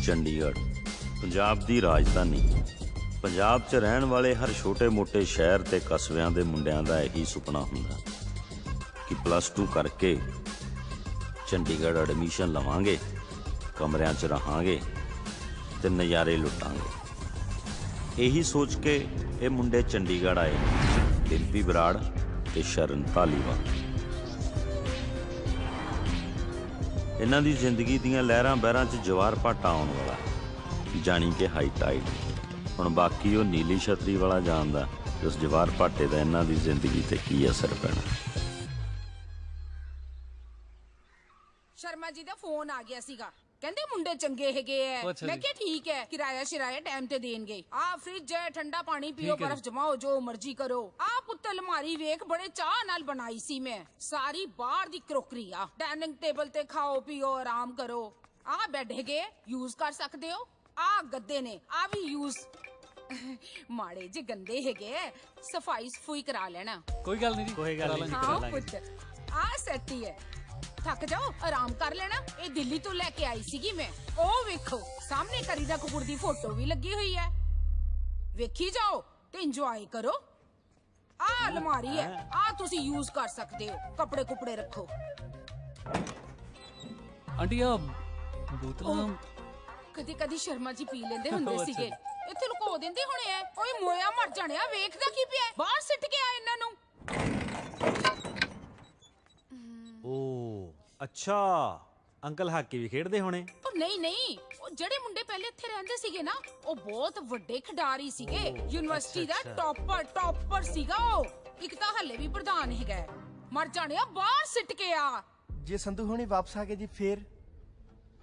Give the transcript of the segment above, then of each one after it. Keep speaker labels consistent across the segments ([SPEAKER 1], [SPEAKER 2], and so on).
[SPEAKER 1] चंडीगढ़ पंजाब दी राजधानी। पंजाब च रहन वाले हर छोटे मोटे शहर ते कस्बिਆਂ ਦੇ ਮੁੰਡਿਆਂ ਦਾ ਇਹੀ ਸੁਪਨਾ ਹੁੰਦਾ कि +2 करके चंडीगढ़ एडमिशन लवांगे, कमरियां च रहांगे ते नज़ारे लुटांगे। यही सोच के ये मुंडे चंडीगढ़ आए, डिम्पी बराड़ ते शरण धालीवाल। इन्हां दी जिंदगी दियां लहरां बहरां च जवार भाटा आउण वाला, जानी कि हाई टाइड। हुण बाकी वो नीली छतरी वाला जानदा कि उस जवार भाटे दा इन्हां दी जिंदगी ते की असर पैना।
[SPEAKER 2] शर्मा जी दा फोन आ गया सीगा, कहंदे मुंडे चंगे हैगे है। मैं क्या ठीक है, किराया शिराया टाइम ते देंगे। आ फ्रिज है, ठंडा पानी पियो, बर्फ जमाओ, जो मर्जी करो। आ पुत्त अलमारी वेख बड़े चाह नाल बनाई सी मैं, सारी बाहर दी क्रोकरी आ। डाइनिंग टेबल ते खाओ पियो आराम करो। आ बेड हैगे यूज कर सकदे हो। आ गद्दे ने आ भी यूज माड़े जे गंदे हैगे, सफाई सफुई करा लेना।
[SPEAKER 3] कोई गल नहीं, कोई गल नहीं।
[SPEAKER 2] हाँ पुत्त आ सेट ही है, थक जाओ आराम कर लेना। ये दिल्ली तो लेके आई सीगी मैं। ओ वेखो सामने करीना कपूर दी फोटो भी लगी हुई है, वेखी जाओ ते इंजॉय करो। आ अलमारी है, आ तुसी यूज कर सकते हो, कपड़े कुपड़े रखो।
[SPEAKER 3] आंटी आ बोतलां
[SPEAKER 2] कदी कदी शर्मा जी पी लेंदे हुंदे सीगे, इत्थे लुको दिंदे होने है। ओए मोया मर जाने, वेखदा की पिया, बाहर सिट के आ इन्हां नू।
[SPEAKER 4] अच्छा अंकल हाकी भी खेडदे होने।
[SPEAKER 2] नहीं नहीं, ਉਹ ਜਿਹੜੇ ਮੁੰਡੇ ਪਹਿਲੇ ਇੱਥੇ ਰਹਿੰਦੇ ਸੀਗੇ ਨਾ, ਉਹ ਬਹੁਤ ਵੱਡੇ ਖਿਡਾਰੀ ਸੀਗੇ। ਯੂਨੀਵਰਸਿਟੀ ਦਾ ਟੌਪਰ ਸੀਗਾ ਉਹ। ਇੱਕ ਤਾਂ ਹੱਲੇ ਵੀ ਪ੍ਰਧਾਨ ਹੈਗਾ। ਮਰ ਜਾਣਿਆ ਬਾਹਰ ਸਿੱਟ ਕੇ ਆ।
[SPEAKER 5] ਜੇ ਸੰਧੂ ਹੁਣੀ ਵਾਪਸ ਆ ਗਏ ਜੀ ਫੇਰ?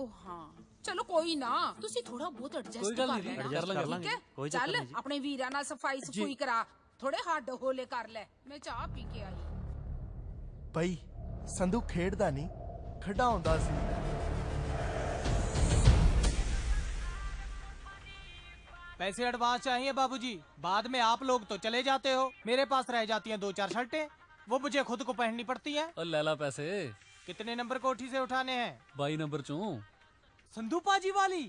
[SPEAKER 2] ਉਹ ਹਾਂ ਚਲੋ ਕੋਈ ਨਾ, ਤੁਸੀਂ ਥੋੜਾ ਬਹੁਤ ਐਡਜਸਟ ਕਰ ਲੈਣਾ। ਠੀਕ ਹੈ ਚੱਲ ਆਪਣੇ ਵੀਰਾਂ ਨਾਲ ਸਫਾਈ ਸਫੂਈ ਕਰਾ, ਥੋੜੇ ਹੱਡ ਹੋਲੇ ਕਰ ਲੈ। ਮੈਂ ਚਾਹ ਪੀ ਕੇ ਆਈ।
[SPEAKER 5] ਬਈ ਸੰਧੂ ਖੇਡਦਾ ਨਹੀਂ, ਖਿਡਾਉਂਦਾ ਸੀ।
[SPEAKER 6] पैसे एडवांस चाहिए बाबूजी, बाद में आप लोग तो चले जाते हो, मेरे पास रह जाती हैं 2-4 शर्टें, वो मुझे खुद को पहननी पड़ती हैं।
[SPEAKER 3] और लैला पैसे
[SPEAKER 6] कितने नंबर कोठी से उठाने हैं?
[SPEAKER 3] 22 नंबर चों।
[SPEAKER 6] संधू पाजी वाली?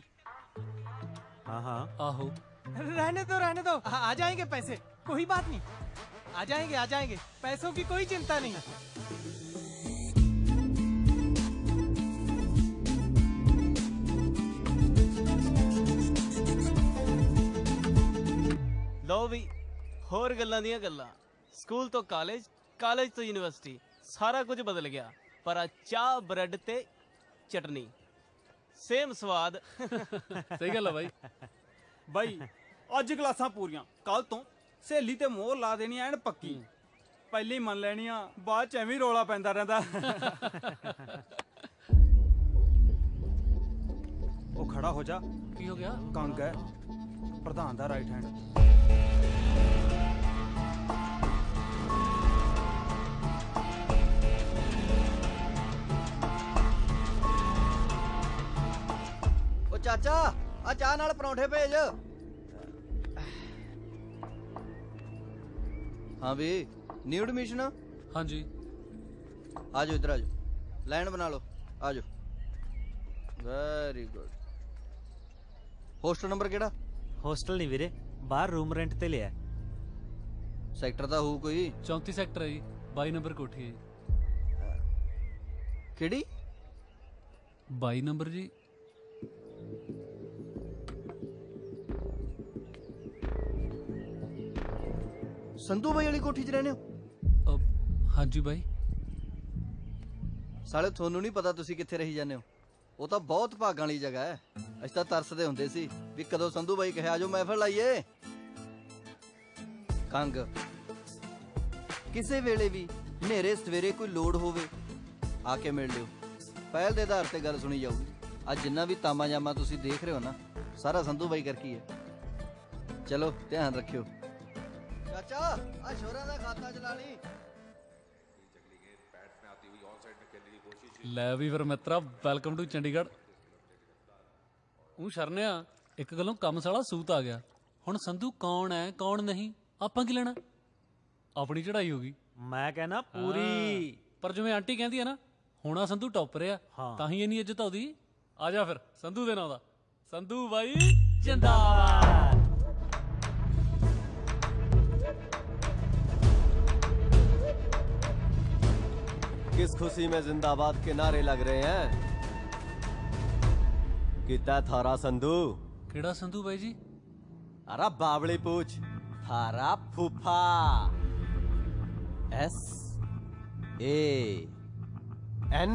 [SPEAKER 4] हाँ हाँ
[SPEAKER 3] आहो।
[SPEAKER 6] रहने दो आ जाएंगे पैसे, कोई बात नहीं, आ जाएंगे, पैसों की कोई चिंता नहीं।
[SPEAKER 7] लो भी होर गल्लां दियां गल्लां, स्कूल तो कॉलेज, कॉलेज तो यूनिवर्सिटी, सारा कुछ बदल गया, पर चाह ब्रेड ते चटनी सेम स्वाद।
[SPEAKER 3] सही गल है भाई।
[SPEAKER 8] भाई अज क्लासां पूरियां, कल तो सहेली ते मोहर ला देनी एन पक्की। पहले ही मन लेनी आ, बाद च एवें रौला पैंदा रहिंदा। ओ खड़ा हो जा।
[SPEAKER 3] की हो गया?
[SPEAKER 8] कंग है प्रधान दा राइट हैंड।
[SPEAKER 9] चाचा आ चाह नाल परौंठे भेज। हाँ भी न्यू एडमिशन?
[SPEAKER 3] हाँ जी।
[SPEAKER 9] आ जाओ इधर, आ जाओ, लाइन बना लो, आ जाओ। Very good. होस्टल नंबर केड़ा?
[SPEAKER 4] होस्टल नहीं वीरे, बाहर रूम रेंट ते लिया।
[SPEAKER 9] सैक्टर दा हो कोई?
[SPEAKER 3] 34 सैक्टर है जी, 22 नंबर कोठी है।
[SPEAKER 9] केड़ी?
[SPEAKER 3] 22 नंबर जी।
[SPEAKER 9] संधू भाई वाली कोठी च रहने हो?
[SPEAKER 3] हाँ जी भाई।
[SPEAKER 9] साले थोनू नहीं पता तुसी कित्थे रही जाने हो? वो तो बहुत भागां वाली जगह है। असीं तां तरसदे हुंदे सी भी कदों संधू भाई कहे आजो महफिल लाइए। कंग किसे वेले भी नेरे सवेरे कोई लोड़ होवे आके मिल लियो, पहल दे आधार ते गल सुनी जाऊगी। आज जिन्ना भी तामा जामा तुसी देख रहे हो ना, सारा संधू भाई करके है। चलो ध्यान रखियो। चाचा आ छोरा दा खाता चला ली।
[SPEAKER 3] ਲੈ ਵੀ ਫਿਰ ਮਿੱਤਰਾ, ਵੈਲਕਮ ਟੂ ਚੰਡੀਗੜ੍ਹ। ਉਹ ਸ਼ਰਨਿਆ ਇੱਕ ਗੱਲੋਂ ਕੰਮ ਸਾਲਾ ਸੂਤ ਆ ਗਿਆ। ਹੁਣ ਸੰਧੂ ਕੌਣ ਹੈ ਕੌਣ ਨਹੀਂ ਆਪਾਂ ਕੀ ਲੈਣਾ, ਆਪਣੀ ਚੜਾਈ ਹੋ ਗਈ।
[SPEAKER 4] ਮੈਂ ਕਹਿਣਾ ਪੂਰੀ।
[SPEAKER 3] ਪਰ ਜਿਵੇਂ ਆਂਟੀ ਕਹਿੰਦੀ ਹੈ ਨਾ, ਹੋਣਾ ਸੰਧੂ ਟੌਪਰ ਆ, ਤਾਂ ਹੀ ਇੰਨੀ ਇੱਜ਼ਤ ਆਉਦੀ। ਆ ਜਾ ਫਿਰ ਸੰਧੂ ਦੇ ਨਾਂ ਦਾ। ਸੰਧੂ ਬਾਈ ਜਿੰਦਾਬਾਦ।
[SPEAKER 10] किस खुशी में जिंदाबाद के नारे लग रहे हैं? कितना थारा संधू?
[SPEAKER 3] ਕਿਹੜਾ ਸੰਧੂ ਬਾਈ ਜੀ?
[SPEAKER 10] अरे बावली पूछ। थारा फूफा। S A N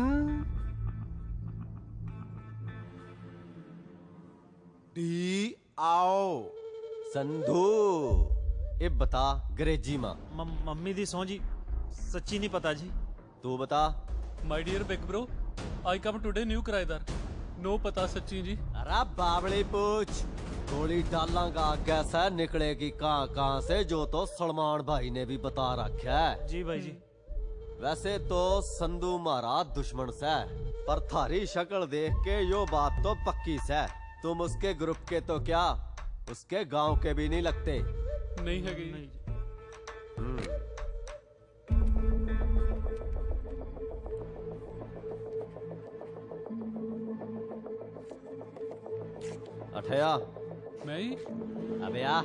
[SPEAKER 10] D आओ संधू। ये बता अंग्रेजी माँ।
[SPEAKER 4] ਮੰਮੀ ਦੀ ਸਹੁੰ ਜੀ ਸੱਚੀ ਨਹੀਂ ਪਤਾ ਜੀ।
[SPEAKER 10] तू बता।
[SPEAKER 3] My dear big bro, I come today new ਕਿਰਾਏਦਾਰ। नो पता सच्ची जी।
[SPEAKER 10] अरे बावली पूछ। गोली डालांगा कैसे निकलेगी कहाँ कहाँ से, जो तो सलमान भाई ने भी बता रखा है।
[SPEAKER 4] जी भाई जी।
[SPEAKER 10] वैसे तो संधू मारा दुश्मन से, पर थारी शक्ल देख के यो बात तो पक्की से तुम उसके ग्रुप के तो क्या उसके गांव के भी नहीं लगते।
[SPEAKER 3] नहीं है नहीं।
[SPEAKER 10] अठया
[SPEAKER 3] मैं ही?
[SPEAKER 10] अबे आ।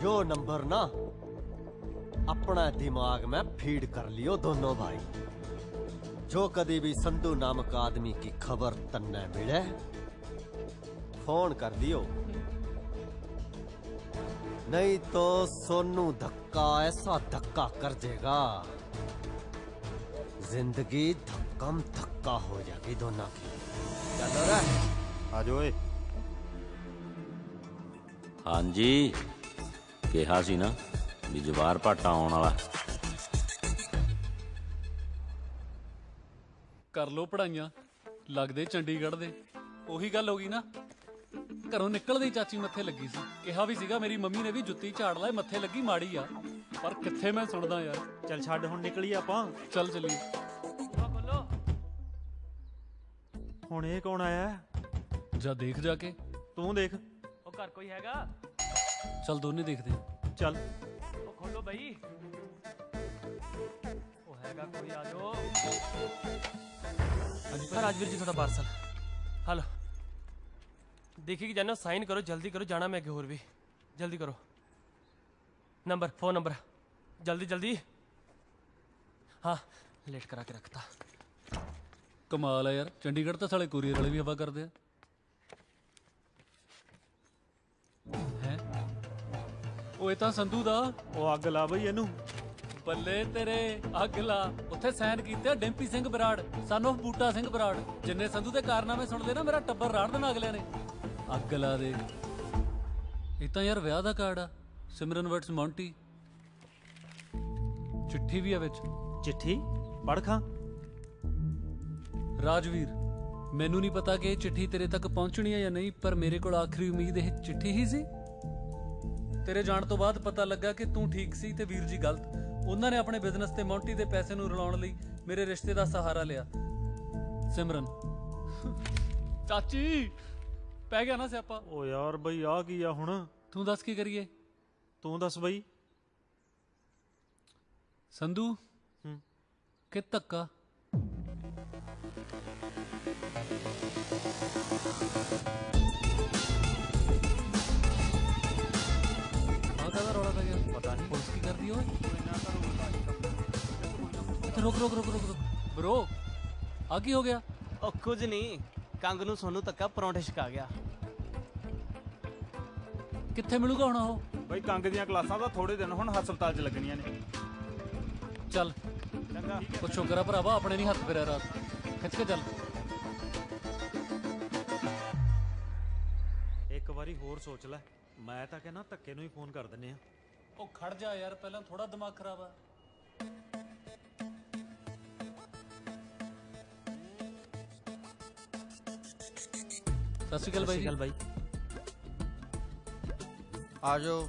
[SPEAKER 10] यो नंबर ना अपना दिमाग में फीड कर लियो दोनों भाई। जो कभी भी संधू नामक आदमी की खबर तन्ने मिले फोन कर दियो, नहीं तो सोनू धक्का ऐसा धक्का कर देगा, जिंदगी धक्कम धक्का हो जाएगी दोनों की। चलो रे
[SPEAKER 1] आज ओए। हाँ जी कहा सी ना भी जवार भाटा आने वाला।
[SPEAKER 3] कर लो पढ़ाइयां, लगदे चंडीगढ़ दे। ओही गल हो गई ना, घरों निकलदे ही चाची मत्थे लगी सी। कहा भी सीगा मेरी मम्मी ने भी जुत्ती झाड़ ला, मत्थे लगी माड़ी आ, पर कित्थे मैं सुनदा यार।
[SPEAKER 4] चल छੱਡ ਹੁਣ ਨਿਕਲੀਏ ਆਪਾਂ।
[SPEAKER 3] चल चलिए।
[SPEAKER 4] बोलो ਹੁਣ ਇਹ ਕੌਣ ਆਇਆ?
[SPEAKER 3] जा देख जाके।
[SPEAKER 4] ਤੂੰ ਦੇਖ।
[SPEAKER 11] ਉਹ ਘਰ ਕੋਈ ਹੈਗਾ?
[SPEAKER 3] चल दोने देखते हैं।
[SPEAKER 4] चल।
[SPEAKER 11] ਉਹ ਖੋਲੋ ਬਈ। ਉਹ ਹੈਗਾ ਕੋਈ, ਆ ਜਾਓ। ਹਾਂਜੀ ਰਾਜਵੀਰ ਜੀ ਤੁਹਾਡਾ ਪਾਰਸਲ। ਹਲੋ देखिए कि जानो, साइन करो, जल्दी करो, जाना मैं होर भी। जल्दी करो। नंबर, फोन नंबर जल्दी जल्दी। हाँ लेट करा के रखता।
[SPEAKER 3] कमाल है यार, चंडीगढ़ तो साले कुरियर वाले भी हवा करते हैं। ਉਹ ਤਾਂ ਸੰਧੂ ਦਾ।
[SPEAKER 4] ਉਹ ਅੱਗ ਲਾ ਬਈ ਇਹਨੂੰ।
[SPEAKER 3] ਬੱਲੇ ਤੇਰੇ ਅੱਗ ਲਾ। ਉੱਥੇ ਸਾਈਨ ਕੀਤੇ ਡੈਂਪੀ ਸਿੰਘ ਬਰਾੜ, ਸਨ ਆਫ ਬੂਟਾ ਸਿੰਘ ਬਰਾੜ। ਜਿੰਨੇ ਸੰਧੂ ਦੇ ਕਾਰਨਾਮੇ ਸੁਣਦੇ ਨਾ, ਮੇਰਾ ਟੱਬਰ ਰਾੜ ਦੇਣਾ ਅਗਲਿਆਂ ਨੇ। ਅੱਗ ਲਾ ਦੇ। ਇਹ ਤਾਂ ਯਾਰ ਵਿਆਹ ਦਾ ਕਾਰਡ ਆ, ਸਿਮਰਨ ਵਟਸ ਮੌਂਟੀ। ਚਿੱਠੀ ਵੀ ਆ ਵਿੱਚ।
[SPEAKER 4] ਚਿੱਠੀ ਪੜ੍ਹ ਖਾਂ।
[SPEAKER 3] ਰਾਜਵੀਰ ਮੈਨੂੰ ਨਹੀਂ ਪਤਾ ਕਿ ਇਹ ਚਿੱਠੀ ਤੇਰੇ ਤੱਕ ਪਹੁੰਚਣੀ ਹੈ ਜਾਂ ਨਹੀਂ, ਪਰ ਮੇਰੇ ਕੋਲ ਆਖਰੀ ਉਮੀਦ ਇਹ ਚਿੱਠੀ ਹੀ ਸੀ। ਤੇਰੇ ਜਾਣ ਤੋਂ ਬਾਅਦ ਪਤਾ ਲੱਗਾ ਕਿ ਤੂੰ ਠੀਕ ਸੀ ਤੇ ਵੀਰ ਜੀ ਗਲਤ। ਉਹਨਾਂ ਨੇ ਆਪਣੇ ਬਿਜ਼ਨਸ ਤੇ ਮੌਂਟੀ ਦੇ ਪੈਸੇ ਨੂੰ ਰਲਾਉਣ ਲਈ ਮੇਰੇ ਰਿਸ਼ਤੇ ਦਾ ਸਹਾਰਾ ਲਿਆ। ਸਿਮਰਨ ਚਾਚੀ ਪੈ ਗਿਆ ਨਾ ਸਿਆਪਾ।
[SPEAKER 4] ਓ ਯਾਰ ਬਈ ਆ ਕੀ ਆ ਹੁਣ?
[SPEAKER 3] ਤੂੰ ਦੱਸ ਕੀ ਕਰੀਏ?
[SPEAKER 4] ਤੂੰ ਦੱਸ ਬਈ।
[SPEAKER 3] ਸੰਧੂ ਕਿ ਧੱਕਾ? ਰੌਲਾ ਪੈ ਗਿਆ। ਪਤਾ ਨਹੀਂ ਪੁਲਿਸ ਕੀ ਕਰਦੀ ਓਏ। ਰੁਕ ਰੁਕ ਰੁਕ ਰੁਕ ਰੁਕ ਬ్రో, ਆ ਕੀ ਹੋ ਗਿਆ?
[SPEAKER 7] ਉਹ ਕੁਝ ਨਹੀਂ, ਕੰਗ ਨੂੰ ਸੋਨੂੰ ਤੱਕਾ ਪਰੌਂਠੇ ਛਕਾ ਗਿਆ।
[SPEAKER 3] ਕਿੱਥੇ ਮਿਲੂਗਾ ਹੁਣ ਉਹ?
[SPEAKER 8] ਬਈ ਕੰਗ ਦੀਆਂ ਕਲਾਸਾਂ ਤਾਂ ਥੋੜੇ ਦਿਨ ਹੁਣ ਹਸਪਤਾਲ 'ਚ ਲੱਗਣੀਆਂ ਨੇ।
[SPEAKER 3] ਚੱਲ
[SPEAKER 8] ਚੰਗਾ।
[SPEAKER 3] ਉਹ ਸ਼ੁਕਰ ਆ ਭਰਾਵਾ ਆਪਣੇ ਨਹੀਂ ਹੱਥ ਫੇਰਿਆ ਰਾਤ। ਖਿੱਚ ਕੇ ਚੱਲ।
[SPEAKER 4] ਇੱਕ ਵਾਰੀ ਹੋਰ ਸੋਚ ਲੈ। ਮੈਂ ਤਾਂ ਕਹਿੰਦਾ ਧੱਕੇ ਨੂੰ ਹੀ ਫੋਨ ਕਰ ਦਿੰਨੇ ਆ।
[SPEAKER 3] ਉਹ ਖੜ ਜਾ ਯਾਰ, ਪਹਿਲਾਂ ਥੋੜਾ ਦਿਮਾਗ ਖਰਾਬ ਆ। ਸਤਿ ਸ਼੍ਰੀ ਅਕਾਲ ਬਾਈ।
[SPEAKER 4] ਗੱਲ ਬਾਈ
[SPEAKER 9] ਆ ਜਾਓ।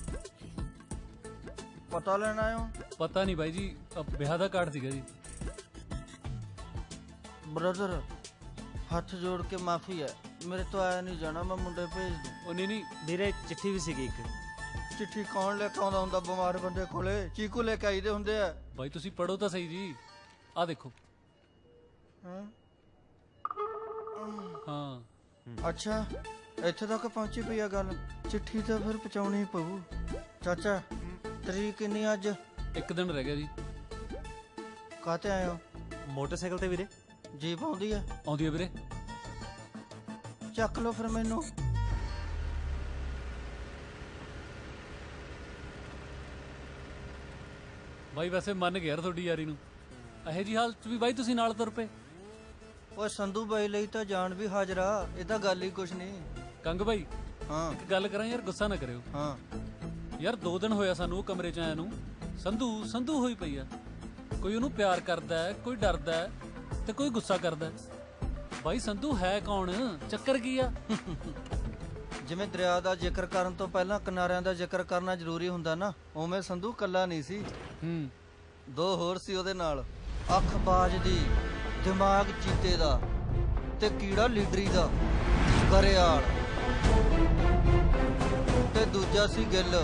[SPEAKER 9] ਪਤਾ ਲੈਣ ਆਇਓ?
[SPEAKER 3] ਪਤਾ ਨਹੀਂ ਬਾਈ ਜੀ, ਵਿਆਹ ਦਾ ਕਾਰਡ ਸੀਗਾ ਜੀ।
[SPEAKER 9] ਬ੍ਰਦਰ ਹੱਥ ਜੋੜ ਕੇ ਮਾਫੀ ਹੈ, ਮੇਰੇ ਤੋਂ ਆਇਆ ਨਹੀਂ ਜਾਣਾ, ਮੈਂ ਮੁੰਡੇ ਭੇਜ ਦੂੰ।
[SPEAKER 3] ਉਹ ਨਹੀਂ ਨਹੀਂ
[SPEAKER 4] ਵੀਰੇ ਚਿੱਠੀ ਵੀ ਸੀਗੀ ਇੱਕ।
[SPEAKER 9] चिट्ठी कौन लेके आਉਂਦਾ ਹੁੰਦਾ ਬਿਮਾਰ ਬੰਦੇ ਕੋਲੇ ਚੀਕੂ ਲੈ ਕੇ ਆਈਦੇ ਹੁੰਦੇ ਆ
[SPEAKER 3] ਬਾਈ ਤੁਸੀਂ ਪੜੋ ਤਾਂ ਸਹੀ ਜੀ ਆ ਦੇਖੋ ਹਾਂ
[SPEAKER 9] ਅੱਛਾ ਇੱਥੇ ਤੱਕ ਪਹੁੰਚੀ ਪਈ ਆ ਗੱਲ ਚਿੱਠੀ ਤਾਂ ਫਿਰ ਪਹੁੰਚਾਉਣੀ ਪਊ ਚਾਚਾ ਤਰੀਕ ਕਿੰਨੀ ਅੱਜ
[SPEAKER 3] ਇੱਕ ਦਿਨ ਰਹਿ ਗਿਆ ਜੀ
[SPEAKER 9] ਕਾਹਤੇ ਆਏ ਹੋ
[SPEAKER 4] ਮੋਟਰਸਾਈਕਲ ਤੇ ਵੀਰੇ
[SPEAKER 9] ਜੀਪ ਆਉਂਦੀ ਆ
[SPEAKER 3] ਆਉਂਦੀ ਹੈ ਵੀਰੇ
[SPEAKER 9] ਚੱਕ ਲਓ ਫਿਰ ਮੈਨੂੰ
[SPEAKER 3] ਬਾਈ ਵੈਸੇ ਮੰਨ ਗਿਆ ਤੁਹਾਡੀ ਯਾਰੀ ਨੂੰ ਇਹੋ ਜੀ ਹਾਲਤ ਵੀ ਬਾਈ ਤੁਸੀਂ ਨਾਲ ਤੁਰ ਪਏ
[SPEAKER 9] ਓਏ ਸੰਧੂ ਬਾਈ ਲਈ ਤਾਂ ਜਾਨ ਵੀ ਹਾਜ਼ਰ ਆ ਇਹ ਤਾਂ ਗੱਲ ਹੀ ਕੁਛ ਨਹੀਂ
[SPEAKER 3] ਕੰਗ ਬਾਈ
[SPEAKER 9] ਹਾਂ
[SPEAKER 3] ਇੱਕ ਗੱਲ ਕਰਾਂ ਯਾਰ ਗੁੱਸਾ ਨਾ ਕਰਿਓ
[SPEAKER 9] ਹਾਂ
[SPEAKER 3] ਯਾਰ 2 ਦਿਨ ਹੋਇਆ ਸਾਨੂੰ ਉਹ ਕਮਰੇ 'ਚ ਆਇਆ ਨੂੰ ਸੰਧੂ ਹੋਈ ਪਈ ਆ ਕੋਈ ਉਹਨੂੰ ਪਿਆਰ ਕਰਦਾ ਹੈ ਕੋਈ ਡਰਦਾ ਹੈ ਤੇ ਕੋਈ ਗੁੱਸਾ ਕਰਦਾ ਹੈ ਬਾਈ ਸੰਧੂ ਹੈ ਕੌਣ ਚੱਕਰ ਕੀ ਆ
[SPEAKER 9] ਜਿਵੇਂ ਦਰਿਆ ਦਾ ਜ਼ਿਕਰ ਕਰਨ ਤੋਂ ਪਹਿਲਾਂ ਕਿਨਾਰਿਆਂ ਦਾ ਜ਼ਿਕਰ ਕਰਨਾ ਜ਼ਰੂਰੀ ਹੁੰਦਾ ਨਾ ਉਵੇਂ ਸੰਧੂ ਕੱਲਾ ਨਹੀਂ ਸੀ ਦੋ ਹੋਰ ਸੀ ਉਹਦੇ ਨਾਲ ਅੱਖ ਬਾਜ ਦੀ ਦਿਮਾਗ ਚੀਤੇ ਦਾ ਤੇ ਕੀੜਾ ਲੀਡਰੀ ਦਾ ਗਰੇਆਲ ਤੇ ਦੂਜਾ ਸੀ ਗਿੱਲ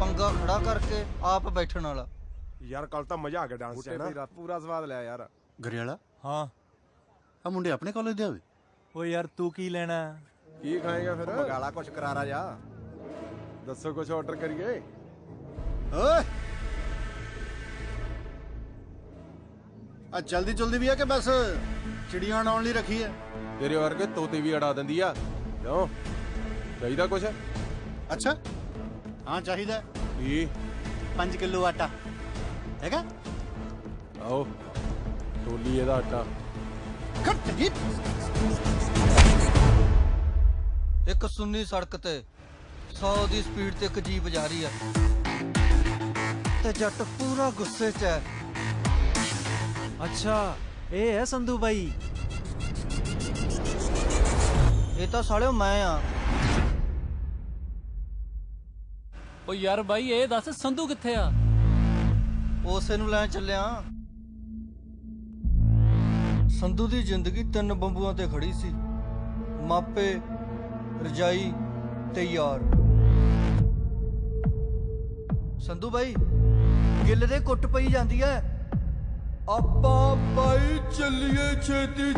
[SPEAKER 9] ਪੰਗਾ ਖੜਾ ਕਰਕੇ ਆਪ ਬੈਠਣ ਵਾਲਾ
[SPEAKER 12] ਯਾਰ ਕੱਲ ਤਾਂ ਮਜ਼ਾ ਆ ਗਿਆ ਡਾਂਸ 'ਚ ਨਾ ਪੂਰਾ ਸਵਾਦ ਲਿਆ ਯਾਰ
[SPEAKER 13] ਗਰੇਵਾਲਾ
[SPEAKER 8] ਹਾਂ
[SPEAKER 13] ਆ ਮੁੰਡੇ ਆਪਣੇ ਕਾਲਜ ਦੇ ਆਵੇ
[SPEAKER 8] ਓ ਯਾਰ ਤੂੰ ਕੀ ਲੈਣਾ
[SPEAKER 12] ਕੀ ਖਾਏਗਾ ਫਿਰ ਮਗਾਲਾ ਕੁਛ ਕਰਾਰਾ ਜਾ ਦੱਸੋ ਕੁਛ ਆਰਡਰ ਕਰੀਏ
[SPEAKER 13] ਓਏ ਆ ਜਲਦੀ ਵੀ ਆ ਕਿ ਬਸ ਚਿੜੀਆਂ ਉਡਾਉਣ ਲਈ ਰੱਖੀ ਹੈ
[SPEAKER 12] ਤੇਰੇ ਵਰਗੇ ਤੋਤੇ ਵੀ ਅੜਾ ਦਿੰਦੀ ਆ ਕਿਉਂ ਚਾਹੀਦਾ ਕੁਛ
[SPEAKER 13] ਅੱਛਾ ਹਾਂ ਚਾਹੀਦਾ
[SPEAKER 12] ਕੀ
[SPEAKER 13] 5 ਕਿਲੋ ਆਟਾ ਹੈਗਾ
[SPEAKER 12] ਆਓ ਟੋਲੀ ਇਹਦਾ ਆਟਾ
[SPEAKER 13] ਖੱਟ ਜੀ
[SPEAKER 9] ਇੱਕ ਸੁੰਨੀ ਸੜਕ ਤੇ 100 ਦੀ ਸਪੀਡ ਤੇ ਇੱਕ ਜੀਪ ਜਾ ਰਹੀ ਆ ਤੇ ਜੱਟ ਪੂਰਾ ਗੁੱਸੇ 'ਚ ਹੈ
[SPEAKER 8] ਅੱਛਾ ਇਹ ਹੈ ਸੰਧੂ ਬਾਈ
[SPEAKER 9] ਇਹ ਤਾਂ ਸਾਲਿਓ ਮੈਂ ਆ
[SPEAKER 3] ਓ ਯਾਰ ਬਾਈ ਇਹ ਦੱਸ ਸੰਧੂ ਕਿੱਥੇ ਆ
[SPEAKER 9] ਉਸੇ ਨੂੰ ਲੈਣ ਚੱਲਿਆ ਸੰਧੂ ਦੀ ਜ਼ਿੰਦਗੀ 3 ਬੰਬੂਆਂ ਤੇ ਖੜੀ ਸੀ ਮਾਪੇ ਰਜਾਈ ਤੇ ਯਾਰ ਸੰਧੂ ਬਾਈ ਗਿੱਲ ਦੇ ਕੁੱਟ ਪਈ ਜਾਂਦੀ ਐ ਆਪਾਂ ਬਾਈ ਚੱਲੀਏ ਛੇਤੀ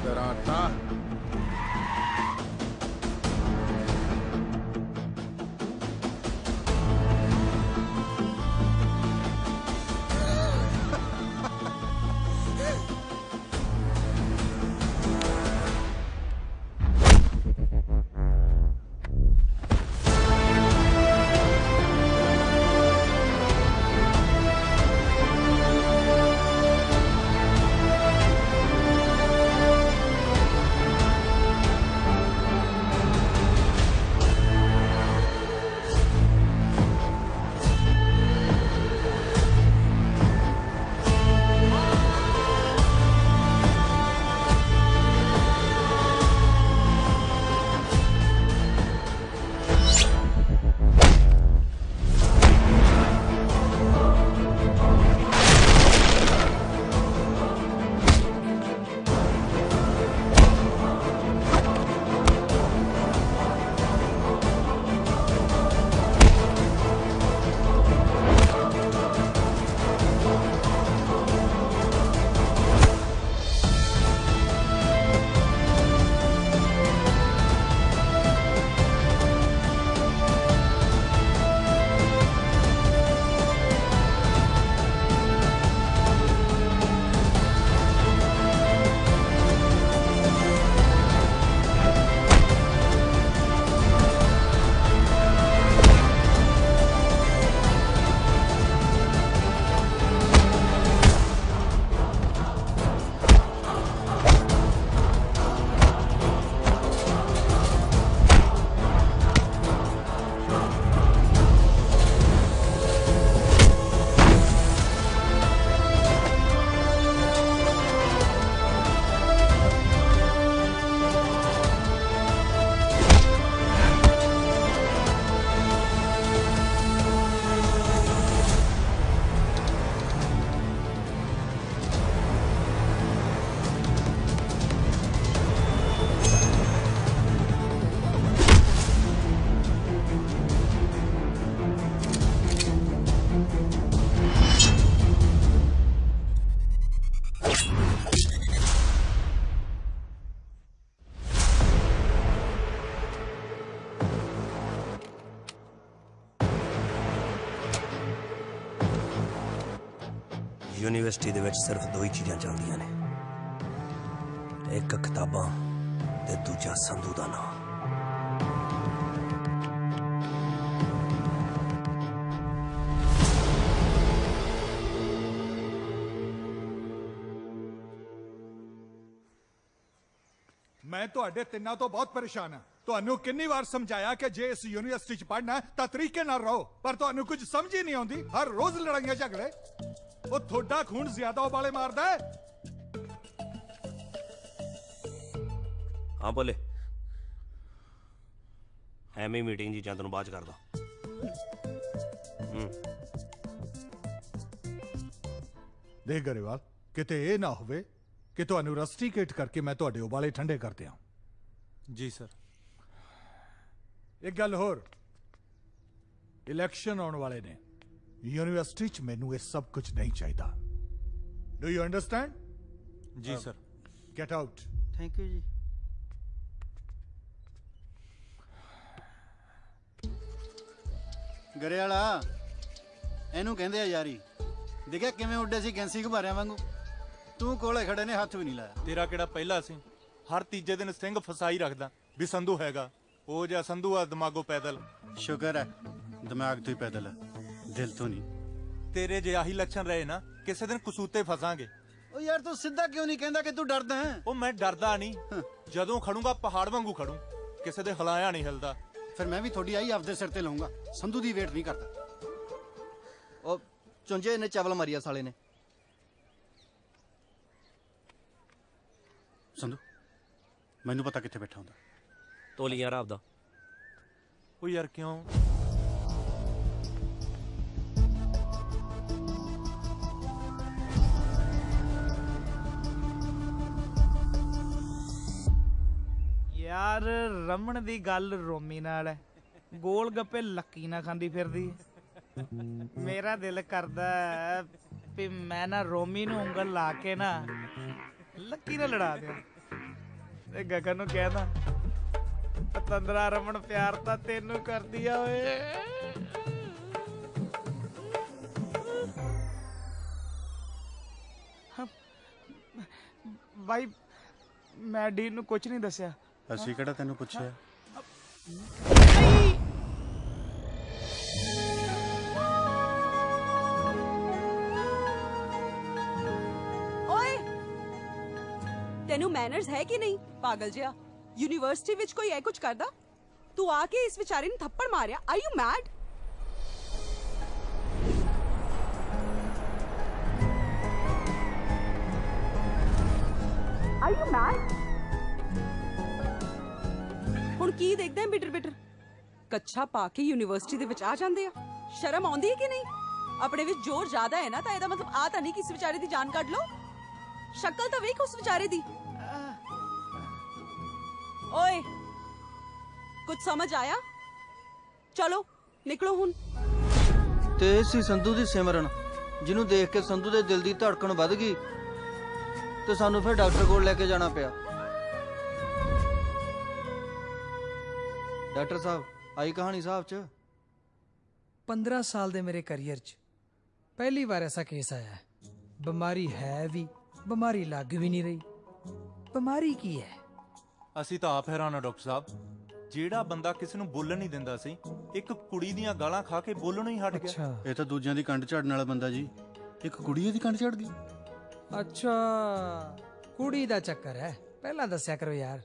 [SPEAKER 12] ਤੇਰਾ ਆਟਾ
[SPEAKER 14] यूनिवर्सिटी दे विच सिर्फ दो ही चीज़ां चलदियां ने, एक किताबां ते दूजा संधू दा नाम।
[SPEAKER 15] मैं ਤੁਹਾਡੇ ਤਿੰਨਾਂ ਤੋਂ ਬਹੁਤ ਪਰੇਸ਼ਾਨ ਹਾਂ। ਤੁਹਾਨੂੰ ਕਿੰਨੀ ਵਾਰ ਸਮਝਾਇਆ ਕਿ ਜੇ ਇਸ ਯੂਨੀਵਰਸਿਟੀ 'ਚ ਪੜ੍ਹਨਾ ਤਾਂ ਤਰੀਕੇ ਨਾਲ ਰਹੋ, ਪਰ ਤੁਹਾਨੂੰ ਕੁਝ ਸਮਝ ਹੀ ਨਹੀਂ ਆਉਂਦੀ। ਹਰ ਰੋਜ਼ ਲੜਾਈਆਂ ਝਗੜੇ। ਉਹ ਤੁਹਾਡਾ ਖੂਨ ਜ਼ਿਆਦਾ ਉਬਾਲੇ ਮਾਰਦਾ ਹੈ।
[SPEAKER 14] हाँ बोले ਐਵੇਂ ਮੀਟਿੰਗ ਜੀ ਚੰਦ ਨੂੰ ਬਾਅਦ ਚ ਕਰਦਾ।
[SPEAKER 15] ਦੇਖ ਗਰੇਵਾਲ, ਕਿਤੇ ਇਹ ਨਾ ਹੋਵੇ ਕਿ ਤੁਹਾਨੂੰ ਰਸਟੀਕੇਟ ਕਰਕੇ ਮੈਂ ਤੁਹਾਡੇ ਉਬਾਲੇ ਠੰਡੇ ਕਰ ਦਿਆਂ।
[SPEAKER 8] ਜੀ ਸਰ।
[SPEAKER 15] ਇੱਕ ਗੱਲ ਹੋਰ, ਇਲੈਕਸ਼ਨ ਆਉਣ ਵਾਲੇ ਨੇ। ਯੂਨੀਵਰਸਿਟੀ 'ਚ ਮੈਨੂੰ ਇਹ ਸਭ ਕੁਝ ਨਹੀਂ ਚਾਹੀਦਾ। Do you understand?
[SPEAKER 8] ਜੀ sir.
[SPEAKER 15] Get out.
[SPEAKER 9] Thank you ਜੀ।
[SPEAKER 13] ਗਰੇ ਵਾਲਾ ਇਹਨੂੰ ਕਹਿੰਦੇ ਆ ਯਾਰੀ। ਦੇਖਿਆ ਕਿਵੇਂ ਉੱਡੇ ਸੀ ਗੈਂਸੀ ਘੁਬਾਰਿਆਂ ਵਾਂਗੂ। ਤੂੰ ਕੋਲੇ ਖੜੇ ਨੇ ਹੱਥ ਵੀ ਨਹੀਂ ਲਾਇਆ।
[SPEAKER 8] ਤੇਰਾ ਕਿਹੜਾ ਪਹਿਲਾ ਸੀ? ਹਰ ਤੀਜੇ ਦਿਨ ਸਿੰਘ ਫਸਾਈ ਰੱਖਦਾ ਵੀ ਸੰਧੂ ਹੈਗਾ। ਉਹ ਜਿਹਾ ਸੰਧੂ ਆ ਦਿਮਾਗੋਂ ਪੈਦਲ।
[SPEAKER 13] ਸ਼ੁਕਰ ਹੈ ਦਿਮਾਗ ਤੋਂ ਹੀ ਪੈਦਲ ਹੈ, ਦਿਲ ਤੋਂ ਨਹੀਂ।
[SPEAKER 8] ਤੇਰੇ ਜੇ ਆਹੀ ਲੱਛਣ ਰਹੇ ਨਾ, ਕਿਸੇ ਦਿਨ ਕਸੂਤੇ ਫਸਾਂਗੇ।
[SPEAKER 13] ਉਹ ਯਾਰ ਤੂੰ ਸਿੱਧਾ ਕਿਉਂ ਨਹੀਂ ਕਹਿੰਦਾ ਕਿ ਤੂੰ ਡਰਦਾ ਹੈ?
[SPEAKER 8] ਉਹ ਮੈਂ ਡਰਦਾ ਨਹੀਂ, ਜਦੋਂ ਖੜੂੰਗਾ ਪਹਾੜ ਵਾਂਗੂ ਖੜੂ, ਕਿਸੇ ਦੇ ਹਲਾਇਆ ਨਹੀਂ ਹਿਲਦਾ।
[SPEAKER 13] ਫਿਰ ਮੈਂ ਵੀ ਤੁਹਾਡੀ ਆਈ ਆਪਦੇ ਸਿਰ ਤੇ ਲਾਉਂਗਾ। ਸੰਧੂ ਦੀ ਵੇਟ ਨਹੀਂ ਕਰਦਾ।
[SPEAKER 9] ਉਹ ਚੁੰਝੇ ਨੇ ਚਾਵਲ ਮਾਰੀਆ ਸਾਲੇ ਨੇ।
[SPEAKER 13] ਸੰਧੂ ਮੈਨੂੰ ਪਤਾ ਕਿੱਥੇ ਬੈਠਾ ਹੁੰਦਾ।
[SPEAKER 14] ਤੋਲੀ ਯਾਰ ਆਪਦਾ।
[SPEAKER 8] ਉਹ ਯਾਰ ਕਿਉਂ?
[SPEAKER 6] यार रमन दी गल रोमी नाल है, गोल गप्पे लक्की ना खांदी फिरदी। मेरा दिल करदा है भी मैं ना रोमी नूं उंगल ला के ना लक्की नाल लड़ा दियां ते गगन नूं कहदा पतंदरा रमन प्यार तां तैनूं करदी आ ओए। भाई मैं डी नूं कुछ नहीं दस्या।
[SPEAKER 13] ਅਸੀਂ ਕਿਹੜਾ ਤੈਨੂੰ ਪੁੱਛਿਆ?
[SPEAKER 16] ਓਏ ਤੈਨੂੰ ਮੈਨਰਸ ਹੈ ਕਿ ਨਹੀਂ ਪਾਗਲ ਜਿਹਾ? ਯੂਨੀਵਰਸਿਟੀ ਵਿੱਚ ਕੋਈ ਐ ਕੁਝ ਕਰਦਾ? ਤੂੰ ਆ ਕੇ ਇਸ ਵਿਚਾਰੇ ਨੂੰ ਥੱਪੜ ਮਾਰਿਆ। Are you mad? Are you mad? ਹੁਣ ਕੀ ਦੇਖਦੇ ਆ ਬਿਟਰ ਬਿਟਰ? ਕੱਛਾ ਪਾ ਕੇ ਯੂਨੀਵਰਸਿਟੀ ਦੇ ਵਿੱਚ ਆ ਜਾਂਦੇ ਆ। ਸ਼ਰਮ ਆਉਂਦੀ ਹੈ ਕਿ ਨਹੀਂ? ਆਪਣੇ ਵਿੱਚ ਜ਼ੋਰ ਜ਼ਿਆਦਾ ਹੈ ਨਾ, ਤਾਂ ਇਹਦਾ ਮਤਲਬ ਆ ਤਾਂ ਨਹੀਂ ਕਿਸ ਵਿਚਾਰੇ ਦੀ ਜਾਨ ਕੱਢ ਲਓ। ਸ਼ਕਲ ਤਾਂ ਵੇਖ ਉਸ ਵਿਚਾਰੇ ਦੀ। ਓਏ ਕੁਝ ਸਮਝ ਆਇਆ? ਚਲੋ ਨਿਕਲੋ ਹੁਣ।
[SPEAKER 9] ਤੇ ਸੀ ਸੰਧੂ ਦੀ ਸਿਮਰਨ, ਜਿਹਨੂੰ ਦੇਖ ਕੇ ਸੰਧੂ ਦੇ ਦਿਲ ਦੀ ਧੜਕਣ ਵੱਧ ਗਈ ਤੇ ਸਾਨੂੰ ਫਿਰ ਡਾਕਟਰ ਕੋਲ ਲੈ ਕੇ ਜਾਣਾ ਪਿਆ। ਡਾਕਟਰ ਸਾਹਿਬ ਆਈ ਕਹਾਣੀ ਸਾਹਿਬ ਚ
[SPEAKER 17] 15 साल ਦੇ ਮੇਰੇ ਕੈਰੀਅਰ ਚ ਪਹਿਲੀ ਵਾਰ ਐਸਾ ਕੇਸ ਆਇਆ ਹੈ। ਬਿਮਾਰੀ ਹੈ ਵੀ, ਬਿਮਾਰੀ ਲੱਗ ਵੀ ਨਹੀਂ ਰਹੀ। ਬਿਮਾਰੀ ਕੀ ਹੈ?
[SPEAKER 8] ਅਸੀਂ ਤਾਂ ਆਪ ਹੈਰਾਨ ਆ ਡਾਕਟਰ ਸਾਹਿਬ। ਜਿਹੜਾ ਬੰਦਾ ਕਿਸੇ ਨੂੰ ਬੋਲਣ ਨਹੀਂ ਦਿੰਦਾ ਸੀ, ਇੱਕ ਕੁੜੀ ਦੀਆਂ ਗਾਲਾਂ ਖਾ ਕੇ ਬੋਲਣੋਂ ਹੀ ਹਟ ਗਿਆ।
[SPEAKER 13] ਇਹ ਤਾਂ ਦੂਜਿਆਂ ਦੀ ਕੰਡ ਝਾੜਨ ਵਾਲਾ ਬੰਦਾ ਜੀ। ਇੱਕ ਕੁੜੀ ਦੀ ਕੰਡ ਝਾੜ ਗਈ।
[SPEAKER 17] ਅੱਛਾ ਕੁੜੀ ਦਾ ਚੱਕਰ ਹੈ। ਪਹਿਲਾਂ ਦੱਸਿਆ ਕਰੋ ਯਾਰ,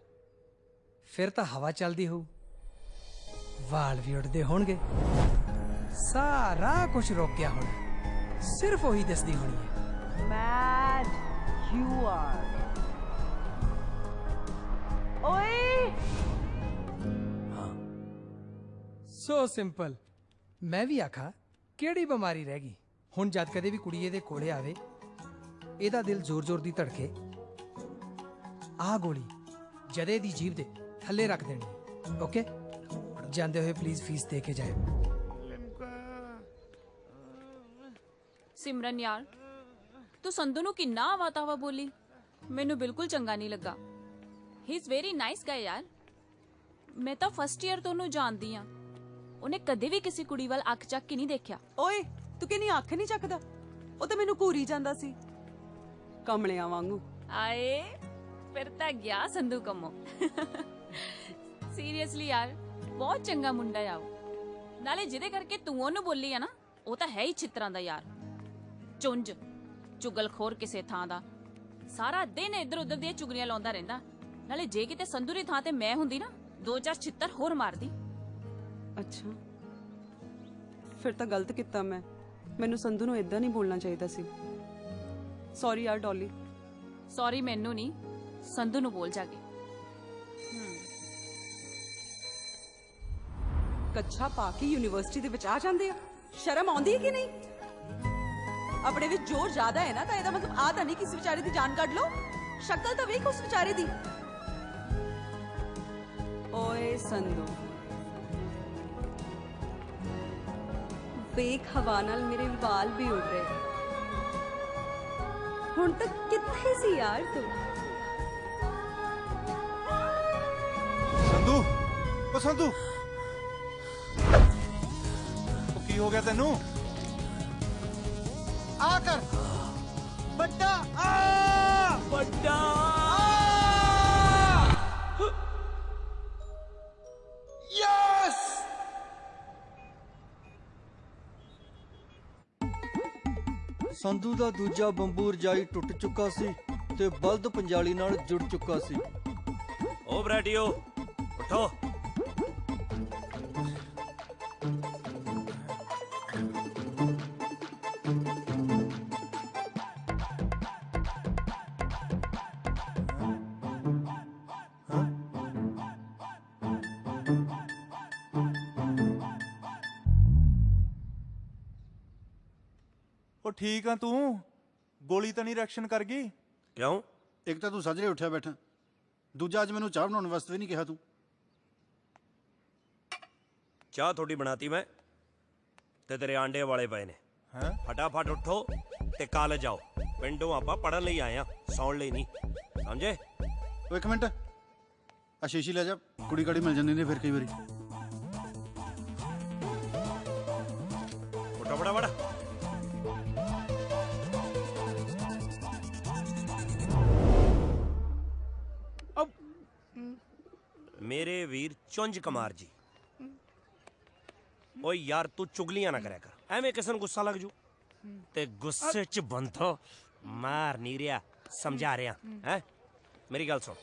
[SPEAKER 17] ਫਿਰ ਤਾਂ ਹਵਾ ਚੱਲਦੀ ਹੋਊ, ਵਾਲ ਵੀ ਉੱਡਦੇ ਹੋਣਗੇ, ਸਾਰਾ ਕੁਝ ਰੁਕ ਗਿਆ ਹੋਣਾ, ਸਿਰਫ ਉਹੀ ਦੱਸਦੀ ਹੋਣੀ ਹੈ।
[SPEAKER 16] Mad you are. ਓਏ
[SPEAKER 17] ਸੋ ਸਿੰਪਲ। ਮੈਂ ਵੀ ਆਖਾ ਕਿਹੜੀ ਬਿਮਾਰੀ ਰਹਿ ਗਈ ਹੁਣ? ਜਦ ਕਦੇ ਵੀ ਕੁੜੀ ਇਹਦੇ ਕੋਲੇ ਆਵੇ, ਇਹਦਾ ਦਿਲ ਜ਼ੋਰ ਜ਼ੋਰ ਦੀ ਧੜਕੇ, ਆਹ ਗੋਲੀ ਜਦੇ ਦੀ ਜੀਭ ਦੇ ਥੱਲੇ ਰੱਖ ਦੇਣੀ। ਓਕੇ, ਜਾਂਦੇ ਹੋਏ ਪਲੀਜ਼ ਫੀਸ ਦੇ ਕੇ ਜਾਏ।
[SPEAKER 18] ਸਿਮਰਨ ਯਾਰ, ਤੂੰ ਸੰਧੂ ਨੂੰ ਕਿੰਨਾ ਆਵਾ-ਤਾਵਾ ਬੋਲੀ, ਮੈਨੂੰ ਬਿਲਕੁਲ ਚੰਗਾ ਨਹੀਂ ਲੱਗਾ। ਹੀ ਇਜ਼ ਵੈਰੀ ਨਾਈਸ ਗਾਇ ਯਾਰ। ਮੈਂ ਤਾਂ ਫਸਟ ਈਅਰ ਤੋਂ ਉਹਨੂੰ ਜਾਣਦੀ ਆ। ਉਹਨੇ ਕਦੇ ਵੀ ਕਿਸੇ ਕੁੜੀ ਵੱਲ ਅੱਖ ਚੱਕ ਕੇ ਨਹੀਂ ਦੇਖਿਆ।
[SPEAKER 16] ਓਏ ਤੂੰ ਕਿੰਨੀ ਅੱਖ ਨਹੀਂ ਚੱਕਦਾ? ਉਹ ਤਾਂ ਮੈਨੂੰ ਘੂਰੀ ਜਾਂਦਾ ਸੀ ਕਮਲਿਆਂ ਵਾਂਗੂ।
[SPEAKER 18] ਆਏ ਫਿਰ ਤਾਂ ਗਿਆ ਸੰਧੂ ਕੰਮੋ। ਸੀਰੀਅਸਲੀ ਯਾਰ ਬਹੁਤ ਚੰਗਾ ਮੁੰਡਾ ਆ ਉਹ। ਨਾਲੇ ਜਿਹਦੇ ਕਰਕੇ ਤੂੰ ਉਹਨੂੰ ਬੋਲੀ ਆ ਨਾ, ਉਹ ਤਾਂ ਹੈ ਹੀ ਛਿੱਤਰਾਂ ਦਾ ਯਾਰ, ਚੁੰਝ ਚੁਗਲਖੋਰ ਕਿਸੇ ਥਾਂ ਦਾ। ਸਾਰਾ ਦਿਨ ਇੱਧਰ ਉੱਧਰ ਦੀਆਂ ਚੁਗਲੀਆਂ ਲਾਉਂਦਾ ਰਹਿੰਦਾ। ਨਾਲੇ ਜੇ ਕਿਤੇ ਸੰਧੂ ਦੀ ਥਾਂ ਤੇ ਮੈਂ ਹੁੰਦੀ ਨਾ, 2-4 ਛਿੱਤਰ ਹੋਰ ਮਾਰਦੀ।
[SPEAKER 16] ਅੱਛਾ ਫਿਰ ਤਾਂ ਗਲਤ ਕੀਤਾ ਮੈਂ। ਮੈਨੂੰ ਸੰਧੂ ਨੂੰ ਇਦਾਂ ਨਹੀਂ ਬੋਲਣਾ ਚਾਹੀਦਾ ਸੀ। ਸੌਰੀ ਯਾਰ ਡੋਲੀ।
[SPEAKER 18] ਸੌਰੀ ਮੈਨੂੰ ਨਹੀਂ, ਸੰਧੂ ਨੂੰ ਬੋਲ ਜਾ ਕੇ।
[SPEAKER 16] ਕੱਛਾ ਪਾ ਕੇ ਯੂਨੀਵਰਸਿਟੀ ਦੇ ਵਿੱਚ ਆ ਜਾਂਦੇ ਆ, ਸ਼ਰਮ ਆਉਂਦੀ ਹੈ ਕਿ ਨਹੀਂ? ਆਪਣੇ ਵਿੱਚ ਜ਼ੋਰ ਜ਼ਿਆਦਾ ਹੈ ਨਾ, ਤਾਂ ਇਹਦਾ ਮਤਲਬ ਆ ਤਾਂ ਨਹੀਂ ਕਿਸੇ ਵਿਚਾਰੇ ਦੀ ਜਾਨ ਕੱਢ ਲਓ। ਸ਼ਕਲ ਤਾਂ ਵੇਖ ਉਸ ਵਿਚਾਰੇ ਦੀ। ਓਏ ਸੰਧੂ, ਵੇਖ ਹਵਾ ਨਾਲ ਮੇਰੇ ਵਾਲ ਵੀ ਉੱਡ ਰਹੇ। ਹੁਣ ਤੱਕ ਕਿੱਥੇ ਸੀ ਯਾਰ ਤੂੰ?
[SPEAKER 12] ਸੰਧੂ, ਓ ਸੰਧੂ, ਉਹ ਕੀ ਹੋ ਗਿਆ ਤੈਨੂੰ? ਆ ਕਰ ਵੱਡਾ, ਆ ਵੱਡਾ। ਯੈਸ!
[SPEAKER 9] ਸੰਧੂ ਦਾ ਦੂਜਾ ਬੰਬੂ ਰਜਾਈ ਟੁੱਟ ਚੁੱਕਾ ਸੀ ਤੇ ਬਲਦ ਪੰਜਾਲੀ ਨਾਲ ਜੁੜ ਚੁੱਕਾ ਸੀ।
[SPEAKER 14] ਓ ਬਰੈਡੀਓ ਉਠੋ।
[SPEAKER 12] ਉਹ ਠੀਕ ਆ ਤੂੰ? ਗੋਲੀ ਤਾਂ ਨਹੀਂ ਰਿਐਕਸ਼ਨ ਕਰ ਗਈ?
[SPEAKER 14] ਕਿਉਂ?
[SPEAKER 13] ਇੱਕ ਤਾਂ ਤੂੰ ਸੱਜਰੇ ਉੱਠਿਆ ਬੈਠਾ, ਦੂਜਾ ਅੱਜ ਮੈਨੂੰ ਚਾਹ ਬਣਾਉਣ ਵਾਸਤੇ ਵੀ ਨਹੀਂ ਕਿਹਾ ਤੂੰ।
[SPEAKER 14] ਚਾਹ ਥੋੜੀ ਬਣਾਤੀ ਮੈਂ, ਤੇ ਤੇਰੇ ਆਂਡੇ ਵਾਲੇ ਪਏ ਨੇ।
[SPEAKER 12] ਹੈਂ?
[SPEAKER 14] ਫਟਾਫਟ ਉੱਠੋ ਤੇ ਕਾਲਜ ਆਓ। ਪਿੰਡੋਂ ਆਪਾਂ ਪੜਨ ਲਈ ਆਏ ਆ, ਸੌਣ ਲਈ ਨਹੀਂ, ਸਮਝੇ?
[SPEAKER 13] ਉਹ ਇੱਕ ਮਿੰਟ, ਆ ਸ਼ੀਸ਼ੀ ਲੈ ਜਾ, ਕੁੜੀ ਕਾੜੀ ਮਿਲ ਜਾਂਦੀ ਨੇ ਫਿਰ ਕਈ ਵਾਰੀ।
[SPEAKER 14] ਉੱਠੋ ਫਟਾਫਟ। ਮੇਰੇ ਵੀਰ ਚੁੰਝ ਕੁਮਾਰ ਜੀ, ਓਏ ਯਾਰ ਤੂੰ ਚੁਗਲੀਆਂ ਨਾ ਕਰਿਆ ਕਰ, ਐਵੇਂ ਕਿਸੇ ਨੂੰ ਗੁੱਸਾ ਲੱਗ ਜੂ। ਤੇ ਗੁੱਸੇ 'ਚ ਬੰਦੋ ਮਾਰ ਨਹੀਂ ਰਿਹਾ, ਸਮਝਾ ਰਿਹਾ ਹੈ। ਮੇਰੀ ਗੱਲ ਸੁਣ,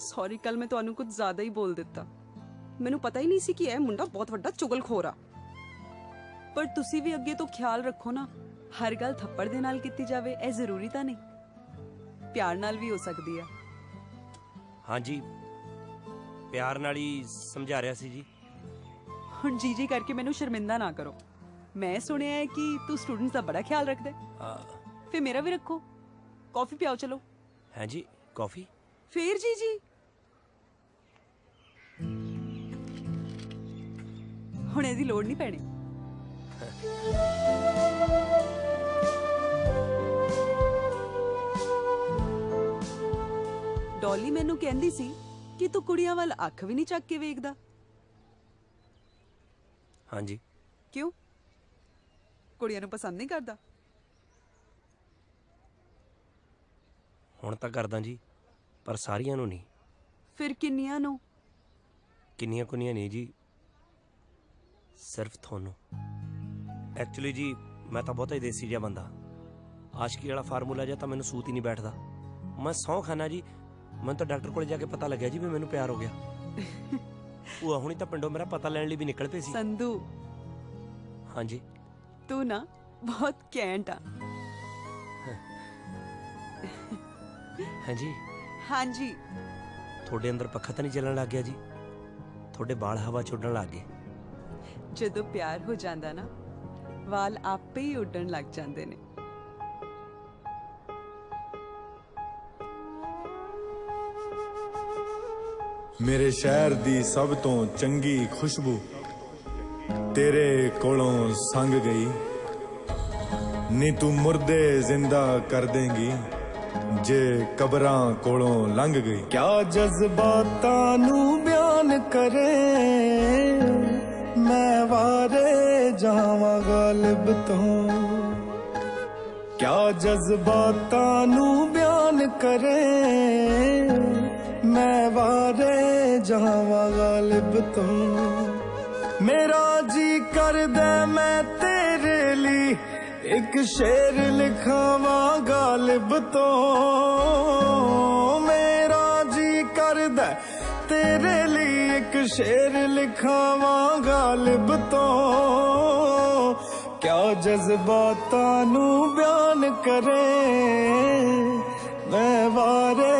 [SPEAKER 16] ਸੌਰੀ, ਕੱਲ ਮੈਂ ਤੁਹਾਨੂੰ ਕੁਝ ਜ਼ਿਆਦਾ ਹੀ ਬੋਲ ਦਿੱਤਾ। ਮੈਨੂੰ ਪਤਾ ਹੀ ਨਹੀਂ ਸੀ ਕਿ ਇਹ ਮੁੰਡਾ ਬਹੁਤ ਵੱਡਾ ਚੁਗਲਖੋਰ ਆ। ਪਰ ਤੁਸੀਂ ਵੀ ਅੱਗੇ ਤੋਂ ਖਿਆਲ ਰੱਖੋ ਨਾ, ਹਰ ਗੱਲ ਥੱਪੜ ਦੇ ਨਾਲ ਕੀਤੀ ਜਾਵੇ ਇਹ ਜ਼ਰੂਰੀ ਤਾਂ ਨਹੀਂ, ਪਿਆਰ ਨਾਲ ਵੀ ਹੋ ਸਕਦੀ ਆ।
[SPEAKER 14] ਹਾਂਜੀ ਪਿਆਰ ਨਾਲ ਹੀ ਸਮਝਾ ਰਿਹਾ ਸੀ ਜੀ।
[SPEAKER 16] ਹੁਣ ਜੀ ਕਰਕੇ ਮੈਨੂੰ ਸ਼ਰਮਿੰਦਾ ਨਾ ਕਰੋ। ਮੈਂ ਸੁਣਿਆ ਹੈ ਕਿ ਤੂੰ ਸਟੂਡੈਂਟਸ ਦਾ ਬੜਾ ਖਿਆਲ ਰੱਖਦਾ ਹੈ, ਫਿਰ ਮੇਰਾ ਵੀ ਰੱਖੋ। ਕਾਫੀ ਪਿਆਓ ਚਲੋ।
[SPEAKER 14] ਹਾਂਜੀ ਕਾਫੀ?
[SPEAKER 16] ਫੇਰ ਜੀ ਹੁਣ ਇਹਦੀ ਲੋੜ ਨਹੀਂ ਪੈਣੀ। ਡੋਲੀ ਮੈਨੂੰ ਕਹਿੰਦੀ ਸੀ ਕਿ ਤੂੰ ਕੁੜੀਆਂ ਵੱਲ ਅੱਖ ਵੀ ਨਹੀਂ ਚੱਕ ਕੇ ਵੇਖਦਾ।
[SPEAKER 14] ਹਾਂਜੀ।
[SPEAKER 16] ਕਿਉਂ? ਕੁੜੀਆਂ ਨੂੰ ਪਸੰਦ ਨਹੀਂ ਕਰਦਾ?
[SPEAKER 14] ਹੁਣ ਤਾਂ ਕਰਦਾ ਜੀ, ਪਰ ਸਾਰੀਆਂ ਨੂੰ ਨਹੀਂ।
[SPEAKER 16] ਫਿਰ ਕਿੰਨੀਆਂ ਨੂੰ?
[SPEAKER 14] ਕਿੰਨੀਆਂ ਕੁੰਨੀਆਂ ਨਹੀਂ ਜੀ, ਸਿਰਫ ਤੁਹਾਨੂੰ। ਐਕਚੁਅਲੀ ਜੀ ਮੈਂ ਤਾਂ ਬਹੁਤਾ ਹੀ ਦੇਸੀ ਜਿਹਾ ਬੰਦਾ, ਆਸ਼ਕੀ ਵਾਲਾ ਫਾਰਮੂਲਾ ਜਿਹਾ ਤਾਂ ਮੈਨੂੰ ਸੂਤ ਹੀ ਨਹੀਂ ਬੈਠਦਾ। ਮੈਂ ਸਹੁੰ ਖਾਨਾ ਜੀ, ਮੈਨੂੰ ਤਾਂ ਡਾਕਟਰ ਕੋਲ ਜਾ ਕੇ ਪਤਾ ਲੱਗਿਆ ਜੀ ਵੀ ਮੈਨੂੰ ਪਿਆਰ ਹੋ ਗਿਆ। ਉਹ ਹੁਣੀ ਤਾਂ ਪਿੰਡੋਂ ਮੇਰਾ ਪਤਾ ਲੈਣ ਲਈ ਵੀ ਨਿਕਲ ਪਏ ਸੀ।
[SPEAKER 16] ਸੰਧੂ,
[SPEAKER 14] ਹਾਂਜੀ
[SPEAKER 16] ਤੂੰ ਨਾ ਬਹੁਤ ਕੈਂਟ ਆ।
[SPEAKER 14] ਹਾਂਜੀ
[SPEAKER 16] ਹਾਂਜੀ।
[SPEAKER 14] ਤੁਹਾਡੇ ਅੰਦਰ ਪੱਖਾ ਤਾਂ ਨਹੀਂ ਚੱਲਣ ਲੱਗ ਗਿਆ ਜੀ? ਤੁਹਾਡੇ ਵਾਲ ਹਵਾ 'ਚ ਉੱਡਣ ਲੱਗ ਗਏ।
[SPEAKER 16] ਜਦੋਂ ਪਿਆਰ ਹੋ ਜਾਂਦਾ ਨਾ ਵਾਲ ਆਪੇ ਹੀ ਉੱਡਣ ਲੱਗ ਜਾਂਦੇ ਨੇ।
[SPEAKER 19] ਮੇਰੇ ਸ਼ਹਿਰ ਦੀ ਸਭ ਤੋਂ ਚੰਗੀ ਖੁਸ਼ਬੂ ਤੇਰੇ ਕੋਲੋਂ ਸੰਗ ਗਈ ਨੀ ਤੂੰ ਮੁਰਦੇ ਜ਼ਿੰਦਾ ਕਰ ਦੇਂਗੀ ਜੇ ਕਬਰਾਂ ਕੋਲੋਂ ਲੰਘ ਗਈ। ਕਿਆ ਜਜ਼ਬਾਤਾਂ ਨੂੰ ਬਿਆਨ ਕਰੇ ਮੈਂ ਵਾਰੇ ਜਾਵਾਂ ਗਾਲਿਬ ਤੋਂ। ਕਿਆ ਜਜ਼ਬਾਤਾਂ ਨੂੰ ਬਿਆਨ ਕਰੇ ਮੈਂ ਵਾਰੇ ਜਾਵਾਂ ਗਾਲਿਬ ਤੋਂ। ਮੇਰਾ ਜੀ ਕਰਦਾ ਮੈਂ ਤੇਰੇ ਲਈ ਇੱਕ ਸ਼ੇਰ ਲਿਖਾਵਾਂ ਗਾਲਿਬ ਤੋਂ। ਮੇਰਾ ਜੀ ਕਰਦਾ ਤੇਰੇ ਲਈ ਇੱਕ ਸ਼ੇਰ ਲਿਖਾਵਾਂ ਗਾਲਿਬ ਤੋਂ। ਕਿਆ ਜਜ਼ਬਾਤਾਂ ਨੂੰ ਬਿਆਨ ਕਰੇ ਮੈਂ ਵਾਰੇ।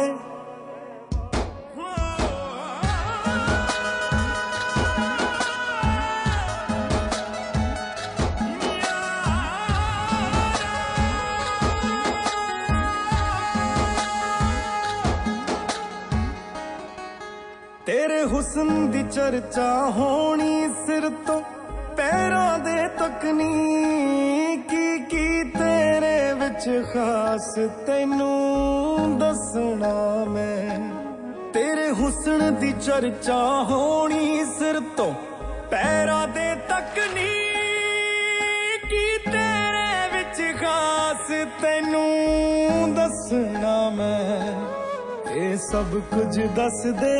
[SPEAKER 19] ਤੇਰੇ ਹੁਸਨ ਦੀ ਚਰਚਾ ਹੋਣੀ ਸਿਰ ਤੋਂ ਪੈਰਾਂ ਦੇ ਤੱਕਨੀ ਕੀ ਤੇਰੇ ਵਿੱਚ ਖਾਸ ਤੈਨੂੰ ਦੱਸਣਾ ਮੈਂ। ਤੇਰੇ ਹੁਸਨ ਦੀ ਚਰਚਾ ਹੋਣੀ ਸਿਰ ਤੋਂ ਪੈਰਾਂ ਦੇ ਤੱਕਨੀ ਕੀ ਤੇਰੇ ਵਿੱਚ ਖਾਸ ਤੈਨੂੰ ਦੱਸਣਾ ਮੈਂ। ਇਹ ਸਭ ਕੁਝ ਦੱਸਦੇ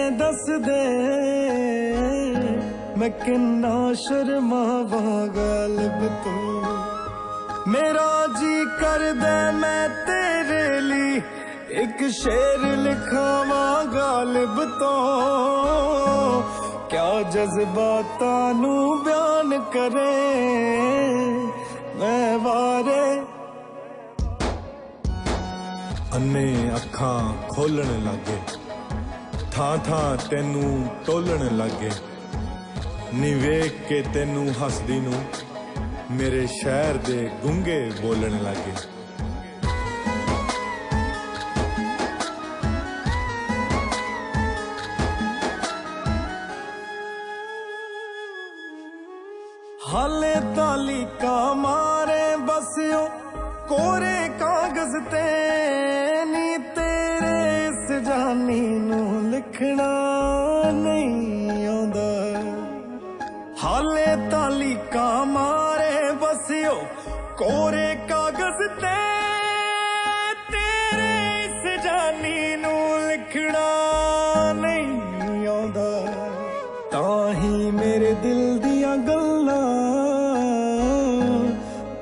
[SPEAKER 19] ਮੈਂ ਕਿੰਨਾ ਸ਼ਰਮਾਵਾਂ ਗਾਲਿਬ ਤੋਂ। ਮੇਰਾ ਜੀ ਕਰਦਾ ਮੈਂ ਤੇਰੇ ਲਈ ਇੱਕ ਸ਼ੇਰ ਲਿਖਾਵਾਂ ਗਾਲਿਬ ਤੋਂ। ਕਿਆ ਜਜ਼ਬਾਤਾਂ ਨੂੰ ਬਿਆਨ ਕਰੇ ਮੈਂ ਵਾਰੇ। ਅੰਨੇ ਅੱਖਾਂ ਖੋਲਣ ਲੱਗੇ ਥਾਂ ਥਾਂ ਤੈਨੂੰ ਟੋਲਣ ਲੱਗੇ ਨੀ ਵੇਖ ਕੇ ਤੈਨੂੰ ਹੱਸਦੀ ਨੂੰ ਮੇਰੇ ਸ਼ਹਿਰ ਦੇ ਗੂੰਗੇ ਬੋਲਣ ਲੱਗੇ। ਹਾਲੇ ਤਾਲੀਕਾ ਮਾਰੇ ਬਸਿਓ ਕੋਰੇ ਕਾਗਜ਼ ਤੇ ਨੀ ਤੇਰੇ ਇਸ ਜਾਨੀ ਨੂੰ ਲਿਖਣਾ ਨਹੀਂ ਆਉਂਦਾ। ਹਾਲੇ ਤਾਲੀਕਾ ਮਾਰੇ ਬਸਿਓ ਕੋਰੇ ਕਾਗਜ਼ ਤੇ ਤੇਰੇ ਇਸ ਜਾਨੀ ਨੂੰ ਲਿਖਣਾ ਨਹੀਂ ਆਉਂਦਾ। ਤਾਂ ਹੀ ਮੇਰੇ ਦਿਲ ਦੀਆਂ ਗੱਲਾਂ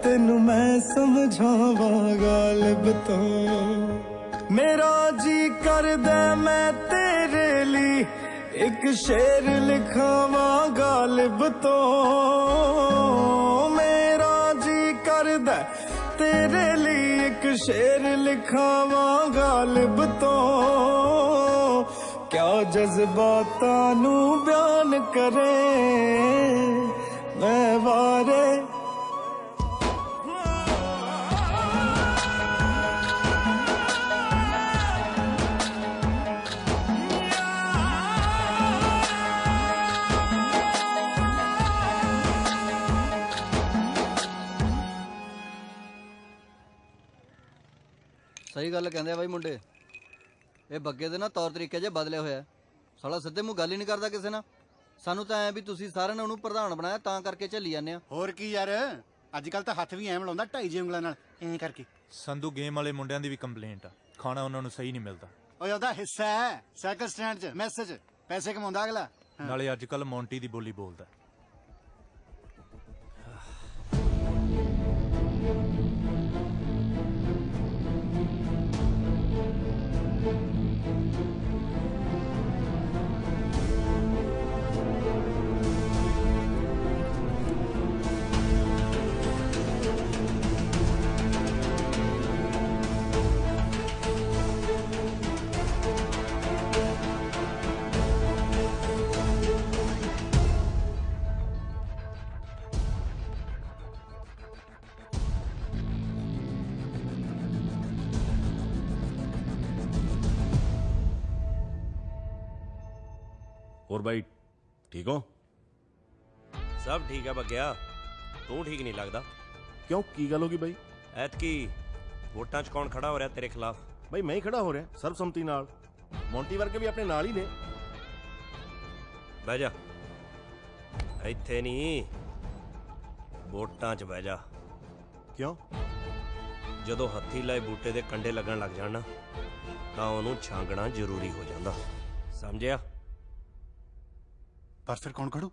[SPEAKER 19] ਤੈਨੂੰ ਮੈਂ ਸਮਝਾਵਾਂ ਗਾਲਿਬ ਤੋਂ। ਮੇਰਾ ਜੀ ਕਰਦਾ ਮੈਂ ਤੇਰੇ ਲਈ ਇੱਕ ਸ਼ੇਰ ਲਿਖਾਵਾਂ ਗਾਲਿਬ ਤੋਂ। ਮੇਰਾ ਜੀ ਕਰਦਾ ਤੇਰੇ ਲਈ ਇੱਕ ਸ਼ੇਰ ਲਿਖਾਵਾਂ ਗਾਲਿਬ ਤੋਂ। ਕਿਆ ਜਜ਼ਬਾਤਾਂ ਨੂੰ ਬਿਆਨ ਕਰੇ ਮੈਂ ਵਾਰੇ।
[SPEAKER 9] ਸਹੀ ਗੱਲ ਕਹਿੰਦੇ ਆ ਬਾਈ ਮੁੰਡੇ। ਇਹ ਬੱਗੇ ਦੇ ਨਾ ਤੌਰ ਤਰੀਕੇ ਜੇ ਬਦਲੇ ਹੋਇਆ। ਸਾਲਾ ਸਿੱਧੇ ਮੂੰਹ ਗੱਲ ਹੀ ਨਹੀਂ ਕਰਦਾ ਕਿਸੇ ਨਾਲ। ਸਾਨੂੰ ਤਾਂ ਐ ਵੀ ਤੁਸੀਂ ਸਾਰਿਆਂ ਨੇ ਉਹਨੂੰ ਪ੍ਰਧਾਨ ਬਣਾਇਆ ਤਾਂ ਕਰਕੇ ਝੱਲੀ ਜਾਂਦੇ ਆ।
[SPEAKER 13] ਹੋਰ ਕੀ ਯਾਰ ਅੱਜ ਕੱਲ ਤਾਂ ਹੱਥ ਵੀ ਐਂ ਮਿਲਾਉਂਦਾ 2.5 ਉਂਗਲਾਂ ਨਾਲ ਐਂ ਕਰਕੇ।
[SPEAKER 4] ਸੰਧੂ ਗੇਮ ਵਾਲੇ ਮੁੰਡਿਆਂ ਦੀ ਵੀ ਕੰਪਲੇਂਟ ਆ, ਖਾਣਾ ਉਹਨਾਂ ਨੂੰ ਸਹੀ ਨਹੀਂ ਮਿਲਦਾ।
[SPEAKER 13] ਓਏ ਉਹਦਾ ਹਿੱਸਾ ਹੈ ਸਾਈਕਲ ਸਟੈਂਡ 'ਚ ਮੈਸੇਜ ਪੈਸੇ ਕਮਾਉਂਦਾ ਅਗਲਾ।
[SPEAKER 4] ਨਾਲੇ ਅੱਜ ਕੱਲ ਮੌਂਟੀ ਦੀ ਬੋਲੀ ਬੋਲਦਾ।
[SPEAKER 1] और भाई ठीक हो?
[SPEAKER 14] सब ठीक है बग्या, तू ठीक नहीं लगता।
[SPEAKER 20] क्यों की गल होगी भाई?
[SPEAKER 14] ਐਤਕੀ ਵੋਟਾਂ 'ਚ ਕੌਣ ਖੜਾ ਹੋ ਰਿਹਾ ਤੇਰੇ ਖਿਲਾਫ?
[SPEAKER 20] भाई मैं ही खड़ा हो रहा सर्वसम्मति नाल। मोंटी वर्गे भी अपने नाल ही ने।
[SPEAKER 14] ਬਹਿ ਜਾ, ਇੱਥੇ ਨਹੀਂ ਵੋਟਾਂ 'ਚ ਬਹਿ ਜਾ।
[SPEAKER 20] ਕਿਉਂ?
[SPEAKER 14] ਜਦੋਂ ਹੱਥੀ ਲਾਏ ਬੂਟੇ ਦੇ ਕੰਡੇ ਲੱਗਣ ਲੱਗ ਜਾਣ ਨਾ ਤਾਂ ਉਹਨੂੰ ਛਾਂਗਣਾ ਜ਼ਰੂਰੀ ਹੋ ਜਾਂਦਾ, ਸਮਝਿਆ?
[SPEAKER 13] पर फिर कौन खड़ू?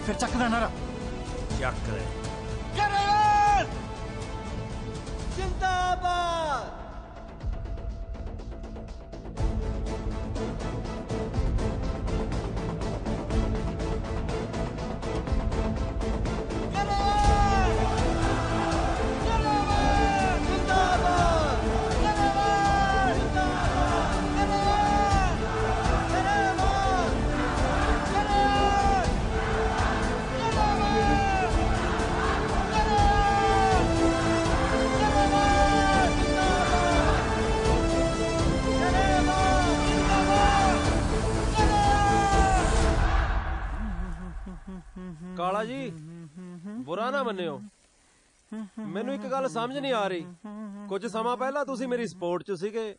[SPEAKER 13] फिर चक दे नारा।
[SPEAKER 14] ਚੱਕ ਲੈ।
[SPEAKER 10] जिंदाबाद।
[SPEAKER 11] ਕਾਲਾ ਜੀ ਬੁਰਾ ਨਾ ਮੰਨਿਓ, ਮੈਨੂੰ ਇੱਕ ਗੱਲ ਸਮਝ ਨਹੀਂ ਆ ਰਹੀ। ਕੁਝ ਸਮਾਂ ਪਹਿਲਾਂ ਤੁਸੀਂ ਮੇਰੀ ਸਪੋਰਟ 'ਚ ਸੀਗੇ,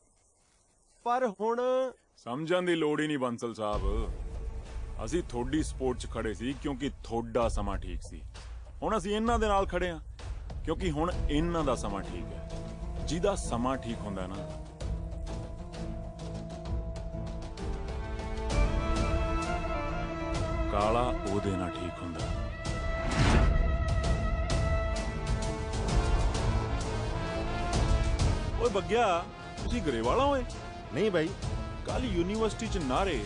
[SPEAKER 11] ਪਰ ਹੁਣ
[SPEAKER 19] ਸਮਝਣ ਦੀ ਲੋੜ ਹੀ ਨਹੀਂ ਬੰਸਲ ਸਾਹਿਬ। ਅਸੀਂ ਤੁਹਾਡੀ ਸਪੋਰਟ 'ਚ ਖੜੇ ਸੀ ਕਿਉਂਕਿ ਤੁਹਾਡਾ ਸਮਾਂ ਠੀਕ ਸੀ। ਹੁਣ ਅਸੀਂ ਇਹਨਾਂ ਦੇ ਨਾਲ ਖੜੇ ਹਾਂ ਕਿਉਂਕਿ ਹੁਣ ਇਹਨਾਂ ਦਾ ਸਮਾਂ ਠੀਕ ਹੈ। ਜਿਹਦਾ ਸਮਾਂ ਠੀਕ ਹੁੰਦਾ ਨਾ, ਕਾਲਾ ਉਹਦੇ ਨਾਲ ਠੀਕ ਹੁੰਦਾ। ਓਏ ਬੱਗਿਆ, ਤੁਸੀਂ ਗਰੇਵਾਲਾ ਹੋਏ?
[SPEAKER 20] नहीं भाई,
[SPEAKER 19] ਕੱਲ ਯੂਨੀਵਰਸਿਟੀ 'ਚ ਨਾਰੇ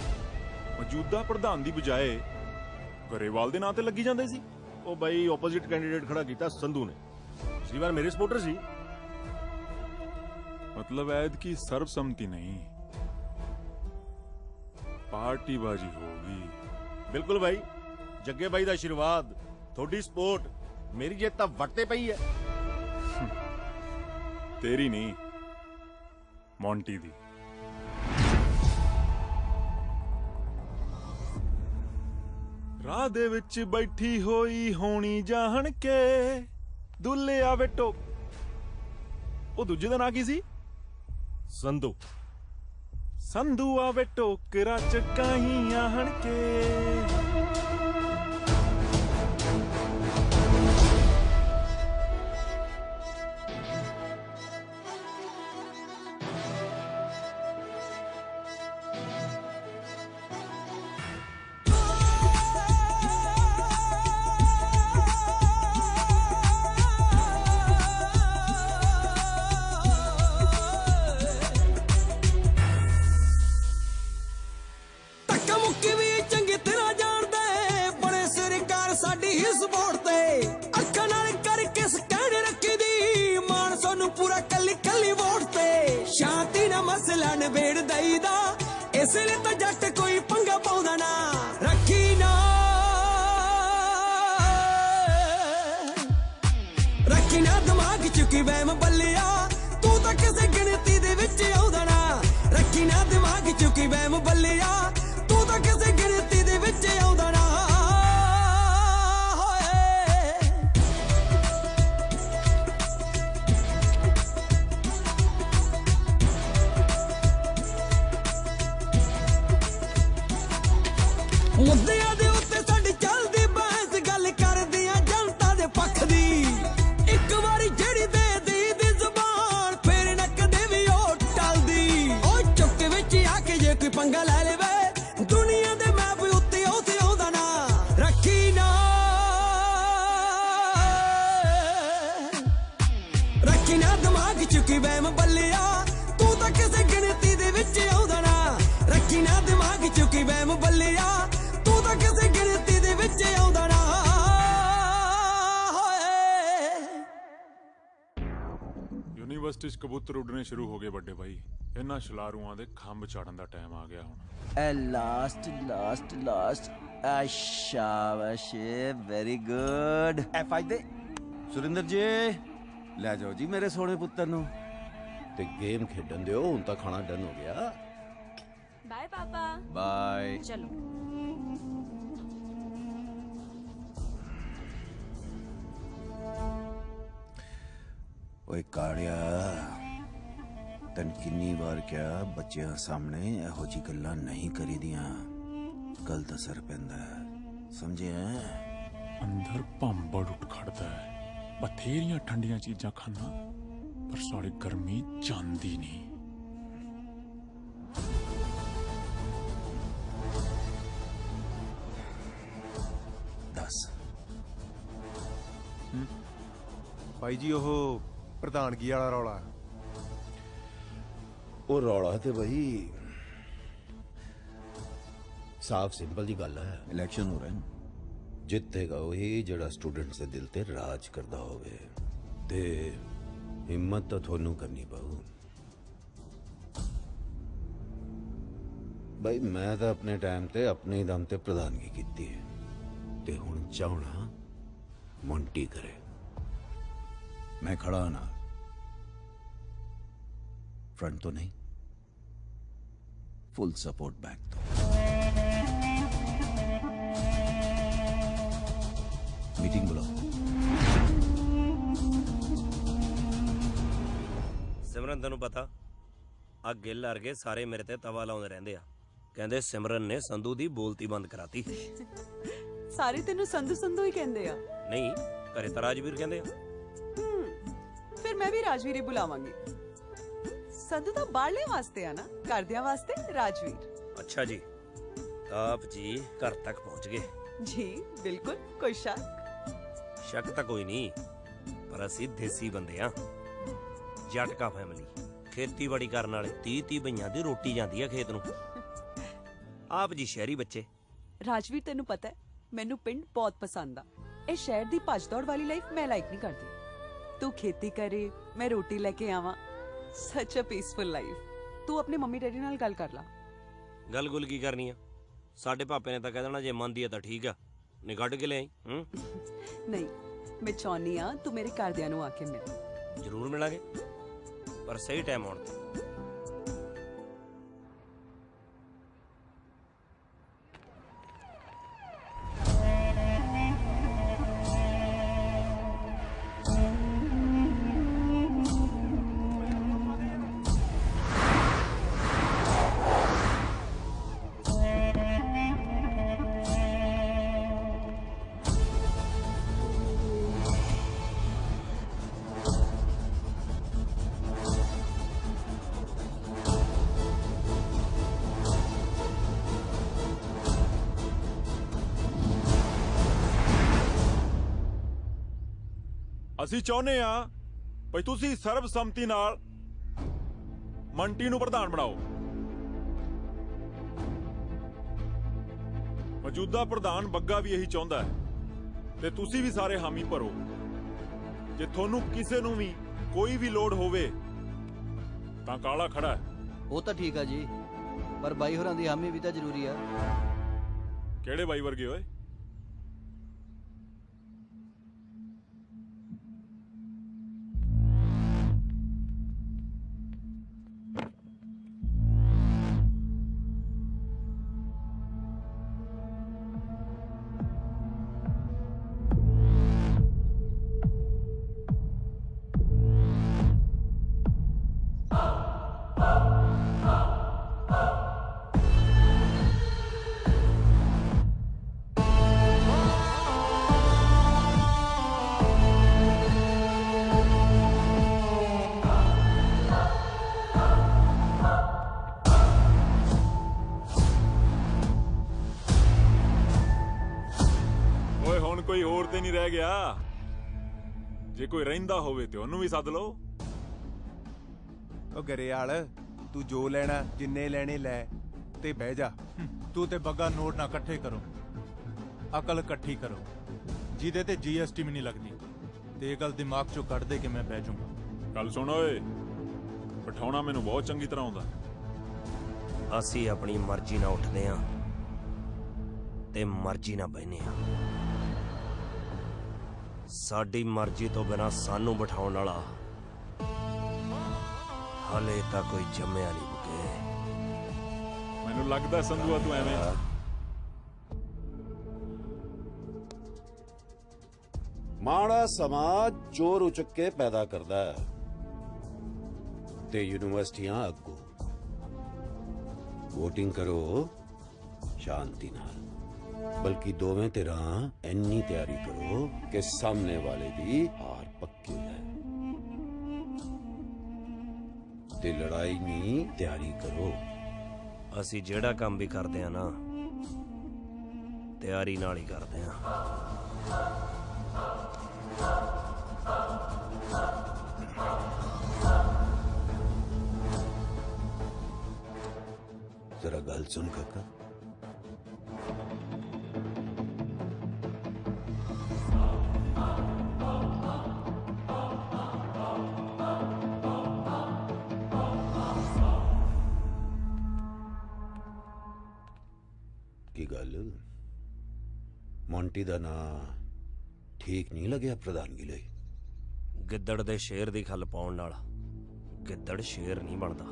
[SPEAKER 19] ਮੌਜੂਦਾ ਪ੍ਰਧਾਨ ਦੀ ਬਜਾਏ ਗਰੇਵਾਲ ਦੇ ਨਾਂ ਤੇ ਲੱਗੀ ਜਾਂਦੇ ਸੀ।
[SPEAKER 20] ओ भाई ऑपोजिट कैंडिडेट खड़ा किया संधू ने। पिछली बार मेरे सपोर्टर सी।
[SPEAKER 19] मतलब ऐद की सर्वसम्मति नहीं, पार्टीबाजी होगी।
[SPEAKER 20] बिल्कुल भाई, जग्गे भाई दा आशीर्वाद, थोड़ी सपोर्ट, मेरी जित तां वट ते पई है।
[SPEAKER 19] तेरी नहीं, मोंटी दी। ਰਾਹ ਦੇ ਵਿੱਚ ਬੈਠੀ ਹੋਈ ਹੋਣੀ ਜਾਣ ਕੇ ਦੁੱਲਿਆ ਵੇਟੋ। ਉਹ ਦੂਜੇ ਦਾ ਨਾਂ ਕੀ ਸੀ?
[SPEAKER 20] ਸੰਧੂ।
[SPEAKER 19] ਸੰਧੂ ਆਵੇ ਟੋਕਰਾ ਚਕਾਈ ਆਹਣ ਕੇ।
[SPEAKER 21] इसलिए तो जट कोई पंगा पाउंदा ना रखी ना दिमाग चुकी वहम बल्लिया तू तो किसे गिनती दे विच आउंदा ना। रखी ना दिमाग चुकी वहम बल्लिया तू तो किसे गिनती दे विच आउंदा ना। ਮੁੱਦਿਆਂ ਦੇ ਉੱਤੇ ਸਾਡੀ ਚੱਲਦੀ ਬਹਿਸ ਗੱਲ ਕਰਦੀਆਂ ਜਨਤਾ ਦੇ ਪੱਖ ਦੀ। ਇੱਕ ਵਾਰੀ ਜਿਹੜੀ ਦੇ ਦੀ ਜ਼ੁਬਾਨ ਫੇਰ ਨਾ ਕਦੇ ਵੀ ਉਹ ਟਲਦੀ। ਉਹ ਚੁੱਕ ਵਿੱਚ ਆ ਕੇ ਜੇ ਕੋਈ ਪੰਗਾ ਲੈ ਲਵੇ ਦੁਨੀਆ ਦੇ ਮੈਪ ਉੱਤੇ ਉਹ ਆਉਂਦਾ ਨਾ। ਰੱਖੀ ਨਾ ਦਿਮਾਗ ਚੁੱਕੀ ਵਹਿਮ ਬੱਲਿਆ ਤੂੰ ਤਾਂ ਕਿਸੇ ਗਿਣਤੀ ਦੇ ਵਿੱਚ ਆਉਂਦਾ ਨਾ। ਰੱਖੀ ਨਾ ਦਿਮਾਗ ਚੁੱਕੀ ਵਹਿਮ ਬੱਲਿਆ ਤੂੰ ਤਾਂ ਕਿਸੇ ਗਿਣਤੀ ਦੇ ਵਿੱਚ ਆਉਂਦਾ ਨਾ।
[SPEAKER 19] ਯੂਨੀਵਰਸਿਟੀ 'ਚ ਕਬੂਤਰ ਉੱਡਣੇ ਸ਼ੁਰੂ ਹੋ ਗਏ ਵੱਡੇ ਭਾਈ। ਇਹਨਾਂ ਸ਼ਲਾਰੂਆਂ ਦੇ ਖੰਭ ਚਾੜਨ ਦਾ ਟਾਈਮ ਆ ਗਿਆ ਹੁਣ।
[SPEAKER 22] ਲਾਸਟ
[SPEAKER 9] शाबाश वेरी गुड
[SPEAKER 20] F5 ਦੇ
[SPEAKER 9] ਸੁਰਿੰਦਰ ਜੀ ਲੈ ਜਾਓ ਜੀ ਮੇਰੇ ਸੋਹਣੇ ਪੁੱਤਰ ਨੂੰ
[SPEAKER 20] ਤੇ ਗੇਮ ਖੇਡਣ ਦਿਓ ਹੁਣ ਤਾਂ ਖਾਣਾ ਡਨ ਹੋ ਗਿਆ
[SPEAKER 18] बाय पापा
[SPEAKER 9] ਬਾਏ
[SPEAKER 18] चलो
[SPEAKER 9] ਓਏ ਕਾੜਿਆ ਤਨ ਕਿੰਨੀ ਵਾਰ ਕਿਹਾ ਬੱਚਿਆਂ ਸਾਹਮਣੇ ਇਹੋ ਜੀ ਗੱਲਾਂ ਨਹੀਂ ਕਰੀਦੀਆਂ ਗਲਤ ਅਸਰ ਪੈਂਦਾ ਸਮਝਿਆ
[SPEAKER 2] ਅੰਦਰ ਭੰਬੜ ਉੱਠ ਖੜਦਾ ਹੈ ਬਥੇਰੀਆਂ ਠੰਡੀਆਂ ਚੀਜ਼ਾਂ ਖਾਣਾ ਪਰ ਸਾਲੀ ਗਰਮੀ ਜਾਂਦੀ ਨਹੀਂ
[SPEAKER 9] ਦੱਸ
[SPEAKER 12] ਭਾਈ ਜੀ ਉਹ ਪ੍ਰਧਾਨਗੀ ਵਾਲਾ ਰੌਲਾ
[SPEAKER 20] ਉਹ ਰੌਲਾ ਤੇ ਬਈ ਸਾਫ ਸਿੰਪਲ ਜੀ ਗੱਲ ਹੈ
[SPEAKER 9] ਇਲੈਕਸ਼ਨ ਹੋ ਰਹੇ ਨੇ
[SPEAKER 20] ਜਿੱਤੇਗਾ ਉਹੀ ਜਿਹੜਾ ਸਟੂਡੈਂਟਸ ਦੇ ਦਿਲ ਤੇ ਰਾਜ ਕਰਦਾ ਹੋਵੇ ਤੇ ਹਿੰਮਤ ਤਾਂ ਤੁਹਾਨੂੰ ਕਰਨੀ ਪਊ ਬਈ ਮੈਂ ਤਾਂ ਆਪਣੇ ਟਾਈਮ ਤੇ ਆਪਣੇ ਦਮ ਤੇ ਪ੍ਰਧਾਨਗੀ ਕੀਤੀ ਹੈ ਤੇ ਹੁਣ ਚਾਹਣਾ ਮੌਂਟੀ ਕਰੇ
[SPEAKER 9] ਮੈਂ ਖੜਾ ਨਾ फ्रंट तो नहीं फुल सपोर्ट बैक तो मीटिंग बुलाओ
[SPEAKER 14] ਸਿਮਰਨ ਤੈਨੂੰ ਪਤਾ ਆ ਗਿੱਲ ਵਰਗੇ ਸਾਰੇ ਮੇਰੇ ਤੇ ਤਵਾ ਲਾਉਂਦੇ ਰਹਿੰਦੇ ਆ ਕਹਿੰਦੇ ਸਿਮਰਨ ਨੇ ਸੰਧੂ ਦੀ ਬੋਲਤੀ ਬੰਦ ਕਰਾਤੀ
[SPEAKER 16] ਸਾਰੇ ਤੈਨੂੰ ਸੰਧੂ ਸੰਧੂ ਹੀ ਕਹਿੰਦੇ ਆ
[SPEAKER 14] ਨਹੀਂ ਘਰੇ ਤਾਂ ਰਾਜਵੀਰ ਕਹਿੰਦੇ ਆ
[SPEAKER 16] ਫਿਰ ਮੈਂ ਵੀ ਰਾਜਵੀਰ ਹੀ ਬੁਲਾਵਾਂਗੀ ਸੰਧੂ ਤਾਂ ਬਾਹਰਲੇ ਵਾਸਤੇ ਆ ਨਾ ਘਰਦਿਆਂ ਵਾਸਤੇ ਰਾਜਵੀਰ
[SPEAKER 14] ਅੱਛਾ ਜੀ ਆਪ ਜੀ ਘਰ ਤੱਕ ਪਹੁੰਚ ਗਏ
[SPEAKER 16] ਜੀ ਬਿਲਕੁਲ ਕੋਈ ਸ਼ੱਕ
[SPEAKER 14] ਸ਼ੱਕ ਤਾਂ ਕੋਈ ਨਹੀਂ ਪਰ ਅਸੀਂ ਦੇਸੀ ਬੰਦੇ ਆ ਜਟਕਾ ਫੈਮਿਲੀ ਖੇਤੀਬਾੜੀ ਕਰਨ ਵਾਲੇ 30 ਬਈਆਂ ਦੀ ਰੋਟੀ ਜਾਂਦੀ ਆ ਖੇਤ ਨੂੰ ਆਪ ਜੀ ਸ਼ਹਿਰੀ ਬੱਚੇ
[SPEAKER 16] ਰਾਜਵੀਰ ਤੈਨੂੰ ਪਤਾ ਹੈ ਮੈਨੂੰ ਪਿੰਡ ਬਹੁਤ ਪਸੰਦ ਆ ਇਹ ਸ਼ਹਿਰ ਦੀ ਭੱਜ ਦੌੜ ਵਾਲੀ ਲਾਈਫ ਮੈਂ ਲਾਈਕ ਨਹੀਂ ਕਰਦੀ ਤੂੰ ਖੇਤੀ ਕਰੇ ਮੈਂ ਰੋਟੀ ਲੈ ਕੇ ਆਵਾਂ ਸੱਚ ਅ ਪੀਸਫੁਲ ਲਾਈਫ ਤੂੰ ਆਪਣੇ ਮੰਮੀ ਡੈਡੀ ਨਾਲ ਗੱਲ ਕਰ ਲਾ
[SPEAKER 14] ਗੱਲ ਗੁੱਲ ਕੀ ਕਰਨੀ ਆ ਸਾਡੇ ਪਾਪੇ ਨੇ ਤਾਂ ਕਹਿ ਦੇਣਾ ਜੇ ਮੰਨਦੀ ਆ ਤਾਂ ਠੀਕ ਆ ਨਹੀਂ ਕੱਢ ਕੇ ਲਿਆਈ
[SPEAKER 16] ਨਹੀਂ ਮੈਂ ਚਾਹੁੰਦੀ ਆ ਤੂੰ ਮੇਰੇ ਘਰਦਿਆਂ ਨੂੰ ਆ ਕੇ ਮਿਲ
[SPEAKER 14] ਜ਼ਰੂਰ ਮਿਲਾਂਗੇ ਪਰ ਸਹੀ ਟਾਈਮ ਆਉਣ ਤੇ
[SPEAKER 19] ਅਸੀਂ ਚਾਹੁੰਦੇ ਆ ਭਈ ਤੁਸੀਂ ਸਰਬਸੰਮਤੀ ਨਾਲ ਮੰਟੀ ਨੂੰ ਪ੍ਰਧਾਨ ਬਣਾਓ ਮੌਜੂਦਾ ਪ੍ਰਧਾਨ ਬੱਗਾ ਵੀ ਇਹੀ ਚਾਹੁੰਦਾ ਹੈ ਤੇ ਤੁਸੀਂ ਵੀ ਸਾਰੇ ਹਾਮੀ ਭਰੋ ਜੇ ਤੁਹਾਨੂੰ ਕਿਸੇ ਨੂੰ ਵੀ ਕੋਈ ਵੀ ਲੋੜ ਹੋਵੇ ਤਾਂ ਕਾਲਾ ਖੜਾ ਹੈ
[SPEAKER 9] ਉਹ ਤਾਂ ਠੀਕ ਆ ਜੀ ਪਰ ਬਾਈ ਹੋਰਾਂ ਦੀ ਹਾਮੀ ਵੀ ਤਾਂ ਜ਼ਰੂਰੀ ਆ
[SPEAKER 19] ਕਿਹੜੇ ਬਾਈ ਵਰਗੇ ਓਏ ਕੋਈ ਹੋਰ ਤੇ ਨਹੀਂ ਰਹਿ ਗਿਆ ਜੇ ਕੋਈ ਰਹਿੰਦਾ ਹੋਵੇ ਤੇ ਉਹਨੂੰ ਵੀ ਸੱਦ ਲਓ
[SPEAKER 12] ਉਹ ਗਰੇਵਾਲ ਤੂੰ ਜੋ ਲੈਣਾ ਜਿੰਨੇ ਲੈਣੇ ਲੈ ਤੇ ਬਹਿ ਜਾ
[SPEAKER 4] ਤੂੰ ਤੇ ਬੱਗਾ ਨੋਟ ਨਾ ਇਕੱਠੇ ਕਰੋ ਅਕਲ ਇਕੱਠੀ ਕਰੋ ਜਿਹਦੇ ਤੇ GST ਵੀ ਨਹੀਂ ਲੱਗਦੀ ਤੇ ਇਹ ਗੱਲ ਦਿਮਾਗ ਚੋਂ ਕੱਢ ਦੇ ਕਿ ਮੈਂ ਬਹਿ ਜਾਊਂਗਾ
[SPEAKER 19] ਗੱਲ ਸੁਣ ਓਏ ਬਿਠਾਉਣਾ ਮੈਨੂੰ ਬਹੁਤ ਚੰਗੀ ਤਰ੍ਹਾਂ ਆਉਂਦਾ
[SPEAKER 14] ਅਸੀਂ ਆਪਣੀ ਮਰਜ਼ੀ ਨਾਲ ਉੱਠਦੇ ਆਂ ते मर्जी ना बहने आ। साडी मर्जी तो बिना सानू बिठाउण वाला हाले तक कोई जम्मिया नहीं मुके।
[SPEAKER 2] मैनू लगदा संधूआ तू एवें
[SPEAKER 20] माड़ा समाज चोर उचक्के पैदा करदा है ते यूनिवर्सिटियां अगो। वोटिंग करो शांति नाल, बल्कि दोवें धिरां इन्नी तैयारी करो कि सामने वाले दी हार पक्की हो जाए। ते लड़ाई नहीं तैयारी करो।
[SPEAKER 14] असी जेड़ा काम भी करते हैं ना तैयारी नाल ही करते हैं।
[SPEAKER 20] जरा गल सुन काका। की गल मोंटी दा ना ठीक नहीं लग्या प्रधानगी लई?
[SPEAKER 14] गिद्दड़ दे शेर दी खल पाउण नाल गिद्दड़ शेर नहीं बनदा।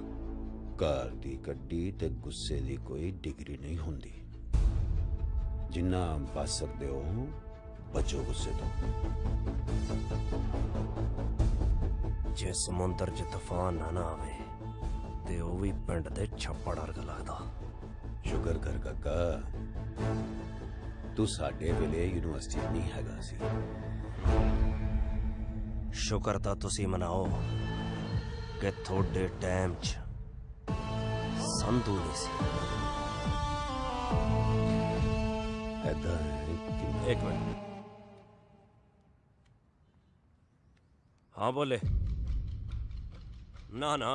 [SPEAKER 20] घर दी कड्डी ते गुस्से दी कोई डिग्री नहीं हुंदी। जिन्ना बच सकदे हो बचो गुस्से तो।
[SPEAKER 14] जे समुंदर च तूफान ना आवे ते ओ भी पिंड दे छप्पड़ वर्गा लगदा।
[SPEAKER 20] शुक्र कर काका तू साडे वेले यूनिवर्सिटी नहीं हैगा सी।
[SPEAKER 14] शुक्र तां तुसी मनाओ कि थोड़े टाइम च संधू नहीं सी। एक मिनट। हाँ बोले। ना ना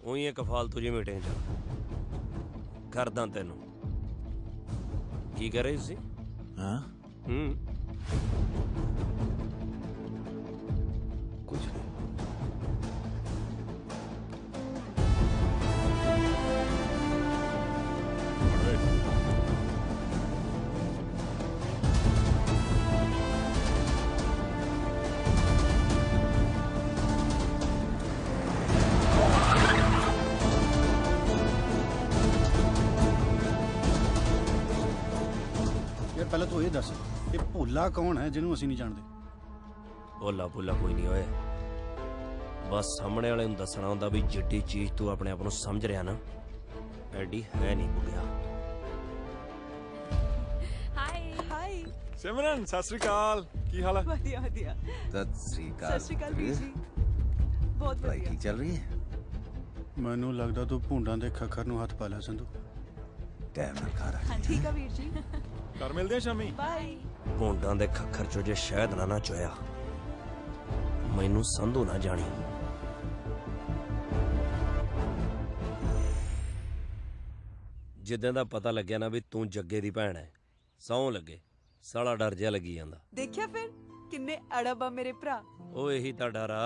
[SPEAKER 14] उही एक फालतू जी मीटिंग च करदा तेनू। की कह रहे सी?
[SPEAKER 20] हाँ कुछ नहीं।
[SPEAKER 13] पहले तो ये दस ये भोला कौन है जिन्हों असी नहीं जानते?
[SPEAKER 14] भोला भोला कोई नहीं होए। बस सामने वाले नूं दसना हुंदा भी जिड्डी चीज तू अपने आप नूं समझ रहा ना एडी है नहीं बुगिया।
[SPEAKER 16] हाय हाय
[SPEAKER 2] सिमरन सत श्री अकाल। की हाल है?
[SPEAKER 16] बढ़िया बढ़िया।
[SPEAKER 9] सत श्री अकाल।
[SPEAKER 16] सत श्री अकाल वीर जी। बहुत
[SPEAKER 9] पढ़ाई
[SPEAKER 16] बढ़िया।
[SPEAKER 9] ठीक चल रही है?
[SPEAKER 13] मैनू लगदा तू भूंडां दे खखर नूं हथ पा लिया संधू।
[SPEAKER 9] टाइम ना खा रहा।
[SPEAKER 16] हाँ ठीक है वीर जी।
[SPEAKER 2] कर मिलदे शामी।
[SPEAKER 16] बाय।
[SPEAKER 14] भूंडां दे खखर चो जे शहद ना चोया मैनू संधू ना जानी। जिद्दां दा पता लग्या ना भी तू जग्गे दी भैन है सौं लगे साला डर जिहा लगी जांदा।
[SPEAKER 16] देखिया फिर किन्ने अड़ब आ मेरे भरा।
[SPEAKER 14] ओ यही तां डर आ।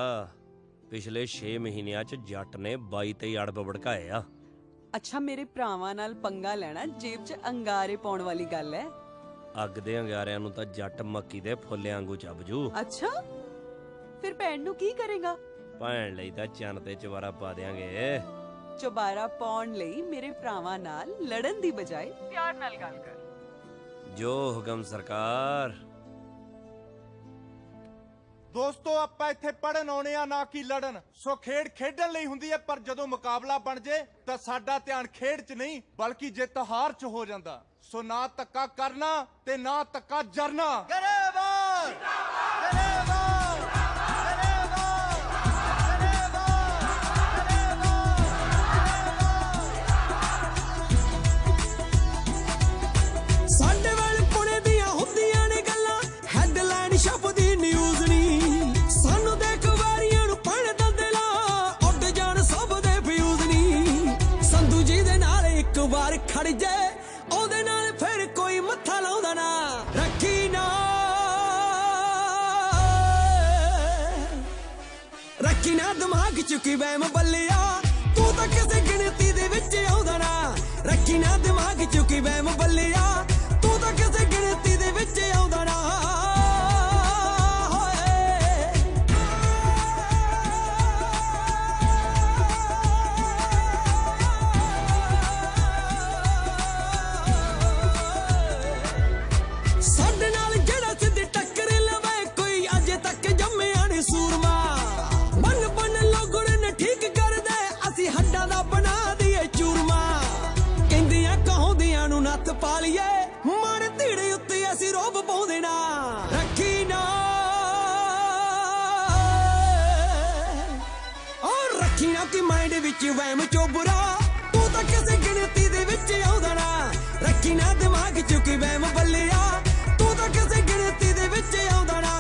[SPEAKER 14] पिछले 6 महीनिਆਂ ਚ ਜੱਟ ਨੇ 22-23 ਅੜਬ ਭੜਕਾਏ ਆ।
[SPEAKER 16] ਅੱਛਾ ਮੇਰੇ ਭਰਾਵਾਂ ਨਾਲ ਪੰਗਾ ਲੈਣਾ ਜੇਬ 'ਚ ਅੰਗਾਰੇ ਪਾਉਣ ਵਾਲੀ ਗੱਲ ਹੈ।
[SPEAKER 14] ਅੱਗ ਦੇ ਅੰਗਾਰਿਆਂ ਨੂੰ ਤਾਂ ਜੱਟ ਮੱਕੀ ਦੇ ਫੁੱਲਿਆਂ ਵਾਂਗੂ ਚੱਬਜੂ।
[SPEAKER 16] ਅੱਛਾ ਫਿਰ ਭੈਣ ਨੂੰ ਕੀ ਕਰੇਗਾ?
[SPEAKER 14] ਭੈਣ ਲਈ ਤਾਂ ਚੰਨ ਤੇ ਚਵਾਰਾ ਪਾ ਦਿਆਂਗੇ।
[SPEAKER 16] ਚੁਬਾਰਾ ਪਾਉਣ ਲਈ ਮੇਰੇ ਭਰਾਵਾਂ ਨਾਲ ਲੜਨ ਦੀ ਬਜਾਏ ਪਿਆਰ ਨਾਲ ਗੱਲ ਕਰ।
[SPEAKER 14] ਜੋ ਹੁਕਮ ਸਰਕਾਰ।
[SPEAKER 4] ਦੋਸਤੋ ਆਪਾਂ ਇੱਥੇ ਪੜਨ ਆਉਣੇ ਆ ਨਾ ਕਿ ਲੜਨ। ਸੋ ਖੇਡ ਖੇਡਣ ਲਈ ਹੁੰਦੀ ਹੈ ਪਰ ਜਦੋਂ ਮੁਕਾਬਲਾ ਬਣ ਜੇ ਤਾਂ ਸਾਡਾ ਧਿਆਨ ਖੇਡ 'ਚ ਨਹੀਂ ਬਲਕਿ ਜਿੱਤ ਹਾਰ 'ਚ ਹੋ ਜਾਂਦਾ। ਸੋ ਨਾ ਧੱਕਾ ਕਰਨਾ ਤੇ ਨਾ ਧੱਕਾ ਜਰਨਾ। ਗਰੇਵਾਲ ਗਰੇਵਾਲ
[SPEAKER 21] ਸਾਡੇ ਵੇਲੇ ਪੁਣੇ ਦੀਆਂ ਹੁੰਦੀਆਂ ਨੇ ਗੱਲਾਂ ਹੈਡਲਾਈਨ ਛਪਦੀ ਨਿਊਜ਼ ਨਹੀਂ ਸਾਨੂੰ ਦੇਖ ਵਾਰੀਆਂ ਨੂੰ ਪੜ ਦਿੰਦੇ ਲਾ ਉੱਡ ਜਾਣ ਸਭ ਦੇ ਫਿਊਜ਼ ਨਹੀਂ ਸੰਧੂ ਜੀ ਦੇ ਨਾਲ ਇੱਕ ਵਾਰ ਖੜ ਜੇ ਉਹਦੇ ਨਾਲ ਫਿਰ ਕੋਈ ਮੱਥਾ ਲਾਉਂਦਾ ਨਾ ਰੱਖੀ ਨਾ ਦਿਮਾਗ ਚ ਕੀ ਵਹਿਮ ਬੱਲਿਆ ਤੂੰ ਤਾਂ ਕਿਸੇ ਗਿਣਤੀ ਦੇ ਵਿੱਚ ਆਉਂਦਾ ਨਾ ਰੱਖੀ ਨਾ ਦਿਮਾਗ ਚ ਕੀ ਵਹਿਮ ਬੱਲਿਆ ਤੂੰ ਤਾਂ ਕਿਸੇ ਗਿਣਤੀ ਦੇ ਵਿੱਚ ਆਉਂਦਾ ਨਾ ਸਾਡੇ ਨਾਲ ਜਿਹੜਾ ਸਿੱਧੀ ਟੱਕਰ ਲਵੇ ਕੋਈ ਅਜੇ ਤੱਕ ਜੰਮਿਆ ਨੀ ਸੂਰਮਾ ਬਨ ਬਨ ਲੋਗੜ ਨੇ ਠੀਕ ਕਰਦੇ ਅਸੀਂ ਹੱਡਾਂ ਦਾ ਬਣਾ ਦਈਏ ਚੂਰਮਾ ਕਹਿੰਦੀਆਂ ਕਹੋਂਦੀਆਂ ਨੂੰ ਨੱਥ ਪਾ ਲਈਏ ਮਨ ਧੀੜੇ ਉੱਤੇ ਅਸੀਂ ਰੋਬ ਪਾਉਂਦੇ ਨਾ ਰੱਖੀ ਨਾ ਔਰ ਰੱਖੀ ਨਾ ਕਿ ਮਾਈਂਡ ਵਿੱਚ ਵਹਿਮ ਚੋਬਰਾ ਤੂੰ ਤਾਂ ਕਿਸੇ ਗਿਣਤੀ ਦੇ ਵਿੱਚ ਆਉਂਦਾ ਨਾ ਰੱਖੀ ਨਾ ਦਿਮਾਗ ਚ ਕਿ ਵਹਿਮ ਬੱਲਿਆ ਤੂੰ ਤਾਂ ਕਿਸੇ ਗਿਣਤੀ ਦੇ ਵਿੱਚ ਆਉਂਦਾ ਨਾ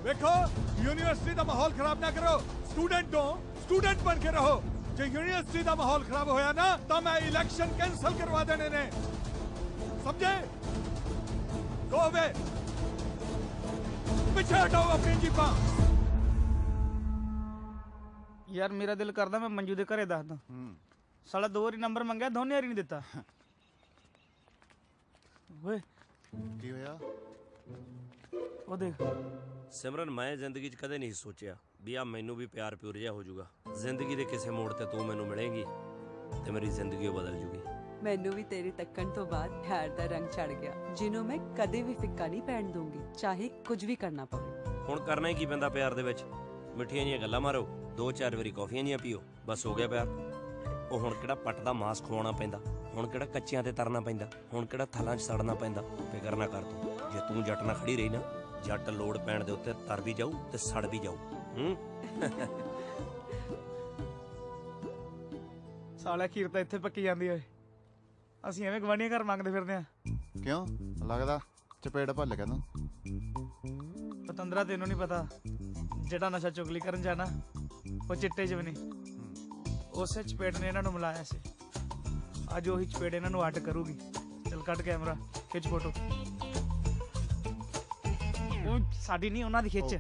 [SPEAKER 15] देखो यूनिवर्सिटी का माहौल खराब ना करो स्टूडेंट हो स्टूडेंट बन के रहो जो यूनिवर्सिटी का माहौल खराब होया ना तो मैं इलेक्शन कैंसिल करवा देने ने समझे गो अवे पीछे हटाओ अपनी जीपा
[SPEAKER 6] ਯਾਰ ਮੇਰਾ ਦਿਲ ਕਰਦਾ ਮੈਂ ਮੰਜੂ ਦੇ ਘਰੇ ਦੱਸਦਾ ਸਾਲਾ 2 ਵਾਰੀ ਨੰਬਰ ਮੰਗਿਆ ਦੋਨੇ ਵਾਰੀ ਨਹੀਂ ਦਿੱਤਾ ਓਏ
[SPEAKER 13] ਕੀ ਹੋਇਆ
[SPEAKER 6] ਉਹ ਦੇਖ
[SPEAKER 14] ਸਿਮਰਨ ਮੈਂ ਜ਼ਿੰਦਗੀ 'ਚ ਕਦੇ ਨਹੀਂ ਸੋਚਿਆ ਵੀ ਆ ਮੈਨੂੰ ਵੀ ਪਿਆਰ ਪਿਉਰ ਜਿਹਾ ਹੋ ਜਾਊਗਾ ਜ਼ਿੰਦਗੀ ਦੇ ਕਿਸੇ ਮੋੜ ਤੇ ਤੂੰ ਮੈਨੂੰ ਮਿਲੇਂਗੀ ਤੇ ਮੇਰੀ ਜ਼ਿੰਦਗੀ ਬਦਲ ਜੂਗੀ
[SPEAKER 16] ਮੈਨੂੰ ਵੀ ਤੇਰੇ ਤੱਕਣ ਤੋਂ ਬਾਅਦ ਪਿਆਰ ਦਾ ਰੰਗ ਚੜ ਗਿਆ ਜਿਹਨੂੰ ਮੈਂ ਕਦੇ ਵੀ ਫਿੱਕਾ ਨਹੀਂ ਪੈਣ ਦੂੰਗੀ ਚਾਹੇ ਕੁਝ ਵੀ ਕਰਨਾ ਪਵੇ
[SPEAKER 14] ਹੁਣ ਕਰਨਾ ਹੀ ਕੀ ਪੈਂਦਾ ਪਿਆਰ ਦੇ ਵਿੱਚ ਮਿੱਠੀਆਂ ਜੀਆਂ ਗੱਲਾਂ ਮਾਰੋ 2-4 ਵਾਰੀ ਕੌਫੀਆਂ ਜੀਆਂ ਪੀਓ ਬਸ ਹੋ ਗਿਆ ਪਿਆਰ ਉਹ ਹੁਣ ਕਿਹੜਾ ਪੱਟ ਦਾ ਮਾਸ ਖਵਾਉਣਾ ਪੈਂਦਾ ਹੁਣ ਕਿਹੜਾ ਕੱਚਿਆਂ ਤੇ ਤਰਨਾ ਪੈਂਦਾ ਹੁਣ ਕਿਹੜਾ ਥਲਾਂ 'ਚ ਸੜਨਾ ਪੈਂਦਾ ਫਿਕਰ ਨਾ ਕਰ ਤੂੰ ਜੇ ਤੂੰ ਜੱਟ ਨਾਲ ਖੜੀ ਰਹੀ ਨਾ ਜੱਟ ਲੋੜ ਪੈਣ ਦੇ ਉੱਤੇ ਤਰ ਵੀ ਜਾਊ ਤੇ ਸੜ ਵੀ ਜਾਊ
[SPEAKER 6] ਸਾਲਾ ਖੀਰ ਤਾਂ ਇੱਥੇ ਪੱਕੀ ਜਾਂਦੀ ਓਏ ਅਸੀਂ ਐਵੇਂ ਗਵਾਂਢੀਆਂ ਘਰ ਮੰਗਦੇ ਫਿਰਦੇ ਆ
[SPEAKER 13] ਕਿਉਂ ਲੱਗਦਾ ਚਪੇੜ ਭੱਲ ਗਿਆ ਤੂੰ
[SPEAKER 6] ਪਤੰਦਰਾ ਤੈਨੂੰ ਨਹੀਂ ਪਤਾ ਜਿਹੜਾ ਨਸ਼ਾ ਚੁਗਲੀ ਕਰਨ ਜਾਣਾ ਉਹ ਚਿੱਟੇ 'ਚ ਵੀ ਨਹੀਂ ਉਸੇ ਚਪੇੜ ਨੇ ਇਹਨਾਂ ਨੂੰ ਮਿਲਾਇਆ ਸੀ ਅੱਜ ਉਹੀ ਚਪੇੜ ਇਹਨਾਂ ਨੂੰ ਅੱਡ ਕਰੂਗੀ ਚੱਲ ਕੱਢ ਕੈਮਰਾ ਖਿੱਚ ਫੋਟੋ ਉਹ ਸਾਡੀ ਨਹੀਂ ਉਹਨਾਂ ਦੀ ਖਿੱਚ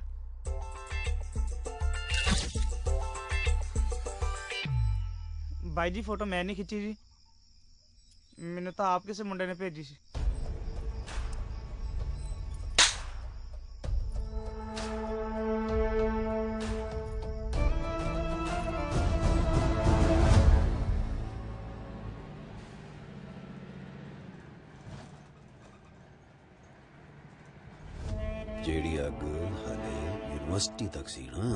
[SPEAKER 6] ਬਾਈ ਜੀ ਫੋਟੋ ਮੈਂ ਨਹੀਂ ਖਿੱਚੀ ਜੀ ਮੈਨੂੰ ਤਾਂ ਆਪ ਕਿਸੇ ਮੁੰਡੇ ਨੇ ਭੇਜੀ ਸੀ
[SPEAKER 20] ਜਿਹੜੀ ਅੱਗ ਹਾਲੇ ਯੂਨੀਵਰਸਿਟੀ ਤੱਕ ਸੀ ਨਾ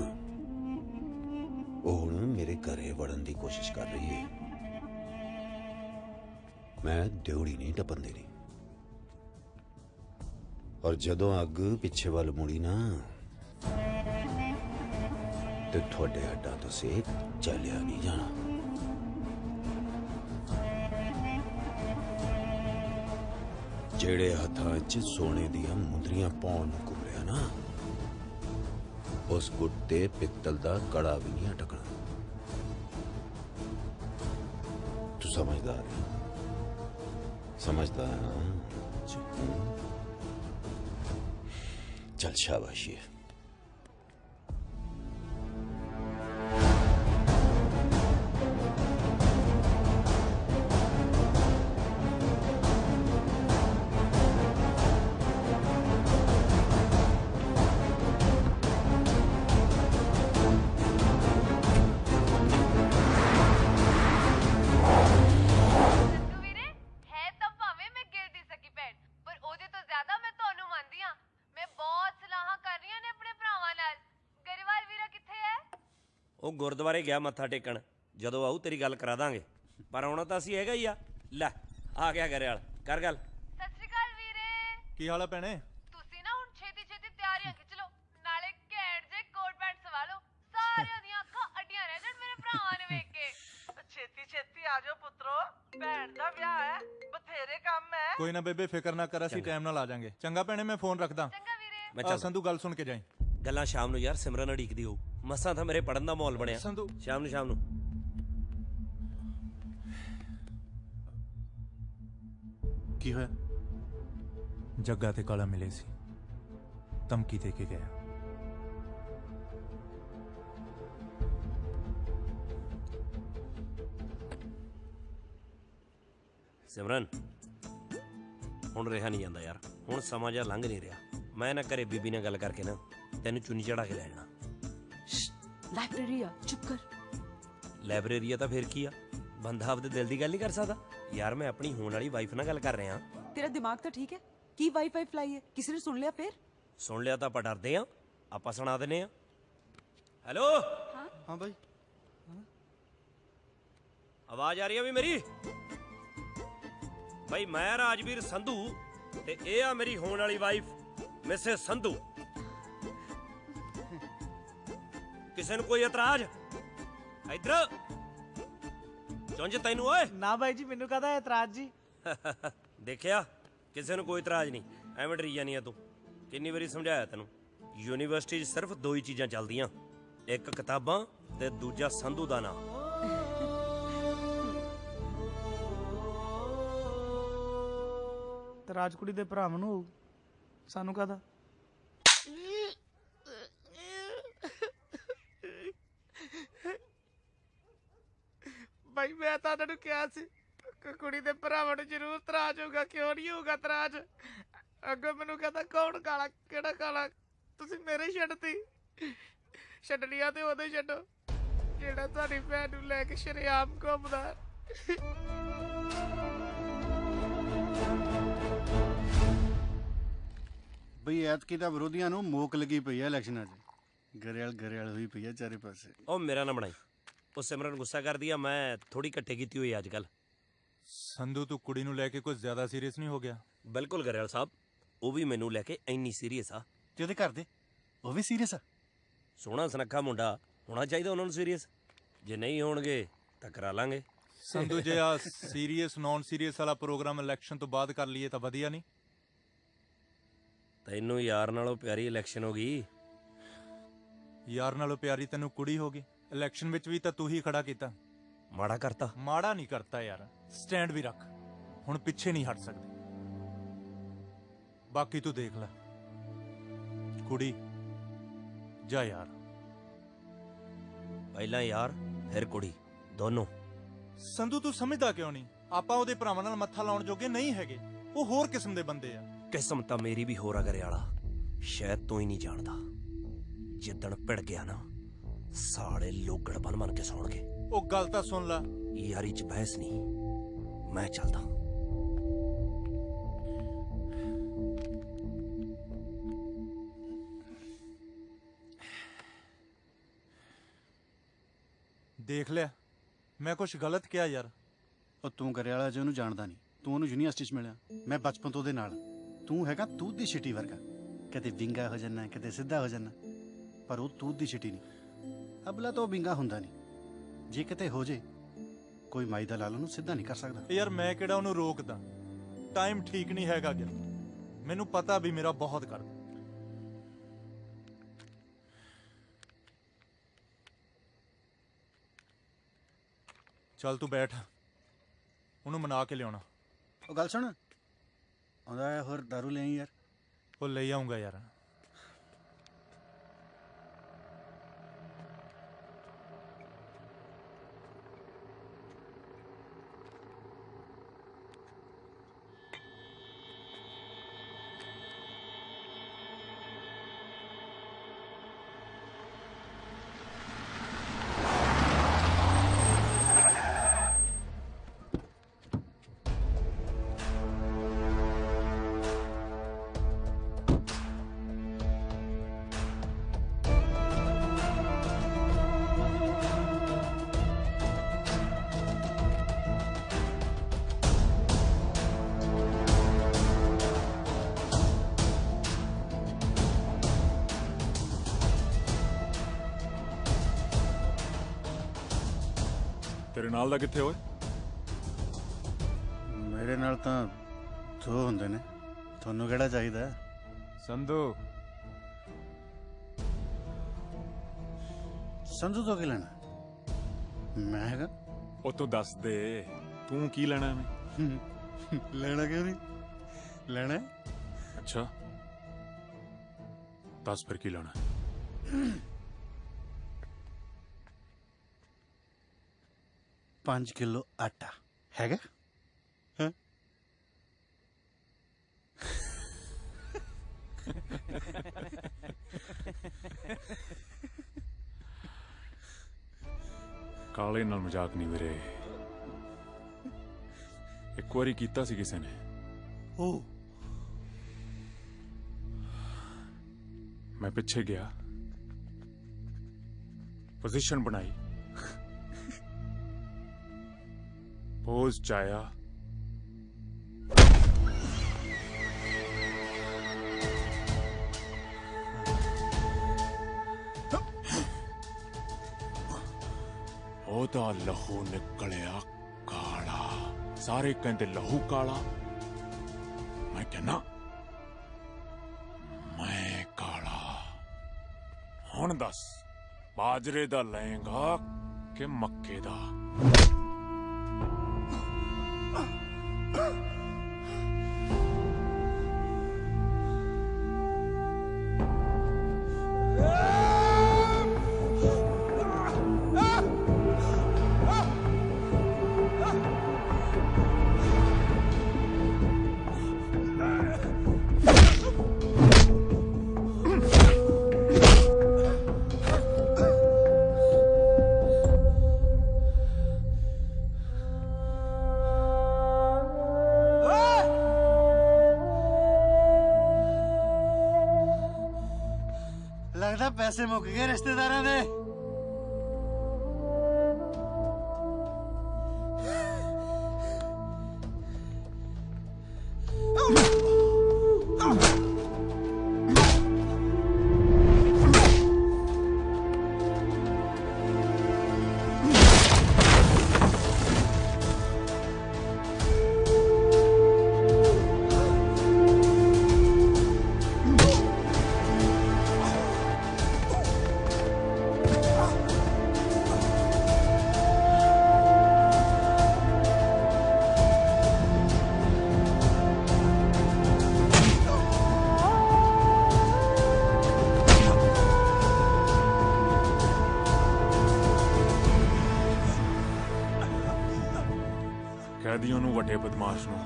[SPEAKER 20] ਉਹ ਹੁਣ ਮੇਰੇ ਘਰੇ ਵੜਨ ਦੀ ਕੋਸ਼ਿਸ਼ ਕਰ ਰਹੀ ਹੈ ਮੈਂ ਡਿਉੜੀ ਨਹੀਂ ਟੱਪਣ ਦੇਣੀ ਔਰ ਜਦੋਂ ਅੱਗ ਪਿੱਛੇ ਵੱਲ ਮੁੜੀ ਨਾ ਤੇ ਤੁਹਾਡੇ ਹੱਡਾਂ ਤੋਂ ਸੇਕ ਚੱਲਿਆ ਨਹੀਂ ਜਾਣਾ ਜਿਹੜੇ ਹੱਥਾਂ 'ਚ ਸੋਨੇ ਦੀਆਂ ਮੁੰਦਰੀਆਂ ਪਾਉਣ ਨੂੰ ਕੁਬਰਿਆ ਨਾ ਉਸ ਗੁੱਟ ਤੇ ਪਿੱਤਲ ਦਾ ਕੜਾ ਵੀ ਨਹੀਂ ਅਟਕਣਾ ਤੂੰ ਸਮਝਦਾਰ ਹੈ समझदार चल शाबाशी है
[SPEAKER 14] ਉਹ ਗੁਰਦੁਆਰੇ ਗਿਆ ਮੱਥਾ ਟੇਕਣ ਜਦੋਂ ਆਊ ਤੇਰੀ ਗੱਲ ਕਰਾ ਦਾਂਗੇ ਪਰ ਆਉਣਾ ਤਾਂ ਅਸੀਂ ਹੈਗਾ ਹੀ ਆ ਲੈ ਆ ਗਿਆ ਘਰੇ ਵਾਲ ਕਰ ਗੱਲ
[SPEAKER 5] ਸਤਿ ਸ਼੍ਰੀ ਅਕਾਲ ਵੀਰੇ
[SPEAKER 4] ਕੀ ਹਾਲ ਆ ਭੈਣੇ
[SPEAKER 5] ਤੁਸੀਂ ਨਾ ਹੁਣ ਛੇਤੀ ਛੇਤੀ ਤਿਆਰੀਆਂ ਖਿੱਚ
[SPEAKER 6] ਆ ਜਾਓ ਪੁੱਤਰੋ, ਭੈਣ ਦਾ ਵਿਆਹ ਹੈ, ਬਥੇਰੇ ਕੰਮ ਹੈ।
[SPEAKER 4] ਕੋਈ ਨਾ ਬੇਬੇ, ਫਿਕਰ ਨਾ ਕਰ, ਅਸੀਂ ਟਾਈਮ ਨਾਲ ਆ ਜਾਾਂਗੇ। ਚੰਗਾ ਭੈਣੇ, ਮੈਂ ਫੋਨ ਰੱਖਦਾ।
[SPEAKER 14] ਮੈਂ ਚੱਲ
[SPEAKER 4] ਸੰਧੂ ਗੱਲ ਸੁਣ ਕੇ ਜਾਈਂ।
[SPEAKER 14] ਗੱਲਾਂ ਸ਼ਾਮ ਨੂੰ ਯਾਰ, ਸਿਮਰਨ ਅੜੀਕਦੀ ਹੋਊ। ਮਸਾਂ ਤਾਂ ਮੇਰੇ ਪੜਨ ਦਾ ਮਾਹੌਲ ਬਣਿਆ।
[SPEAKER 4] ਸੰਧੂ
[SPEAKER 14] ਸ਼ਾਮ ਨੂੰ
[SPEAKER 4] ਕੀ ਹੋਇਆ? ਜੱਗਾ ਤੇ ਕਾਲਾ ਮਿਲੇ ਸੀ, ਧਮਕੀ ਦੇ ਕੇ ਗਿਆ।
[SPEAKER 14] ਸਿਮਰਨ, ਹੁਣ ਰਿਹਾ ਨਹੀਂ ਜਾਂਦਾ ਯਾਰ, ਹੁਣ ਸਮਾਂ ਜਿਹਾ ਲੰਘ ਨਹੀਂ ਰਿਹਾ। ਮੈਂ ਨਾ ਘਰੇ ਬੀਬੀ ਨਾਲ ਗੱਲ ਕਰਕੇ ਨਾ ਤੈਨੂੰ ਚੁੰਨੀ ਚੜਾ ਕੇ ਲੈ ਜਾਣਾ।
[SPEAKER 16] ਲਾਇਬ੍ਰੇਰੀ ਆ, ਚੁੱਪ ਕਰ।
[SPEAKER 14] ਲਾਇਬ੍ਰੇਰੀ ਆ ਤਾਂ ਫੇਰ ਕੀ ਆ, ਬੰਦਾ ਆਪਦੇ ਦਿਲ ਦੀ ਗੱਲ ਨਹੀਂ ਕਰ ਸਕਦਾ ਯਾਰ। ਮੈਂ ਆਪਣੀ ਹੋਣ ਵਾਲੀ ਵਾਈਫ ਨਾਲ ਗੱਲ ਕਰ ਰਿਹਾ।
[SPEAKER 16] ਤੇਰਾ ਦਿਮਾਗ ਤਾਂ ਠੀਕ ਹੈ? ਕੀ ਵਾਈਫਾਈ ਫਲਾਈ ਹੈ? ਕਿਸੇ ਨੇ ਸੁਣ ਲਿਆ ਫੇਰ?
[SPEAKER 14] ਸੁਣ ਲਿਆ ਤਾਂ ਆਪਾਂ ਡਰਦੇ ਆ, ਆਪਾਂ ਸੁਣਾ ਦਿੰਨੇ ਆ। ਹੈਲੋ
[SPEAKER 13] ਹਾਂ ਬਾਈ,
[SPEAKER 14] ਆਵਾਜ਼ ਆ ਰਹੀ ਆ ਵੀ ਮੇਰੀ? ਬਈ ਮੈਂ ਰਾਜਵੀਰ ਸੰਧੂ ਤੇ ਇਹ ਆ ਮੇਰੀ ਹੋਣ ਵਾਲੀ ਵਾਈਫ ਮਿਸੇਸ ਸੰਧੂ। ਕਿਸੇ ਨੂੰ ਕੋਈ ਇਤਰਾਜ਼? ਇੱਧਰ ਚੁੰਝ ਤੈਨੂੰ ਓਏ।
[SPEAKER 6] ਨਾ ਬਾਈ ਜੀ, ਮੈਨੂੰ ਕਾਹਦਾ ਇਤਰਾਜ਼ ਜੀ।
[SPEAKER 14] ਦੇਖਿਆ, ਕਿਸੇ ਨੂੰ ਕੋਈ ਇਤਰਾਜ਼ ਨਹੀਂ। ਐਵੇਂ ਡਰੀ ਜਾਨੀ ਆ ਤੂੰ। ਕਿੰਨੀ ਵਾਰੀ ਸਮਝਾਇਆ ਤੈਨੂੰ, ਯੂਨੀਵਰਸਿਟੀ 'ਚ ਸਿਰਫ ਦੋ ਹੀ ਚੀਜ਼ਾਂ ਚੱਲਦੀਆਂ, ਇੱਕ ਕਿਤਾਬਾਂ ਤੇ ਦੂਜਾ ਸੰਧੂ ਦਾ ਨਾਂ।
[SPEAKER 6] ਤੇ ਰਾਜਕੁੜੀ ਦੇ ਭਰਾਵਾਂ ਨੂੰ ਹੋਊ, ਸਾਨੂੰ ਕਾਹਦਾ? ਬਾਈ ਮੈਂ ਤਾਂ ਉਹਨਾਂ ਨੂੰ ਕਿਹਾ ਸੀ ਕੁੜੀ ਦੇ ਭਰਾਵਾਂ ਨੂੰ ਜ਼ਰੂਰ ਤਰਾਜ ਹੋਊਗਾ, ਕਿਉਂ ਨਹੀਂ ਹੋਊਗਾ ਤਰਾਜ? ਅੱਗੋਂ ਮੈਨੂੰ ਕਹਿੰਦਾ ਕੌਣ ਕਾਲਾ, ਕਿਹੜਾ ਕਾਲਾ? ਤੁਸੀਂ ਮੇਰੇ ਛੱਡਤੀ। ਛੱਡਣੀਆਂ ਤੇ ਉਦੋਂ ਹੀ ਛੱਡੋ ਜਿਹੜਾ ਤੁਹਾਡੀ ਭੈਣ ਨੂੰ ਲੈ ਕੇ ਸ਼ਰੇਆਮ ਘੁੰਮਦਾ।
[SPEAKER 13] ਬਈ ਐਤਕੀ ਤਾਂ ਵਿਰੋਧੀਆਂ ਨੂੰ ਮੋਕ ਲੱਗੀ ਪਈ ਹੈ ਇਲੈਕਸ਼ਨਾਂ 'ਚ। ਗਰੇਲ ਹੋਈ ਪਈ ਹੈ ਚਾਰੇ ਪਾਸੇ।
[SPEAKER 14] ਉਹ ਮੇਰਾ ਨਾ ਬਣਾਈ, ਉਹ ਸਿਮਰਨ ਗੁੱਸਾ ਕਰਦੀ ਆ, ਮੈਂ ਥੋੜੀ ਘੱਟੇ ਕੀਤੀ ਹੋਈ ਅੱਜ ਕੱਲ।
[SPEAKER 4] ਸੰਧੂ, ਤੂੰ ਕੁੜੀ ਨੂੰ ਲੈ ਕੇ ਕੁਝ ਜ਼ਿਆਦਾ ਸੀਰੀਅਸ ਨਹੀਂ ਹੋ ਗਿਆ?
[SPEAKER 14] ਬਿਲਕੁਲ ਗਰੇਵਾਲ ਸਾਹਿਬ, ਉਹ ਵੀ ਮੈਨੂੰ ਲੈ ਕੇ ਇੰਨੀ ਸੀਰੀਅਸ ਆ।
[SPEAKER 13] ਤੇ ਉਹਦੇ ਘਰ ਦੇ ਉਹ ਵੀ ਸੀਰੀਅਸ ਆ?
[SPEAKER 14] ਸੋਹਣਾ ਸੁਨੱਖਾ ਮੁੰਡਾ ਹੋਣਾ ਚਾਹੀਦਾ ਉਹਨਾਂ ਨੂੰ ਸੀਰੀਅਸ। ਜੇ ਨਹੀਂ ਹੋਣਗੇ ਤਾਂ ਕਰਾ ਲਾਂਗੇ।
[SPEAKER 4] ਸੰਧੂ, ਜੇ ਆ ਸੀਰੀਅਸ ਨੌਨ ਸੀਰੀਅਸ ਵਾਲਾ ਪ੍ਰੋਗਰਾਮ ਇਲੈਕਸ਼ਨ ਤੋਂ ਬਾਅਦ ਕਰ ਲਈਏ ਤਾਂ ਵਧੀਆ ਨਹੀਂ?
[SPEAKER 14] ਤੈਨੂੰ ਯਾਰ ਨਾਲੋਂ ਪਿਆਰੀ ਇਲੈਕਸ਼ਨ ਹੋ ਗਈ।
[SPEAKER 4] ਯਾਰ ਨਾਲੋਂ ਪਿਆਰੀ ਤੈਨੂੰ ਕੁੜੀ ਹੋ ਗਈ। ਇਲੈਕਸ਼ਨ ਵਿੱਚ ਵੀ ਤਾਂ ਤੂੰ ਹੀ ਖੜਾ ਕੀਤਾ।
[SPEAKER 14] ਮਾੜਾ ਕਰਤਾ?
[SPEAKER 4] ਮਾੜਾ ਨਹੀਂ ਕਰਤਾ ਯਾਰ, ਸਟੈਂਡ ਵੀ ਰੱਖ। ਹੁਣ ਪਿੱਛੇ ਨਹੀਂ ਹਟ ਸਕਦੇ। ਬਾਕੀ ਤੂੰ ਦੇਖ ਲੈ। ਕੁੜੀ ਜਾ ਯਾਰ।
[SPEAKER 14] ਪਹਿਲਾਂ ਯਾਰ ਫਿਰ ਕੁੜੀ, ਦੋਨੋਂ।
[SPEAKER 4] ਸੰਧੂ, ਤੂੰ ਸਮਝਦਾ ਕਿਉਂ ਨਹੀਂ? ਆਪਾਂ ਉਹਦੇ ਭਰਾਵਾਂ ਨਾਲ ਮੱਥਾ ਲਾਉਣ ਜੋਗੇ ਨਹੀਂ ਹੈਗੇ। ਉਹ ਹੋਰ ਕਿਸਮ ਦੇ ਬੰਦੇ ਆ।
[SPEAKER 14] ਕਿਸਮ ਤਾਂ ਮੇਰੀ ਵੀ ਹੋਰ ਆ ਗਰੇਵਾਲਾ, ਸ਼ਾਇਦ ਤੂੰ ਹੀ ਨਹੀਂ ਜਾਣਦਾ। ਜਿੱਦਣ ਭਿੜ ਗਿਆ ਨਾ, ਸਾਲੇ ਲੋਗੜ ਬਣ ਕੇ ਸੌਣਗੇ।
[SPEAKER 4] ਉਹ ਗੱਲ ਤਾਂ ਸੁਣ ਲੈ।
[SPEAKER 14] ਯਾਰੀ 'ਚ ਬਹਿਸ ਨਹੀਂ, ਮੈਂ ਚੱਲਦਾ।
[SPEAKER 4] ਦੇਖ ਲਿਆ, ਮੈਂ ਕੁਝ ਗਲਤ ਕਿਹਾ ਯਾਰ?
[SPEAKER 13] ਉਹ ਤੂੰ ਗਰੇਵਾਲਾ ਜੇ ਉਹਨੂੰ ਜਾਣਦਾ ਨਹੀਂ, ਤੂੰ ਉਹਨੂੰ ਯੂਨੀਵਰਸਿਟੀ 'ਚ ਮਿਲਿਆ। ਮੈਂ ਬਚਪਨ ਤੋਂ ਉਹਦੇ ਨਾਲ। ਤੂੰ ਹੈਗਾ ਤੂਤ ਦੀ ਛਿੱਟੀ ਵਰਗਾ, ਕਦੇ ਵਿੰਗਾ ਹੋ ਜਾਣਾ, ਕਦੇ ਸਿੱਧਾ ਹੋ ਜਾਣਾ, ਪਰ ਉਹ ਤੂਤ ਦੀ ਛਿੱਟੀ ਨਹੀਂ। ਅਬਲਾ ਤਾਂ ਉਹ ਵਿੰਗਾ ਹੁੰਦਾ ਨਹੀਂ। ਜੇ ਕਿਤੇ ਹੋ ਜੇ, ਕੋਈ ਮਾਈ ਦਾ ਲਾਲ ਉਹਨੂੰ ਸਿੱਧਾ ਨਹੀਂ ਕਰ ਸਕਦਾ।
[SPEAKER 4] ਯਾਰ ਮੈਂ ਕਿਹੜਾ ਉਹਨੂੰ ਰੋਕਦਾ? ਟਾਈਮ ਠੀਕ ਨਹੀਂ ਹੈਗਾ ਗਿਆ। ਮੈਨੂੰ ਪਤਾ ਵੀ ਮੇਰਾ ਬਹੁਤ ਕਰਦਾ। ਚੱਲ ਤੂੰ ਬੈਠ, ਉਹਨੂੰ ਮਨਾ ਕੇ ਲਿਆਉਣਾ।
[SPEAKER 13] ਉਹ ਗੱਲ ਸੁਣ, ਆਉਂਦਾ ਹੈ ਹੋਰ ਦਾਰੂ ਲੈ ਆਈ ਯਾਰ।
[SPEAKER 4] ਉਹ ਲੈ ਆਉਂਗਾ ਯਾਰ।
[SPEAKER 2] ਤੇਰੇ ਨਾਲ ਦਾ ਕਿੱਥੇ ਓਏ?
[SPEAKER 13] ਮੇਰੇ ਨਾਲ ਤਾਂ ਦੋ ਹੁੰਦੇ ਨੇ, ਤੁਹਾਨੂੰ ਕਿਹੜਾ ਚਾਹੀਦਾ?
[SPEAKER 12] ਸੰਧੂ
[SPEAKER 13] ਸੰਧੂ ਤੋਂ ਕੀ ਲੈਣਾ? ਮੈਂ ਹੈਗਾ।
[SPEAKER 2] ਉਹ ਤੂੰ ਦੱਸ ਦੇ, ਤੂੰ ਕੀ ਲੈਣਾ ਮੈਂ?
[SPEAKER 13] ਲੈਣਾ ਕਿਉਂ ਨਹੀਂ? ਲੈਣਾ ਹੈ।
[SPEAKER 2] ਅੱਛਾ ਦੱਸ ਫਿਰ ਕੀ ਲੈਣਾ?
[SPEAKER 13] 5 किलो आटा हैगा? हाँ?
[SPEAKER 2] ਕਾਲੇ ਨਾਲ ਮਜ਼ਾਕ ਨਹੀਂ ਵੀਰੇ, ਇੱਕ ਵਾਰੀ ਕੀਤਾ ਸੀ ਕਿਸੇ ਨੇ।
[SPEAKER 13] ਉਹ
[SPEAKER 2] ਮੈਂ ਪਿੱਛੇ ਗਿਆ, पोजीशन बनाई, पोज चाया, ओदा लहू निकलिया काला। सारे कहते लहू काला, मैं कहना मैं काला। हुण दस बाजरे दा लएगा कि मक्के दा?
[SPEAKER 13] लगता पैसे मुक गए रिश्तेदारों दे। कैदियों ਨੂੰ ਵੱਡੇ ਬਦਮਾਸ਼ ਨੂੰ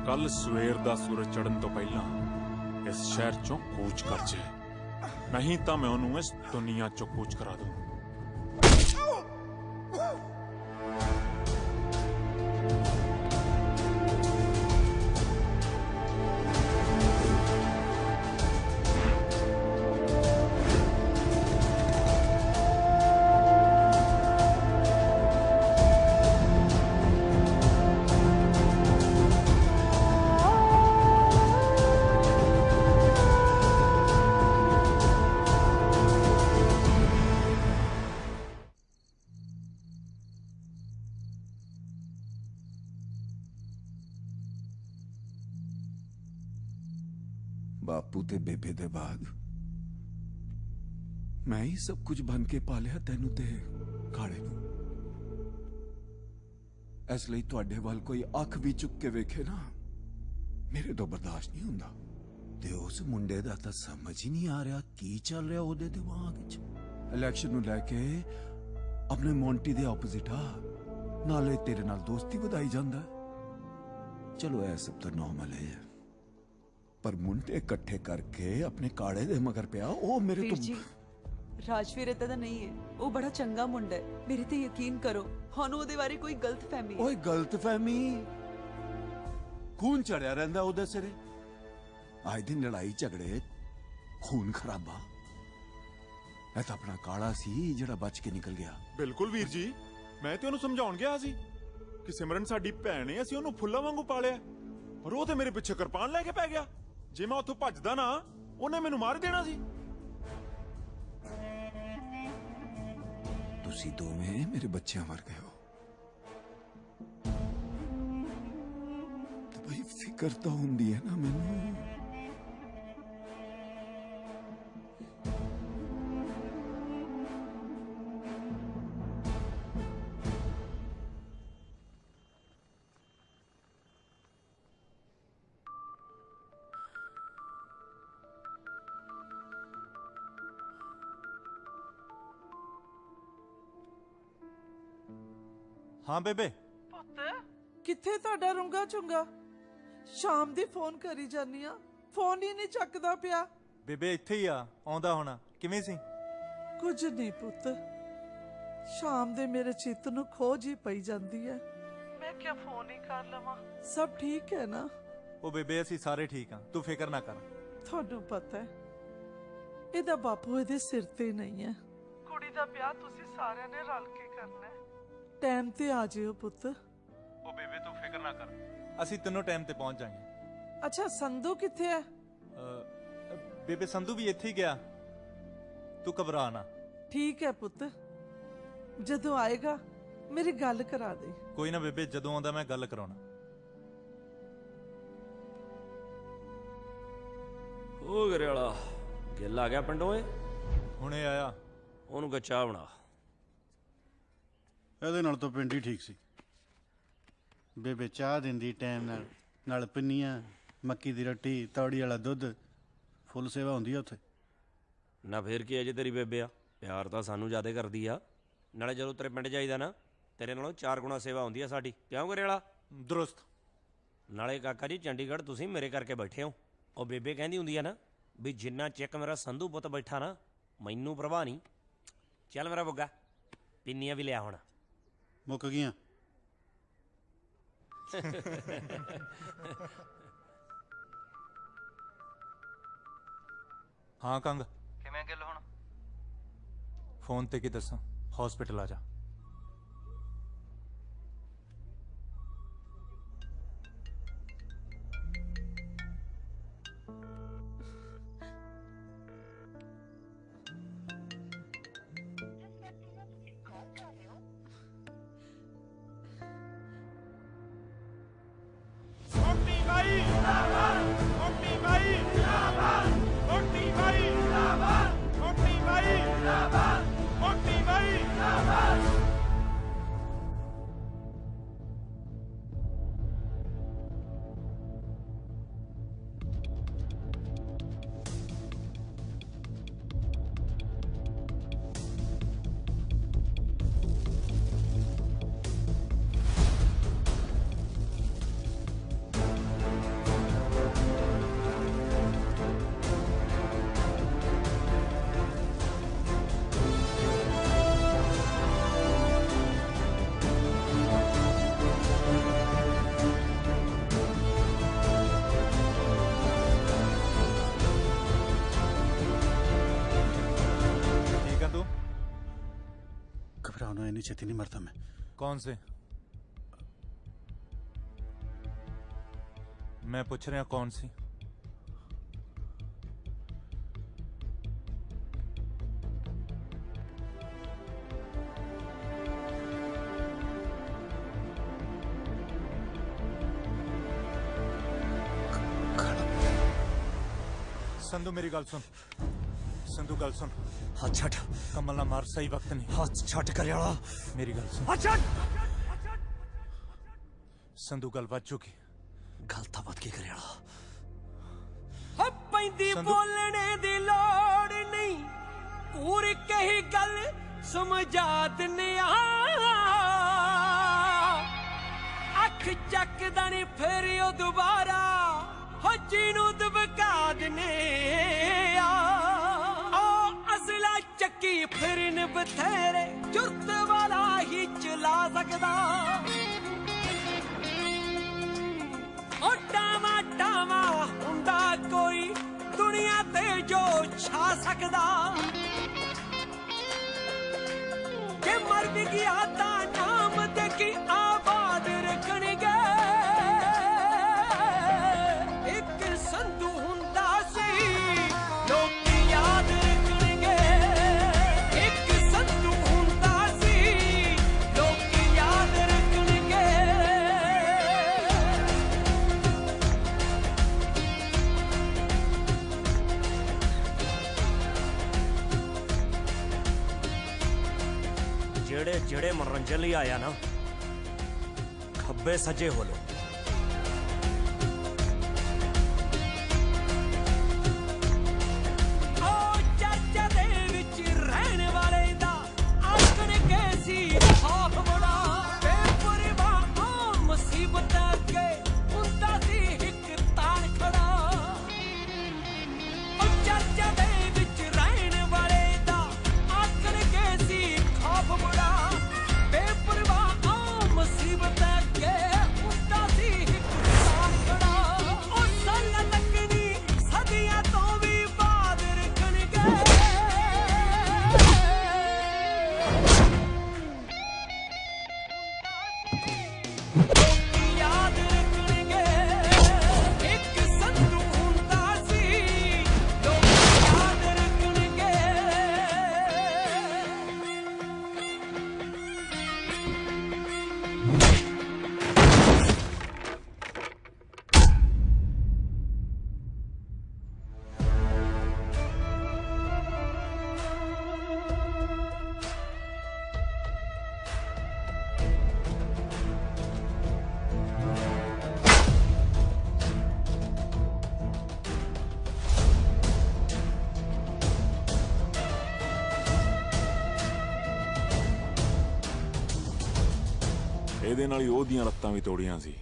[SPEAKER 13] ਕੱਲ ਸਵੇਰ ਦਾ ਸੂਰਜ ਚੜ੍ਹਨ ਤੋਂ ਪਹਿਲਾਂ ਇਸ ਸ਼ਹਿਰ ਚੋਂ ਕੂਚ ਕਰ ਜਾਏ, ਨਹੀਂ ਤਾਂ ਮੈਂ ਉਹਨੂੰ ਇਸ ਦੁਨੀਆ ਚੋਂ ਕੂਚ ਕਰਾ ਦੂੰ।
[SPEAKER 5] ਬਾਪੂ ਤੇ ਬੇਬੇ ਦੇ ਬਾਅਦ ਮੈਂ ਹੀ ਸਭ ਕੁਝ ਬਣ ਕੇ ਪਾਲਿਆ ਤੈਨੂੰ ਤੇ ਕਾਲੇ ਨੂੰ। ਇਸ ਲਈ ਤੁਹਾਡੇ ਵੱਲ ਕੋਈ ਅੱਖ ਵੀ ਚੁੱਕ ਕੇ ਵੇਖੇ ਨਾ, ਮੇਰੇ ਤੋਂ ਬਰਦਾਸ਼ਤ ਨਹੀਂ ਹੁੰਦਾ। ਤੇ ਉਸ ਮੁੰਡੇ ਦਾ ਤਾਂ ਸਮਝ ਹੀ ਨਹੀਂ ਆ ਰਿਹਾ ਕੀ ਚੱਲ ਰਿਹਾ ਉਹਦੇ ਦਿਮਾਗ 'ਚ। ਇਲੈਕਸ਼ਨ ਨੂੰ ਲੈ ਕੇ ਆਪਣੇ ਮੌਂਟੀ ਦੇ ਆਪੋਜ਼ਿਟ ਆ, ਨਾਲੇ ਤੇਰੇ ਨਾਲ ਦੋਸਤੀ ਵਧਾਈ ਜਾਂਦਾ। ਚਲੋ ਇਹ ਸਭ ਤਾਂ ਨਾਰਮਲ ਹੈ, पर मुंडे इकट्ठे करके अपने काले दे मगर पिया ओ मेरे तो
[SPEAKER 16] जी राजवीर इदा दा नहीं है, वो बड़ा चंगा मुंडा है, मेरे ते यकीन करो। हानू ओदे बारे कोई गलतफहमी है।
[SPEAKER 5] ओए गलतफहमी खून चढ़िया रहंदा ओदे सिरे, आज दिन लड़ाई झगड़े खून खराबा। ऐ तां अपना काला सी जिहड़ा बच के निकल गया।
[SPEAKER 2] बिल्कुल वीर जी, मैं ते ओनू समझाउण गया सी कि सिमरन साडी भैण है, ਅਸੀਂ ਉਹਨੂੰ ਫੁੱਲਾਂ ਵਾਂਗੂ ਪਾਲਿਆ, ਪਰ ਉਹ ਤੇ ਮੇਰੇ ਪਿੱਛੇ ਕਿਰਪਾਨ ਲੈ ਕੇ ਪੈ ਗਿਆ। ਜੇ ਮੈਂ ਉੱਥੋਂ ਭੱਜਦਾ ਨਾ, ਉਹਨੇ ਮੈਨੂੰ ਮਾਰ ਦੇਣਾ ਸੀ।
[SPEAKER 5] ਤੁਸੀਂ ਦੋਵੇਂ ਮੇਰੇ ਬੱਚਿਆਂ ਵਰਗੇ ਹੋ। ਫਿਕਰ ਤਾਂ ਹੁੰਦੀ ਹੈ ਨਾ ਮੈਨੂੰ।
[SPEAKER 4] हाँ बेबे
[SPEAKER 7] ਪੁੱਤ ਕਿੱਥੇ ਤੁਹਾਡਾ ਰੁੰਗਾ ਚੁੰਗਾ? ਸ਼ਾਮ ਦੀ ਫੋਨ ਕਰੀ ਜਾਨੀ ਆ, ਫੋਨ ਹੀ ਨਹੀਂ ਚੱਕਦਾ ਪਿਆ।
[SPEAKER 4] ਬੇਬੇ ਇੱਥੇ ਹੀ ਆ, ਆਉਂਦਾ ਹੋਣਾ। ਕਿਵੇਂ ਸੀ?
[SPEAKER 7] ਕੁਝ ਨਹੀਂ ਪੁੱਤ, ਸ਼ਾਮ ਦੇ ਮੇਰੇ ਚਿੱਤ ਨੂੰ ਖੋਜ ਹੀ ਪਈ ਜਾਂਦੀ ਹੈ। ਮੈਂ ਕਿਹਾ ਫੋਨ ਹੀ ਕਰ ਲਵਾਂ। ਸਭ ਠੀਕ ਹੈ ਨਾ?
[SPEAKER 4] ਉਹ ਬੇਬੇ ਅਸੀਂ ਸਾਰੇ ਠੀਕ ਹਾਂ, ਤੂੰ ਫਿਕਰ ਨਾ ਕਰ।
[SPEAKER 7] ਤੁਹਾਨੂੰ ਪਤਾ ਹੈ ਇਹਦਾ ਬਾਪੂ ਇਹਦੇ ਸਿਰ ਤੇ ਨਹੀਂ ਹੈ। ਕੁੜੀ ਦਾ ਵਿਆਹ ਤੁਸੀਂ ਸਾਰਿਆਂ ਨੇ ਰਲ ਕੇ ਕਰਨਾ ਹੈ। ਟਾਈਮ ਤੇ ਆ ਜਿਓ ਪੁੱਤ।
[SPEAKER 4] ਉਹ ਬੇਬੇ ਤੂੰ ਫਿਕਰ ਨਾ ਕਰ, ਅਸੀਂ ਤਿੰਨੋਂ ਟਾਈਮ ਤੇ ਪਹੁੰਚ ਜਾਾਂਗੇ।
[SPEAKER 7] ਅੱਛਾ ਸੰਧੂ ਕਿੱਥੇ ਹੈ?
[SPEAKER 4] ਬੇਬੇ ਸੰਧੂ ਵੀ ਇੱਥੇ ਹੀ ਗਿਆ, ਤੂੰ ਘਬਰਾ ਨਾ।
[SPEAKER 7] ਠੀਕ ਹੈ ਪੁੱਤ, ਜਦੋਂ ਆਏਗਾ ਮੇਰੀ ਗੱਲ ਕਰਾ ਦੇ।
[SPEAKER 4] ਕੋਈ ਨਾ ਬੇਬੇ, ਜਦੋਂ ਆਉਂਦਾ ਮੈਂ ਗੱਲ ਕਰਾਉਣਾ।
[SPEAKER 14] ਉਹ ਗਰੇ ਵਾਲਾ ਗਿੱਲ ਆ ਗਿਆ ਪਿੰਡੋਂ ਏ?
[SPEAKER 4] ਹੁਣੇ ਆਇਆ।
[SPEAKER 14] ਉਹਨੂੰ ਚਾਹ ਬਣਾ।
[SPEAKER 13] ਇਹਦੇ ਨਾਲ ਤਾਂ ਪਿੰਡ ਹੀ ਠੀਕ ਸੀ। ਬੇਬੇ ਚਾਹ ਦਿੰਦੀ ਟਾਈਮ ਨਾਲ ਪਿੰਨੀਆਂ, ਮੱਕੀ ਦੀ ਰੋਟੀ, ਤੌੜੀ ਵਾਲਾ ਦੁੱਧ, ਫੁੱਲ ਸੇਵਾ ਹੁੰਦੀ ਆ ਉੱਥੇ।
[SPEAKER 14] ਨਾ ਫੇਰ ਕੀ ਅਜੇ ਤੇਰੀ ਬੇਬੇ ਆ, ਪਿਆਰ ਤਾਂ ਸਾਨੂੰ ਜ਼ਿਆਦਾ ਕਰਦੀ ਆ। ਨਾਲੇ ਜਦੋਂ ਤੇਰੇ ਪਿੰਡ ਜਾਈਦਾ ਨਾ, ਤੇਰੇ ਨਾਲੋਂ 4 ਗੁਣਾ ਸੇਵਾ ਹੁੰਦੀ ਆ ਸਾਡੀ। ਕਿਉਂ ਗਰੇ ਵਾਲਾ?
[SPEAKER 4] ਦਰੁਸਤ।
[SPEAKER 14] ਨਾਲੇ ਕਾਕਾ ਜੀ ਚੰਡੀਗੜ੍ਹ ਤੁਸੀਂ ਮੇਰੇ ਕਰਕੇ ਬੈਠੇ ਹੋ। ਉਹ ਬੇਬੇ ਕਹਿੰਦੀ ਹੁੰਦੀ ਆ ਨਾ ਵੀ ਜਿੰਨਾ ਚਿਕ ਮੇਰਾ ਸੰਧੂ ਪੁੱਤ ਬੈਠਾ ਨਾ, ਮੈਨੂੰ ਪ੍ਰਵਾਹ ਨਹੀਂ। ਚੱਲ ਮੇਰਾ ਬੁੱਗਾ, ਪਿੰਨੀਆਂ ਵੀ ਲਿਆ ਹੁਣ।
[SPEAKER 13] ਮੁੱਕ ਗਈਆਂ।
[SPEAKER 4] ਹਾਂ ਕੰਗ,
[SPEAKER 9] ਕਿਵੇਂ ਗੱਲ ਹੁਣ?
[SPEAKER 4] ਫੋਨ ਤੇ ਕੀ ਦੱਸਾਂ, ਹਸਪੀਟਲ ਆ ਜਾ।
[SPEAKER 13] इतनी छेती नहीं मरता मैं।
[SPEAKER 4] कौन से? मैं पूछ रहा कौन सी? संधू मेरी गल सुन, संधू गल सुन।
[SPEAKER 10] हाथ छट।
[SPEAKER 4] कमल ना मार, सही वक्त नहीं।
[SPEAKER 10] हाथ छट करियाला।
[SPEAKER 4] मेरी गल सुन।
[SPEAKER 10] हाथ छट।
[SPEAKER 4] संधू गल बच चुकी।
[SPEAKER 10] गल तो बच गई करियाला।
[SPEAKER 21] पैंदी बोलने दी लोड़ नहीं, कूर कही गल समझा दने अख चकदा नहीं फिर दोबारा हो जीनू दबका दने असला चक्की फिर बथेरे जुर्त वाला ही चला सकदा टामा टामा हुंदा कोई दुनिया ते जो छा सकदा जे मर भी गया ता नाम ते की आबाद रखणगे एक संधू हुंदा सी लोग याद रखणगे एक संधू हुंदा सी लोग याद रखणगे
[SPEAKER 14] ਜਿਹੜੇ ਮਨੋਰੰਜਨ ਲਈ ਆਇਆ ਨਾ, ਖੱਬੇ ਸੱਜੇ ਹੋ ਲੋ।
[SPEAKER 2] ਇਹਦੇ ਨਾਲ ਹੀ ਉਹਦੀਆਂ ਲੱਤਾਂ ਵੀ ਤੋੜੀਆਂ ਸੀ।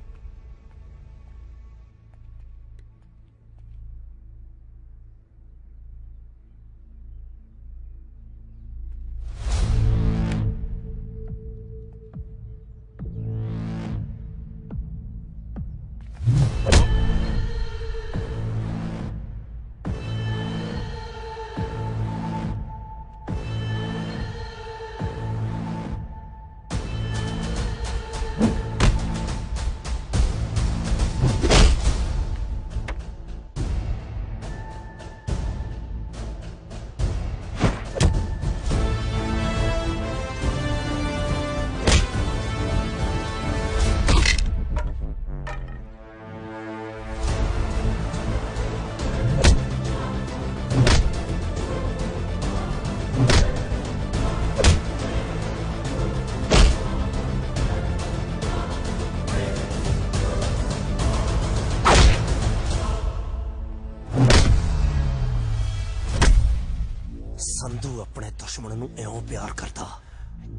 [SPEAKER 14] ਸੰਧੂ ਆਪਣੇ ਦੁਸ਼ਮਣ ਨੂੰ ਇਉਂ ਪਿਆਰ ਕਰਦਾ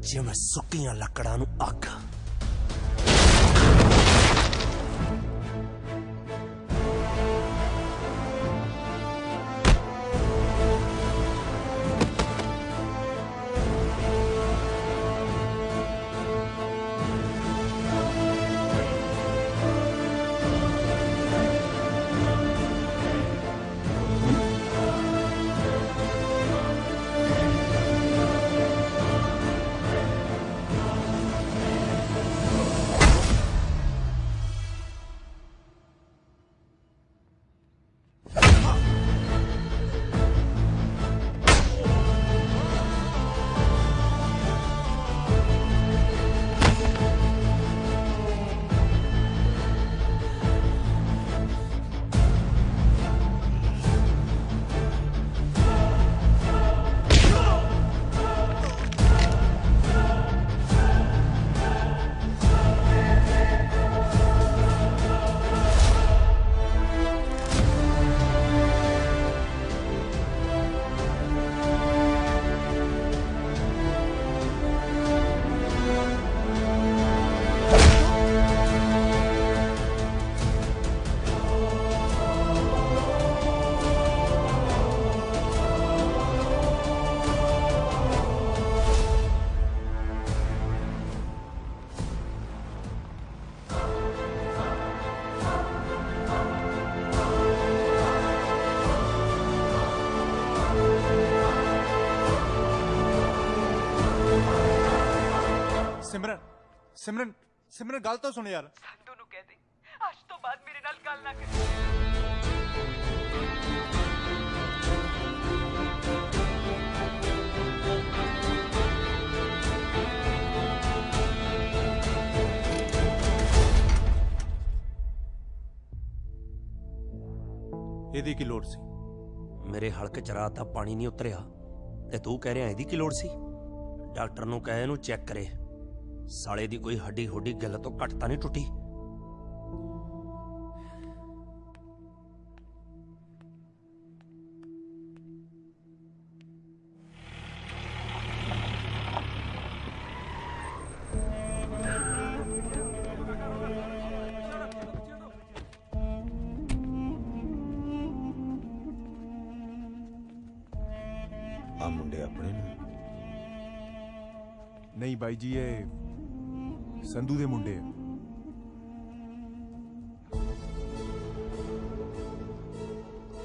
[SPEAKER 14] ਜਿਵੇਂ ਸੁੱਕੀਆਂ ਲੱਕੜਾਂ ਨੂੰ ਅੱਗ।
[SPEAKER 4] ਸਿਮਰਨ ਸਿਮਰਨ ਸਿਮਰਨ ਗੱਲ ਤਾਂ ਸੁਣ ਯਾਰ।
[SPEAKER 3] ਸੰਧੂ ਨੂੰ ਕਹਿ ਦੇ ਅੱਜ ਤੋਂ ਬਾਅਦ ਮੇਰੇ ਨਾਲ ਗੱਲ ਨਾ ਕਰੇ।
[SPEAKER 4] ਇਹਦੀ ਕੀ ਲੋੜ ਸੀ?
[SPEAKER 14] ਮੇਰੇ ਹਲਕ ਚ ਰਾਤ ਦਾ ਪਾਣੀ ਨਹੀਂ ਉਤਰਿਆ ਤੇ ਤੂੰ ਕਹਿ ਰਿਹਾ ਇਹਦੀ ਕੀ ਲੋੜ ਸੀ? ਡਾਕਟਰ ਨੂੰ ਕਹੇ ਇਹਨੂੰ ਚੈੱਕ ਕਰੇ, ਸਾਲੇ ਦੀ ਕੋਈ ਹੱਡੀ ਹੁੱਡੀ ਗਿੱਲ ਤੋਂ ਘੱਟ ਤਾਂ ਨਹੀਂ ਟੁੱਟੀ।
[SPEAKER 20] ਆ ਮੁੰਡੇ ਆਪਣੇ ਨੇ?
[SPEAKER 12] ਨਹੀਂ ਬਾਈ ਜੀ, ਇਹ ਸੰਧੂ ਦੇ ਮੁੰਡੇ ਆ।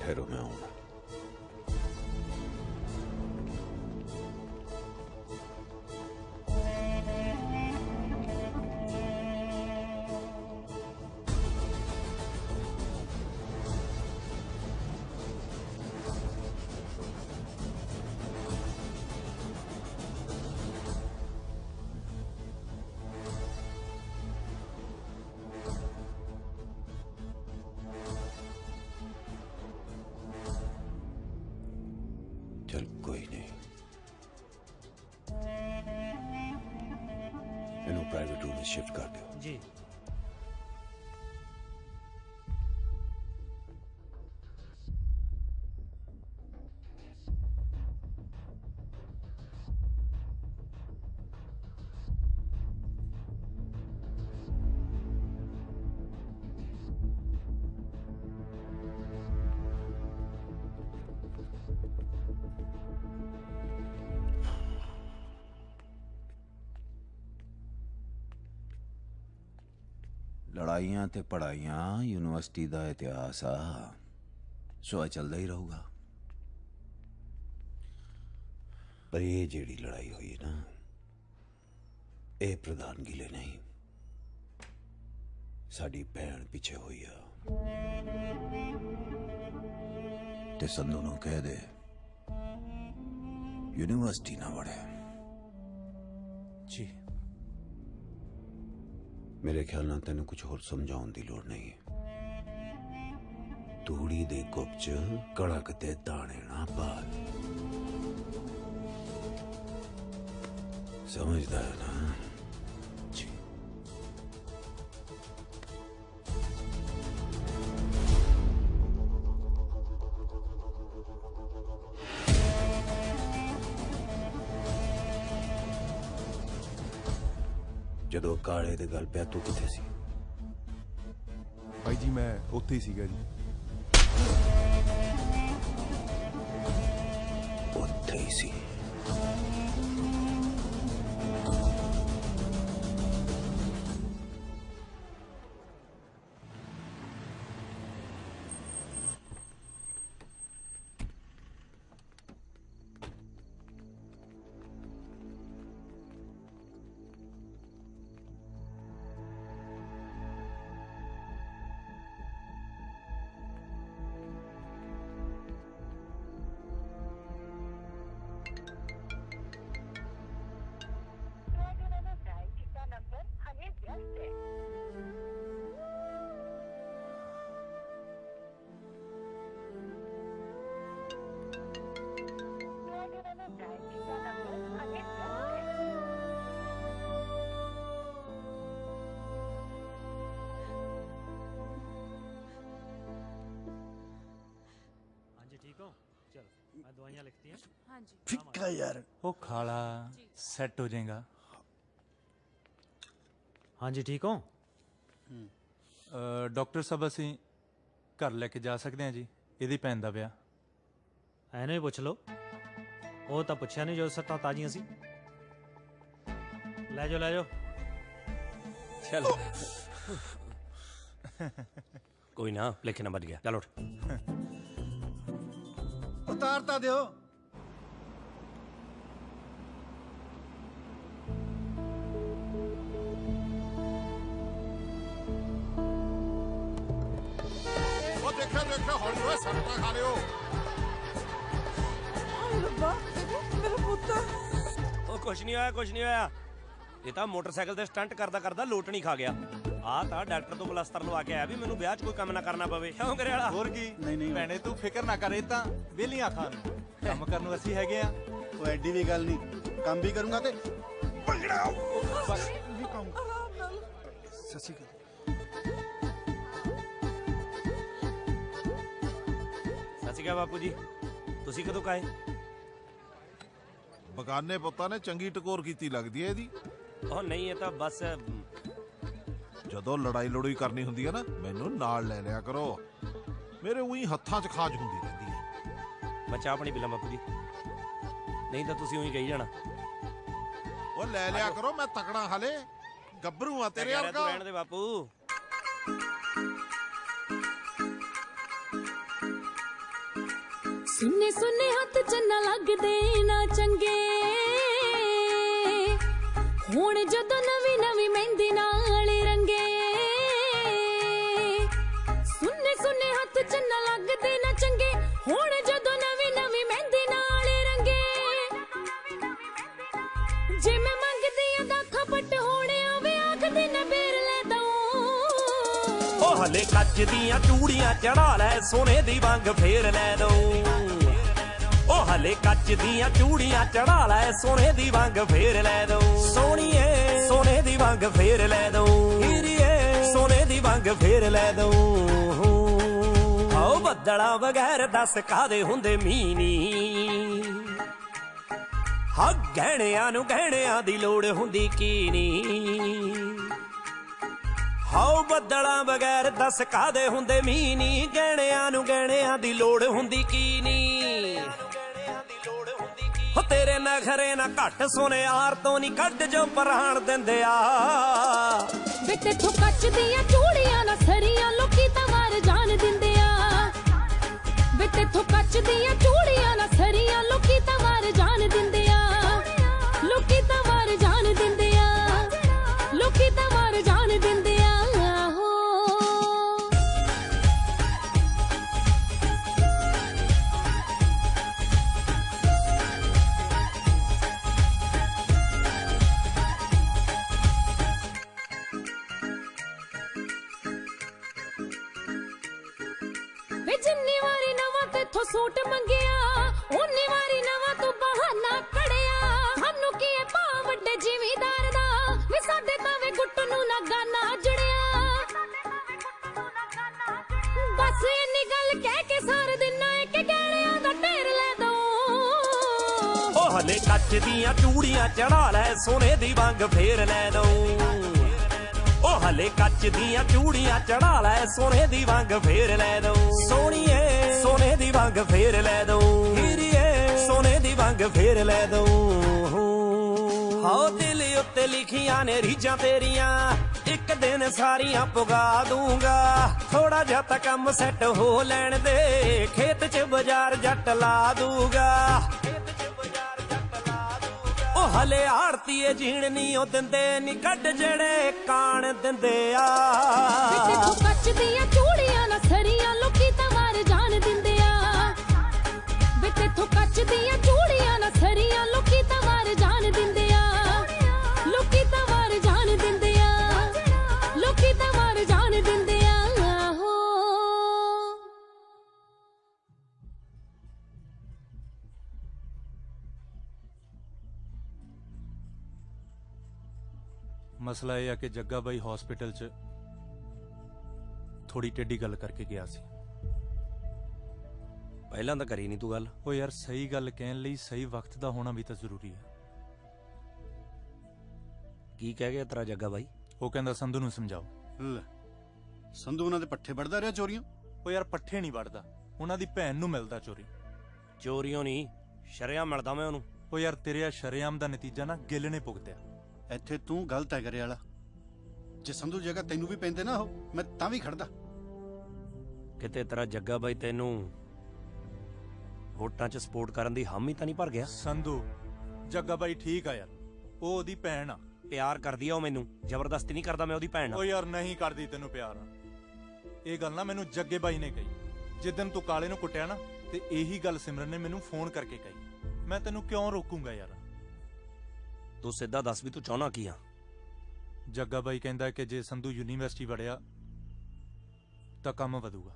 [SPEAKER 20] ਠਹਿਰੋ, ਮੈਂ ਆਉਣਾ। चल कोई नहीं, इन्हों प्राइवेट रूम में शिफ्ट कर दो।
[SPEAKER 14] जी।
[SPEAKER 5] लड़ाइयां ते पढ़ाइयां यूनिवर्सिटी का इतिहास आ, सो चलता ही रहूगा।
[SPEAKER 20] पर ये जेड़ी लड़ाई हुई ना, ये प्रधानगी ले नहीं, साड़ी भैन पीछे हुई आ।
[SPEAKER 5] ते संधू नूं कह दे यूनिवर्सिटी ना वड़े।
[SPEAKER 20] जी। मेरे ख्याल ना तेन कुछ होर समझाउण दी लोड़ नहीं है। तूड़ी दे गुप च कड़क ते दाने ना पाल, समझदा है ना? जी। ਜਦੋਂ ਕਾਲੇ ਦੇ ਗੱਲ ਪਿਆ ਤੂੰ ਕਿੱਥੇ ਸੀ?
[SPEAKER 12] ਭਾਈ ਜੀ ਮੈਂ ਉੱਥੇ ਹੀ ਸੀਗਾ ਜੀ।
[SPEAKER 20] ਉੱਥੇ ਹੀ ਸੀ?
[SPEAKER 8] फिक्का यार
[SPEAKER 22] वो खाला सेट हो जाएगा। हाँ जी ठीक हो डॉक्टर साहब ਅਸੀਂ ਘਰ ਲੈ ਕੇ ਜਾ ਸਕਦੇ ਹਾਂ ਜੀ, ਇਹਦੀ ਭੈਣ ਦਾ ਵਿਆਹ। ਐਨੂੰ ਹੀ ਪੁੱਛ ਲਓ, ਉਹ ਤਾਂ ਪੁੱਛਿਆ ਨਹੀਂ ਜੋ ਸੱਤਾਂ ਤਾਜ਼ੀਆਂ ਸੀ। ਲੈ ਜਾਓ
[SPEAKER 14] चलो कोई ना, लेकिन बच गया। चलो
[SPEAKER 8] उतारता दियो।
[SPEAKER 15] देखा हौली होए सट्टा खा रहे हो।
[SPEAKER 7] रब्बा मेरा पुੱਤ।
[SPEAKER 14] ਉਹ ਕੁਛ ਨਹੀਂ ਹੋਇਆ ਇਹ ਤਾਂ ਮੋਟਰਸਾਈਕਲ ਤੇ ਸਟੰਟ ਕਰਦਾ ਲੋਟਣੀ ਖਾ ਗਿਆ। ਆ ਤਾਂ ਡਾਕਟਰ ਤੋਂ ਪਲਸਤਰ ਲਵਾ ਕੇ ਆਇਆ ਵੀ ਮੈਨੂੰ ਵਿਆਹ 'ਚ ਕੋਈ ਕੰਮ ਨਾ ਕਰਨਾ ਪਵੇ। ਕਿਉਂ ਕਰੇ ਵਾਲਾ?
[SPEAKER 4] ਹੋਰ ਕੀ? ਨਹੀਂ ਭੈਣੇ ਤੂੰ ਫਿਕਰ ਨਾ ਕਰ, ਇਹ ਤਾਂ ਵਿਹਲੀਆਂ ਖਾਣ ਕੰਮ ਕਰਨ ਨੂੰ ਅਸੀਂ ਹੈਗੇ ਆ।
[SPEAKER 13] ਉਹ ਐਡੀ ਵੀ ਗੱਲ ਨਹੀਂ, ਕੰਮ ਵੀ ਕਰੂੰਗਾ ਤੇ ਪਗੜਾਓ ਬਸ ਵੀ ਕੰਮ। ਸੱਚੀ ਗੱਲ
[SPEAKER 14] ਸਤਿ ਸ਼੍ਰੀ ਅਕਾਲ ਬਾਪੂ ਜੀ, ਤੁਸੀਂ ਕਦੋਂ ਕਾਏ?
[SPEAKER 8] ਬਗਾਨੇ ਪੁੱਤਾਂ ਨੇ ਚੰਗੀ ਟਕੋਰ ਕੀਤੀ ਲੱਗਦੀ ਹੈ ਇਹਦੀ।
[SPEAKER 14] ਉਹ ਨਹੀਂ, ਇਹ ਤਾਂ ਬਸ
[SPEAKER 8] ਜਦੋਂ ਲੜਾਈ ਲੜੂਈ ਕਰਨੀ ਹੁੰਦੀ ਹੈ ਨਾ, ਮੈਨੂੰ ਨਾਲ ਲੈ ਲਿਆ ਕਰੋ, ਮੇਰੇ ਉਹੀ ਹੱਥਾਂ 'ਚ ਖਾਜ ਹੁੰਦੀ ਰਹਿੰਦੀ ਹੈ।
[SPEAKER 14] ਮੈਂ ਚਾਹ ਪਾਣੀ ਪੀ ਲਾਂ ਬਾਪੂ ਜੀ, ਨਹੀਂ ਤਾਂ ਤੁਸੀਂ ਉਹੀ ਕਹੀ ਜਾਣਾ।
[SPEAKER 8] ਉਹ ਲੈ ਲਿਆ ਕਰੋ, ਮੈਂ ਤਕੜਾ ਹਾਲੇ ਗੱਭਰੂ ਆ ਤੇਰੇ ਵਰਗਾ।
[SPEAKER 14] ਤੂੰ ਰਹਿਣ ਦੇ ਬਾਪੂ।
[SPEAKER 17] ਸੁੰਨੇ ਸੁੰਨੇ ਹੱਥ ਚੰਨਾ ਲੱਗਦੇ ਨਾ ਚੰਗੇ, ਹੁਣ ਜਦੋਂ ਨਵੀਂ ਨਵੀਂ ਮਹਿੰਦੀ ਨਾਲ ਰੰਗੇ। ਸੁੰਨੇ ਸੁੰਨੇ ਹੱਥ ਚੰਨਾ ਲੱਗਦੇ ਨਾ ਚੰਗੇ, ਹੁਣ ਜਦੋਂ ਨਵੀਂ ਨਵੀਂ ਮਹਿੰਦੀ ਨਾਲ ਰੰਗੇ। ਜੇ ਮੈਂ ਮੰਗਦੀ ਆ ਦਾ ਖਪਟ ਹੋਣੇ ਆਵੇ ਆਖਦੀ ਨਾ ਬੇਰ ਲੈ ਦਊਂ।
[SPEAKER 14] ਉਹ ਹਲੇ ਕੱਚ ਦੀਆਂ ਚੂੜੀਆਂ ਚੜਾ ਲੈ, ਸੋਨੇ ਦੀ ਵੰਗ ਫੇਰ ਲੈ ਦਊਂ। ਉਹ ਹਲੇ ਕੱਚ ਦੀਆਂ ਚੂੜੀਆਂ ਚੜਾ ਲੈ, ਸੋਨੇ ਦੀ ਵੰਗ ਫੇਰ ਲੈ ਦਊਂ। ਸੋਹਣੀਏ ਸੋਨੇ ਦੀ ਵੰਗ ਫੇਰ ਲੈ ਦਊਂ। ਹੀਰੀਏ ਸੋਨੇ ਦੀ ਵੰਗ ਫੇਰ ਲੈ ਦਊਂ। ਆਓ ਬੱਦਲਾਂ ਬਗੈਰ ਦੱਸ ਕਾਦੇ ਹੁੰਦੇ ਮੀਨੀ, ਹਾਂ ਗਹਿਣਿਆਂ ਨੂੰ ਗਹਿਣਿਆਂ ਦੀ ਲੋੜ ਹੁੰਦੀ ਕੀ ਨੀ। ਹਾਓ ਬੱਦਲਾਂ ਬਗੈਰ ਦੱਸ ਕਾਦੇ ਹੁੰਦੇ ਮੀਨੀ, ਗਹਿਣਿਆਂ ਨੂੰ ਗਹਿਣਿਆਂ ਦੀ ਲੋੜ ਹੁੰਦੀ ਕੀ ਨੀ। ਹੋ ਤੇਰੇ ਨਖਰੇ ਨਾ ਘੱਟ ਸੁਨਿਆਰ ਤੋਂ ਨਹੀਂ ਕੱਢ ਜੋ ਪ੍ਰਾਣ ਦਿੰਦੇ ਆ।
[SPEAKER 17] ਵੇ ਤੇਥੋਂ ਕੱਚ ਦੀਆਂ ਚੂੜੀਆਂ ਨਾ ਸਰੀਆਂ ਲੋਕੀ ਤਾਂ ਵਾਰ ਜਾਣ ਦਿੰਦੇ ਆ। ਵੇ ਤੇਥੋਂ ਕੱਚ ਦੀਆਂ ਚੂੜੀਆਂ ਨਾ ਸਰੀਆਂ ਲੋਕੀ ਤਾਂ ਵਾਰ ਜਾਣ ਦਿੰਦੇ ਆ। ਲੋਕੀ ਤਾਂ ਵਾਰ ਜਾਣ ਦਿੰਦੇ ਆ, ਲੋਕੀ ਤਾਂ ਵਾਰ ਜਾਣ ਦਿੰਦੇ ਆ। ਵੇ ਜਿੰਨੀ ਵਾਰੀ ਨਵਾਂ ਤੇਥੋਂ ਸੂਟ ਮੰਗਿਆ, ਉਨੀ ਵਾਰੀ ਨਵਾਂ ਤੂੰ ਬਹਾਨਾ ਕੜਿਆ। ਸਾਨੂੰ ਕੀ ਹੈ ਭਾ ਵੱਡੇ ਜ਼ਿਮੀਦਾਰ ਦਾ, ਵੇ ਸਾਡੇ ਤਾਂ ਵੇ ਗੁੱਟ ਨੂੰ ਨਾ ਗਾਨਾ ਜੜਿਆ। ਬਸ ਇੰਨੀ ਗੱਲ ਕਹਿ ਕੇ ਸਾਰ ਦਿਨਾ ਇੱਕ ਗਹਿਣਿਆਂ ਦਾ ਢੇਰ ਲੈ ਦਊਂ।
[SPEAKER 14] ਉਹ ਹਲੇ ਕੱਚ ਦੀਆਂ ਚੂੜੀਆਂ ਚੜਾ ਲੈ, ਸੋਨੇ ਦੀ ਵੰਗ ਫੇਰ ਲੈ ਦਊਂ। ਉਹ ਹਲੇ ਕੱਚ ਦੀਆਂ ਚੂੜੀਆਂ ਚੜਾ ਲੈ, ਸੋਨੇ ਦੀ ਵੰਗ ਫੇਰ ਲੈ ਦਊਂ। ਸੋਹਣੀਏ ਸੋਨੇ ਦੀ ਵੰਗ ਫੇਰ ਲੈ ਦਊਂ। ਹੀਰੀਏ ਸੋਨੇ ਦੀ ਵੰਗ ਫੇਰ ਲੈ ਦਊਂ। ਹਾਓ ਦਿਲ ਉੱਤੇ ਲਿਖੀਆਂ ਨੇ ਰੀਝਾਂ ਤੇਰੀਆਂ, ਇੱਕ ਦਿਨ ਸਾਰੀਆਂ ਪੁਗਾ ਦੂੰਗਾ। ਥੋੜਾ ਜਿਹਾ ਤਾਂ ਕੰਮ ਸੈੱਟ ਹੋ ਲੈਣ ਦੇ, ਖੇਤ 'ਚ ਬਾਜ਼ਾਰ ਜੱਟ ਲਾ ਦੂੰਗਾ। ਉਹ ਹਲੇ ਆੜਤੀਏ ਜੀਣ ਨੀ ਉਹ ਦਿੰਦੇ ਨੀ ਕੱਢ ਜਿਹੜੇ ਕਾਣ ਦਿੰਦੇ ਆ।
[SPEAKER 17] ਵੇ ਤੇਥੋਂ ਕੱਚ ਦੀਆਂ ਚੂੜੀਆਂ ਨਾ ਸਰੀਆਂ ਲੋਕੀ ਤਾਂ ਵਾਰ ਜਾਣ ਦਿੰਦੇ ਆ। ਵੇ ਤੇਥੋਂ ਕੱਚ ਦੀਆਂ ਚੂੜੀਆਂ ਨਾ ਸਰੀਆਂ ਲੋਕੀ ਤਾਂ ਵਾਰ ਜਾਣ ਦਿੰਦੇ ਆ। ਲੋਕੀ ਤਾਂ ਵਾਰ ਜਾਣ ਦਿੰਦੇ ਆ, ਲੋਕੀ ਤਾਂ ਵਾਰ ਜਾਣ ਦਿੰਦੇ ਆ।
[SPEAKER 22] ਮਸਲਾ ਇਹ ਆ ਕਿ ਜੱਗਾ ਬਾਈ ਹਸਪੀਟਲ 'ਚ ਥੋੜੀ ਟੇਢੀ ਗੱਲ ਕਰਕੇ ਗਿਆ ਸੀ।
[SPEAKER 14] ਪਹਿਲਾਂ ਤਾਂ ਕਰੀ ਨਹੀਂ ਤੂੰ ਗੱਲ।
[SPEAKER 22] ਉਹ ਯਾਰ ਸਹੀ ਗੱਲ ਕਹਿਣ ਲਈ ਸਹੀ ਵਕਤ ਦਾ ਹੋਣਾ ਵੀ ਤਾਂ ਜ਼ਰੂਰੀ ਹੈ।
[SPEAKER 14] ਕੀ ਕਹਿ ਗਿਆ ਤੇਰਾ ਜੱਗਾ ਬਾਈ?
[SPEAKER 22] ਉਹ ਕਹਿੰਦਾ ਸੰਧੂ ਨੂੰ ਸਮਝਾਓ।
[SPEAKER 13] ਲੈ ਸੰਧੂ ਉਹਨਾਂ ਦੇ ਪੱਠੇ ਵੜਦਾ ਰਿਹਾ ਚੋਰੀਆਂ?
[SPEAKER 22] ਉਹ ਯਾਰ ਪੱਠੇ ਨਹੀਂ ਵੜਦਾ, ਉਹਨਾਂ ਦੀ ਭੈਣ ਨੂੰ ਮਿਲਦਾ ਚੋਰੀ।
[SPEAKER 14] ਚੋਰੀਆਂ ਨਹੀਂ, ਸ਼ਰੇਆਮ ਮਿਲਦਾ ਮੈਂ ਉਹਨੂੰ।
[SPEAKER 22] ਉਹ ਯਾਰ ਤੇਰੇ ਆ ਸ਼ਰੇਆਮ ਦਾ ਨਤੀਜਾ ਨਾ ਗਿੱਲ ਨੇ ਭੁਗਤਿਆ।
[SPEAKER 13] ਇੱਥੇ ਤੂੰ ਗਲਤ ਹੈ ਕਰੇ ਵਾਲਾ। ਜੇ ਸੰਧੂ ਜਗ੍ਹਾ ਤੈਨੂੰ ਵੀ ਪੈਂਦੇ ਨਾ ਉਹ, ਮੈਂ ਤਾਂ ਵੀ ਖੜਦਾ।
[SPEAKER 14] ਕਿਤੇ ਤੇਰਾ ਜੱਗਾ ਬਾਈ ਤੈਨੂੰ ਵੋਟਾਂ 'ਚ ਸਪੋਰਟ ਕਰਨ ਦੀ ਹਾਮੀ ਤਾਂ ਨਹੀਂ ਭਰ ਗਿਆ?
[SPEAKER 22] ਸੰਧੂ ਜੱਗਾ ਬਾਈ ਠੀਕ ਆ ਯਾਰ, ਉਹ ਉਹਦੀ ਭੈਣ ਆ।
[SPEAKER 14] ਪਿਆਰ ਕਰਦੀ ਆ ਉਹ ਮੈਨੂੰ, ਜ਼ਬਰਦਸਤੀ ਨਹੀਂ ਕਰਦਾ ਮੈਂ ਉਹਦੀ ਭੈਣ ਨਾਲ।
[SPEAKER 22] ਉਹ ਯਾਰ ਨਹੀਂ ਕਰਦੀ ਤੈਨੂੰ ਪਿਆਰ। ਇਹ ਗੱਲ ਨਾ ਮੈਨੂੰ ਜੱਗੇ ਬਾਈ ਨੇ ਕਹੀ ਜਿੱਦਣ ਤੂੰ ਕਾਲੇ ਨੂੰ ਕੁੱਟਿਆ ਨਾ, ਤੇ ਇਹੀ ਗੱਲ ਸਿਮਰਨ ਨੇ ਮੈਨੂੰ ਫੋਨ ਕਰਕੇ ਕਹੀ। ਮੈਂ ਤੈਨੂੰ ਕਿਉਂ ਰੋਕੂੰਗਾ ਯਾਰ?
[SPEAKER 14] ਤੂੰ ਸਿੱਧਾ ਦੱਸ ਵੀ ਤੂੰ ਚਾਹਣਾ ਕੀ ਆ?
[SPEAKER 22] ਜੱਗਾ ਬਾਈ ਕਹਿੰਦਾ ਕਿ ਜੇ ਸੰਧੂ ਯੂਨੀਵਰਸਿਟੀ ਵੜਿਆ ਤਾਂ ਕੰਮ ਵਧੂਗਾ।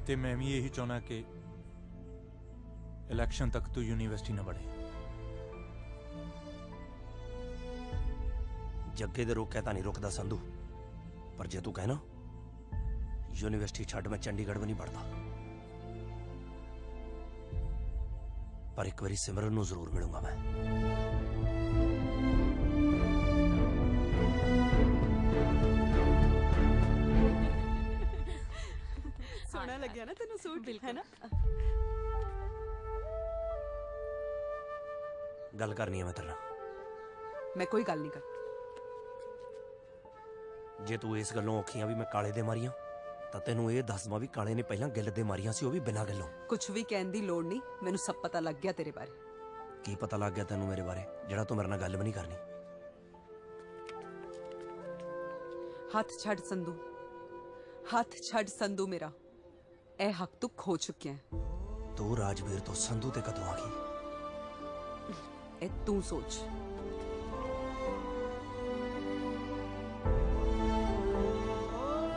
[SPEAKER 22] ਤੇ ਮੈਂ ਵੀ ਇਹੀ ਚਾਹੁੰਦਾ ਕਿ ਇਲੈਕਸ਼ਨ ਤੱਕ ਤੂੰ ਯੂਨੀਵਰਸਿਟੀ ਨਾ ਬੜੇ।
[SPEAKER 14] ਜੱਗੇ ਦੇ ਰੋਕਿਆ ਤਾਂ ਨਹੀਂ ਰੁਕਦਾ ਸੰਧੂ, ਪਰ ਜੇ ਤੂੰ ਕਹਿਣਾ ਯੂਨੀਵਰਸਿਟੀ ਛੱਡ ਮੈਂ ਚੰਡੀਗੜ੍ਹ ਵੀ ਨਹੀਂ ਪੜਦਾ। ਪਰ ਇੱਕ ਵਾਰੀ ਸਿਮਰਨ ਨੂੰ ਜ਼ਰੂਰ ਮਿਲੂੰਗਾ ਮੈਂ।
[SPEAKER 16] ਸੋਹਣਾ ਲੱਗਿਆ ਨਾ ਤੈਨੂੰ ਸੂਟ, ਹੈ ਨਾ?
[SPEAKER 14] ਗੱਲ ਕਰਨੀ ਹੈ ਮੈਂ ਤੇਰੇ ਨਾਲ।
[SPEAKER 16] ਮੈਂ ਕੋਈ ਗੱਲ ਨਹੀਂ ਕਰ।
[SPEAKER 14] ਜੇ ਤੂੰ ਇਸ ਗੱਲੋਂ ਔਖੀਆਂ ਵੀ ਮੈਂ ਕਾਲੇ ਦੇ ਮਾਰੀਆਂ, ਤਾਂ ਤੈਨੂੰ ਇਹ ਦੱਸ ਦਵਾਂ ਵੀ ਕਾਲੇ ਨੇ ਪਹਿਲਾਂ ਗਿੱਲ ਦੇ ਮਾਰੀਆਂ ਸੀ, ਉਹ ਵੀ ਬਿਨਾਂ ਗੱਲੋਂ।
[SPEAKER 16] ਕੁਝ ਵੀ ਕਹਿਣ ਦੀ ਲੋੜ ਨਹੀਂ, ਮੈਨੂੰ ਸਭ ਪਤਾ ਲੱਗ ਗਿਆ ਤੇਰੇ ਬਾਰੇ।
[SPEAKER 14] ਕੀ ਪਤਾ ਲੱਗ ਗਿਆ ਤੈਨੂੰ ਮੇਰੇ ਬਾਰੇ, ਜਿਹੜਾ ਤੂੰ ਮੇਰੇ ਨਾਲ ਗੱਲ ਵੀ ਨਹੀਂ ਕਰਨੀ?
[SPEAKER 16] ਹੱਥ ਛੱਡ ਸੰਧੂ, ਹੱਥ ਛੱਡ ਸੰਧੂ ਮੇਰਾ। ਇਹ ਹੱਕ ਤੂੰ ਖੋ ਚੁੱਕਿਆ ਹੈ।
[SPEAKER 14] ਤੂੰ ਰਾਜਵੀਰ ਤੋਂ ਸੰਧੂ ਤੇ ਕਦੋਂ ਆ ਗਈ?
[SPEAKER 16] ਇਹ ਤੂੰ ਸੋਚ।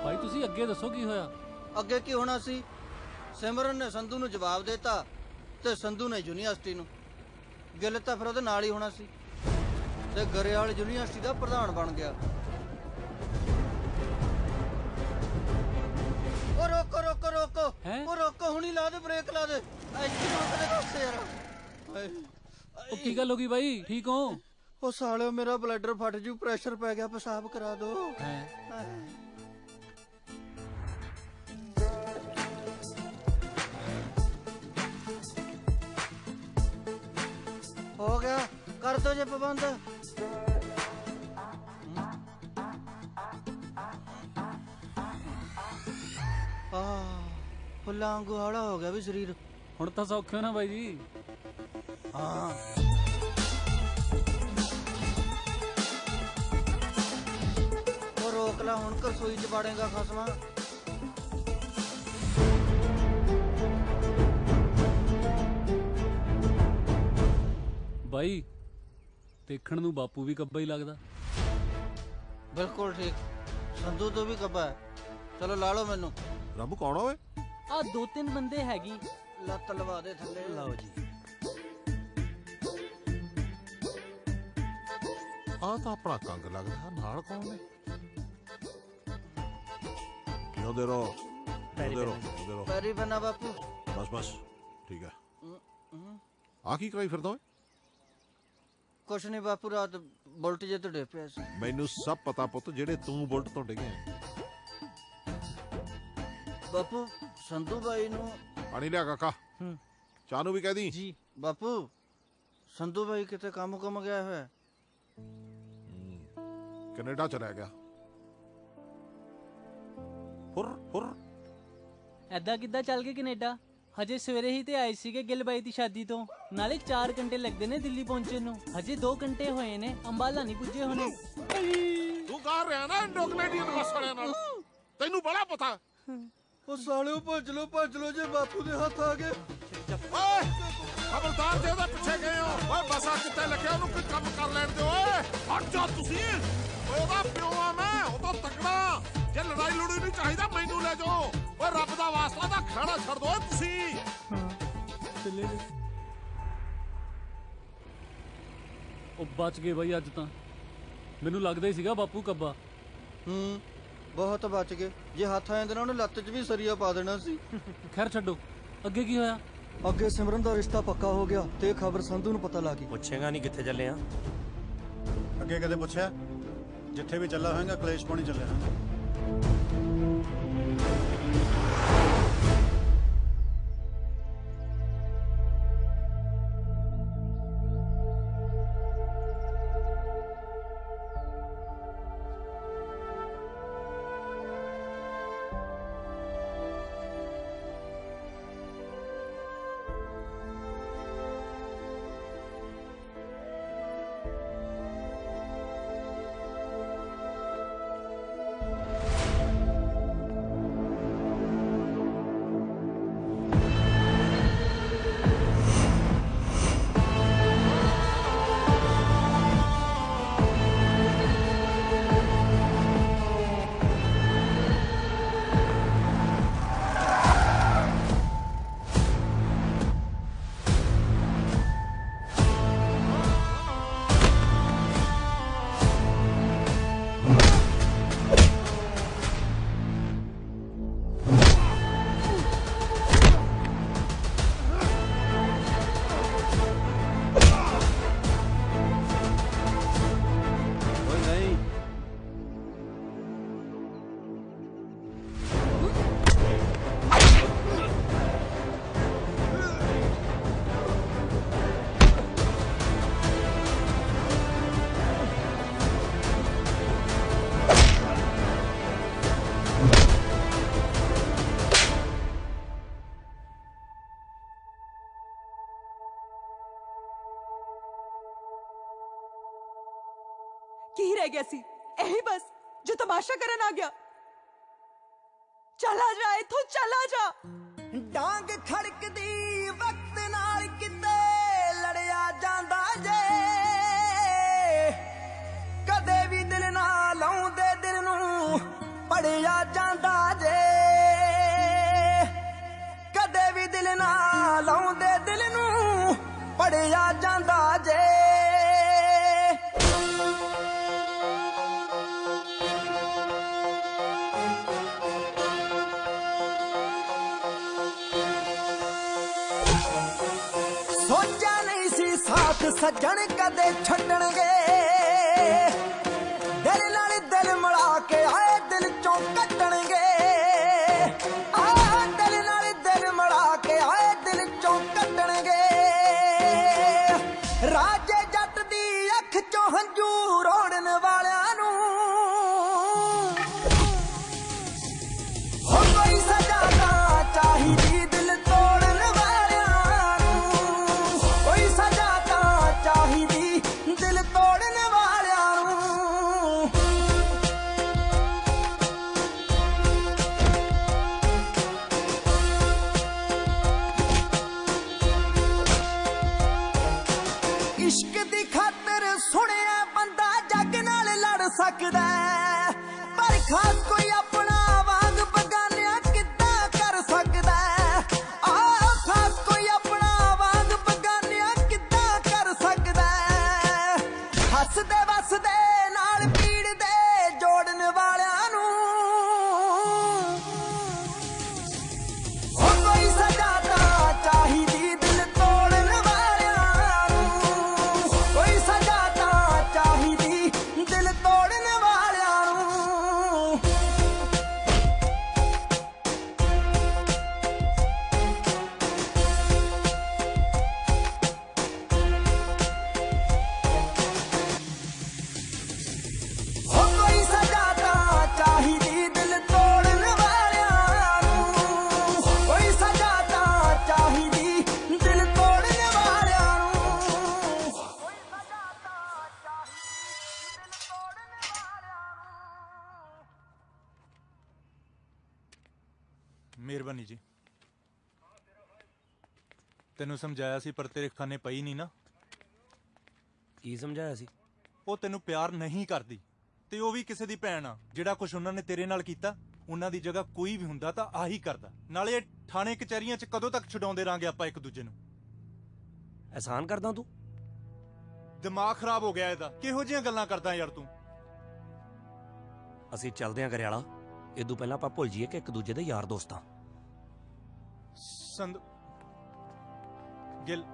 [SPEAKER 1] ਭਾਈ ਤੁਸੀਂ ਅੱਗੇ ਦੱਸੋ ਕੀ ਹੋਇਆ?
[SPEAKER 9] ਅੱਗੇ ਕੀ ਹੋਣਾ ਸੀ? ਸਿਮਰਨ ਨੇ ਸੰਧੂ ਨੂੰ ਜਵਾਬ ਦਿੱਤਾ ਤੇ ਸੰਧੂ ਨੇ ਯੂਨੀਵਰਸਿਟੀ ਨੂੰ। ਗਿੱਲ ਤਾਂ ਫਿਰ ਉਹਦੇ ਨਾਲ ਹੀ ਹੋਣਾ ਸੀ ਤੇ ਗਰੇਵਾਲ ਯੂਨੀਵਰਸਿਟੀ ਦਾ ਪ੍ਰਧਾਨ ਬਣ ਗਿਆ। ਉਹ ਰੋਕੋ ਰੋਕੋ ਰੋਕੋ, ਉਹ ਰੋਕੋ, ਹੁਣੀ ਲਾ ਦੇ, ਬ੍ਰੇਕ ਲਾ ਦੇ। ਇੱਥੇ ਰੋਕ ਦੇ ਦੱਸੇ ਯਾਰ।
[SPEAKER 1] ਉਹ ਕੀ ਗੱਲ ਹੋ ਗਈ ਬਾਈ, ਠੀਕ ਹੋ?
[SPEAKER 9] ਉਹ ਸਾਲਿਓ ਮੇਰਾ ਬਲੱਡਰ ਫਟ ਜੂ, ਪ੍ਰੈਸ਼ਰ ਪੈ ਗਿਆ, ਪਿਸ਼ਾਬ ਕਰਾ ਦੋ। ਹੋ ਗਿਆ, ਕਰ ਦੋ ਜੇ ਪਾਬੰਦ। ਫੁੱਲਾਂ ਵਾਂਗੂ ਹੌਲਾ ਹੋ ਗਿਆ ਵੀ ਸਰੀਰ।
[SPEAKER 1] ਹੁਣ ਤਾਂ ਸੌਖੇ ਹੋ ਨਾ ਬਾਈ ਜੀ?
[SPEAKER 9] ਹਾਂ। ਉਹ ਰੋਕ ਲਾ, ਹੁਣ ਰਸੋਈ ਚ ਵੜੇਗਾ ਖਸਮਾ।
[SPEAKER 1] ਬਾਈ ਦੇਖਣ ਨੂੰ ਬਾਪੂ ਵੀ ਕੱਬਾ ਹੀ ਲੱਗਦਾ।
[SPEAKER 9] ਬਿਲਕੁਲ ਠੀਕ, ਸੰਧੂ ਤੋਂ ਵੀ ਕੱਬਾ ਹੈ। ਚਲੋ ਲਾ ਲਓ ਮੈਨੂੰ।
[SPEAKER 8] ਰੱਬ ਕੌਣ ਓਏ?
[SPEAKER 1] ਆ 2-3 ਬੰਦੇ ਹੈਗੀ।
[SPEAKER 9] ਲੱਤ ਲਵਾ ਦੇ ਥੱਲੇ।
[SPEAKER 14] ਲਓ ਜੀ।
[SPEAKER 8] ਆ ਤਾਂ ਆਪਣਾ ਕੰਗ ਲੱਗਦਾ, ਨਾਲ ਕੌਣ ਨੇ? ਜਿਉਂਦੇ ਰਹੋ, ਜਿਉਂਦੇ ਰਹੋ, ਜਿਉਂਦੇ ਰਹੋ।
[SPEAKER 9] ਪੈਰੀ ਬੰਨਾ ਬਾਪੂ।
[SPEAKER 8] ਬਸ ਬਸ ਠੀਕ ਹੈ। ਆ ਕੀ ਕਰਾਈ ਫਿਰਦਾ ਓਏ?
[SPEAKER 9] ਕੁਛ ਨਹੀਂ ਬਾਪੂ, ਰਾਤ ਬੁਲਟ ਜੇ ਤੋਂ ਡੇ ਪਿਆ ਸੀ।
[SPEAKER 8] ਮੈਨੂੰ ਸਭ ਪਤਾ ਪੁੱਤ, ਜਿਹੜੇ ਤੂੰ ਬੁਲਟ ਤੋਂ ਡਿੱਗਿਆ।
[SPEAKER 9] ਬਾਪੂ ਸੰਧੂ ਬਾਈ ਨੂੰ
[SPEAKER 8] ਪਾਣੀ ਲਿਆ ਕਾਕਾ। ਚਾਹ ਨੂੰ ਵੀ ਕਹਿ ਦੀ।
[SPEAKER 9] ਜੀ ਬਾਪੂ, ਸੰਧੂ ਬਾਈ ਕਿਤੇ ਕੰਮ ਗਿਆ ਹੋਇਆ।
[SPEAKER 8] ਕੈਨੇਡਾ ਚਲਾ ਗਿਆ। ਹੁਰ ਹੁਰ।
[SPEAKER 1] ਐਦਾਂ ਕਿੱਦਾਂ ਚੱਲ ਗਏ ਕੈਨੇਡਾ? ਹਜੇ ਸਵੇਰੇ ਹੀ ਤੇ ਆਏ ਸੀਗੇ ਗਿੱਲ ਬਾਈ ਦੀ ਸ਼ਾਦੀ ਤੋਂ। ਨਾਲੇ 4 ਘੰਟੇ ਲੱਗਦੇ ਨੇ ਦਿੱਲੀ ਪਹੁੰਚਣ ਨੂੰ, ਹਜੇ 2 ਘੰਟੇ ਹੋਏ ਨੇ, ਅੰਬਾਲਾ ਨਹੀਂ ਪੁੱਜੇ ਹੋਣੇ।
[SPEAKER 8] ਤੂੰ ਕਰ ਰਿਹਾ ਨਾ ਇੰਡੋ ਕੈਨੇਡੀਅਨ ਮਸਲਿਆਂ ਨਾਲ, ਤੈਨੂੰ ਬੜਾ ਪਤਾ।
[SPEAKER 9] ਉਹ ਸਾਲਿਓ ਭੱਜ ਲੋ ਜੇ ਬਾਪੂ ਦੇ ਹੱਥ ਆ ਗਏ।
[SPEAKER 8] ਓਏ ਖਬਰਦਾਰ ਜੇ ਉਹਦੇ ਪਿੱਛੇ ਗਏ ਹੋ। ਓਏ ਬਸਾ ਕਿੱਥੇ ਲੱਗਿਆ, ਉਹਨੂੰ ਕੋਈ ਕੰਮ ਕਰ ਲੈਣ ਦਿਓ। ਓਏ ਹਟ ਜਾ ਤੁਸੀਂ। ਓਏ ਉਹਦਾ ਪਿਓ ਆ ਮੈਂ, ਉਹ ਤਾਂ ਤਕੜਾ। ਜੇ ਲੜਾਈ ਲੜੂਈ ਨਹੀਂ ਚਾਹੀਦਾ ਮੈਨੂੰ ਲੈ ਜਾਓ। ਓਏ ਰੱਬ ਦਾ ਵਾਸਤਾ ਤਾਂ ਖਾਣਾ ਛੱਡ ਦੋ ਤੁਸੀਂ।
[SPEAKER 1] ਚੱਲੇ ਜੀ। ਉਹ ਬਚ ਗਏ ਬਾਈ ਅੱਜ ਤਾਂ। ਮੈਨੂੰ ਲੱਗਦਾ ਹੀ ਸੀਗਾ ਬਾਪੂ ਕੱਬਾ।
[SPEAKER 9] ਬਹੁਤ ਬਚ ਗਏ। ਜੇ ਹੱਥ ਆਏ ਨਾ ਉਹਨੇ ਲੱਤ 'ਚ ਵੀ ਸਰੀਆ ਪਾ ਦੇਣਾ ਸੀ।
[SPEAKER 1] ਖੈਰ ਛੱਡੋ, ਅੱਗੇ ਕੀ ਹੋਇਆ?
[SPEAKER 9] ਅੱਗੇ ਸਿਮਰਨ ਦਾ ਰਿਸ਼ਤਾ ਪੱਕਾ ਹੋ ਗਿਆ ਤੇ ਖਬਰ ਸੰਧੂ ਨੂੰ ਪਤਾ ਲੱਗ ਗਈ।
[SPEAKER 14] ਪੁੱਛੇਗਾ ਨਹੀਂ ਕਿੱਥੇ ਚੱਲੇ ਆ?
[SPEAKER 13] ਅੱਗੇ ਕਦੇ ਪੁੱਛਿਆ? ਜਿੱਥੇ ਵੀ ਚੱਲਾ ਹੋਏਗਾ ਕਲੇਸ਼ ਪਾਉਣੀ ਚੱਲਿਆ ਹੋਏਗਾ।
[SPEAKER 16] ਕੀ ਰਹਿ ਗਿਆ ਸੀ? ਇਹੀ ਬਸ ਜੋ ਤਮਾਸ਼ਾ ਕਰਨ ਆ ਗਿਆ। ਚਲਾ ਜਾ ਇੱਥੋਂ, ਚਲਾ ਜਾ।
[SPEAKER 21] ਡਾਂਗ ਖੜਕਦੀ ਵਕਤ ਨਾਲ ਕਿਤੇ ਲੜਿਆ ਜਾਂਦਾ ਜੇ, ਕਦੇ ਵੀ ਦਿਲ ਨਾ ਲਾਉਂਦੇ ਦਿਲ ਨੂੰ ਪੜਿਆ ਜਾਂਦਾ ਜੇ, ਕਦੇ ਵੀ ਦਿਲ ਨਾ ਲਾਉਂਦੇ ਦਿਲ ਨੂੰ ਪੜਿਆ ਜਾਂਦਾ ਜੇ। ਸੋਚਿਆ ਨਹੀਂ ਸੀ ਸਾਥ ਸੱਜਣ ਕਦੇ ਛੱਡਣਗੇ, ਦਿਲ ਨਾਲ ਦਿਲ ਮਿਲਾ ਕੇ ਆਏ ਦਿਲ ਚੋਂ ਕੱਟਣਗੇ, ਦਿਲ ਨਾਲ ਦਿਲ ਮਿਲਾ ਕੇ ਆਏ ਦਿਲ ਚੋਂ ਕੱਟਣਗੇ। ਰਾਜੇ ਜੱਟ ਦੀ ਅੱਖ ਚੋਂ ਹੰਝੂ ਰੋੜਨ ਵਾਲਿਆਂ ਨੂੰ ਹੋ ਕੋਈ ਸਜ਼ਾ ਤਾਂ ਚਾਹੀਦੀ ਦਿਲ ਤੋੜਨ ਵਾਲਿਆਂ ਨੂੰ, ਕੋਈ ਸਜ਼ਾ ਤਾਂ ਚਾਹੀਦੀ ਦਿਲ ਤੋੜਨ ਵਾਲਿਆਂ ਨੂੰ। ਇਸ਼ਕ ਦੀ ਖਾਤਰ ਸੁਣਿਆ ਬੰਦਾ ਜੱਗ ਨਾਲ ਲੜ ਸਕਦਾ ਹੈ, ਪਰ ਖਾਸ ਕੋਈ ਆਪਣਾ ਵਾਂਗ ਬਗਾਨਿਆਂ ਕਿੱਦਾਂ ਕਰ ਸਕਦਾ ਹੈ। ਖਾਸ ਕੋਈ ਆਪਣਾ ਵਾਂਗ ਬਗਾਨਿਆਂ ਕਿੱਦਾਂ ਕਰ ਸਕਦਾ ਹੈ। ਹੱਸਦੇ ਵਸਦੇ ਨਾਲ ਪੀੜ ਦੇ ਜੋੜਨ ਵਾਲਿਆਂ ਨੂੰ ਹੋ ਕੋਈ ਸਜ਼ਾ ਤਾਂ ਚਾਹੀਦੀ ਦਿਲ ਤੋੜਨ ਵਾਲਿਆਂ ਨੂੰ, ਕੋਈ ਸਜ਼ਾ ਤਾਂ ਚਾਹੀਦੀ ਦਿਲ ਤੋੜਨ ਵਾਲਿਆਂ ਨੂੰ। ਹੋ ਕੋਈ ਸਜ਼ਾ ਤਾਂ ਚਾਹੀਦੀ ਦਿਲ ਤੋੜਨ ਵਾਲਿਆਂ ਨੂੰ, ਕੋਈ ਸਜ਼ਾ ਤਾਂ ਚਾਹੀਦੀ ਦਿਲ ਤੋੜਨ ਵਾਲਿਆਂ ਨੂੰ।
[SPEAKER 22] ਮਿਹਰਬਾਨੀ ਜੀ। ਤੈਨੂੰ ਸਮਝਾਇਆ ਸੀ ਪਰ ਤੇਰੇ ਖਾਨੇ ਪਈ ਨਹੀਂ ਨਾ।
[SPEAKER 14] ਕੀ ਸਮਝਾਇਆ ਸੀ?
[SPEAKER 22] ਉਹ ਤੈਨੂੰ ਪਿਆਰ ਨਹੀਂ ਕਰਦੀ ਤੇ ਉਹ ਵੀ ਕਿਸੇ ਦੀ ਭੈਣ ਆ। ਜਿਹੜਾ ਕੁਝ ਉਹਨਾਂ ਨੇ ਤੇਰੇ ਨਾਲ ਕੀਤਾ, ਉਹਨਾਂ ਦੀ ਜਗ੍ਹਾ ਕੋਈ ਵੀ ਹੁੰਦਾ ਤਾਂ ਆਹੀ ਕਰਦਾ। ਨਾਲੇ ਇਹ ਥਾਣੇ ਕਚਹਿਰੀਆਂ 'ਚ ਕਦੋਂ ਤੱਕ ਛਡਾਉਂਦੇ ਰਾਂਗੇ ਆਪਾਂ ਇੱਕ ਦੂਜੇ ਨੂੰ?
[SPEAKER 14] ਐਹਸਾਨ ਕਰਦਾ ਤੂੰ?
[SPEAKER 22] ਦਿਮਾਗ ਖਰਾਬ ਹੋ ਗਿਆ ਇਹਦਾ। ਕਿਹੋ ਜਿਹੀਆਂ ਗੱਲਾਂ ਕਰਦਾ ਯਾਰ ਤੂੰ?
[SPEAKER 14] ਅਸੀਂ ਚੱਲਦੇ ਆਂ ਗਰੇਵਾਲਾ। ਇਦੋਂ ਪਹਿਲਾਂ ਆਪਾਂ ਭੁੱਲ ਜਾਈਏ ਕਿ ਇੱਕ ਦੂਜੇ ਦੇ ਯਾਰ ਦੋਸਤ ਆਂ।
[SPEAKER 22] ਸੰਦ ਗਿਲ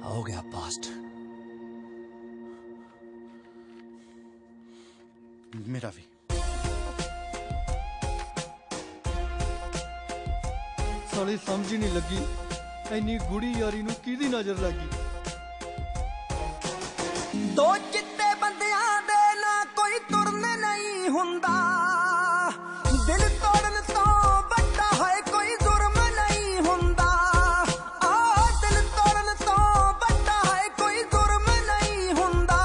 [SPEAKER 14] हो गया पास्ट।
[SPEAKER 13] मेरा भी।
[SPEAKER 11] ਸਾਲੀ ਸਮਝ ਹੀ ਨਹੀਂ ਲੱਗੀ ਇੰਨੀ ਗੂੜੀ ਯਾਰੀ ਨੂੰ ਕਿਹਦੀ ਨਜ਼ਰ ਲੱਗੀ।
[SPEAKER 21] ਦੋ ਚਿੱਟੇ ਬੰਦਿਆਂ ਦੇ ਨਾ ਕੋਈ ਤੁਰਨ ਨਹੀਂ ਹੁੰਦਾ, ਦਿਲ ਤੋੜਨ ਤੋਂ ਵੱਡਾ ਹੈ ਕੋਈ ਜ਼ੁਰਮ ਨਹੀਂ ਹੁੰਦਾ। ਦਿਲ ਤੋੜਨ ਤੋਂ ਵੱਡਾ ਹੈ ਕੋਈ ਜ਼ੁਰਮ ਨਹੀਂ ਹੁੰਦਾ।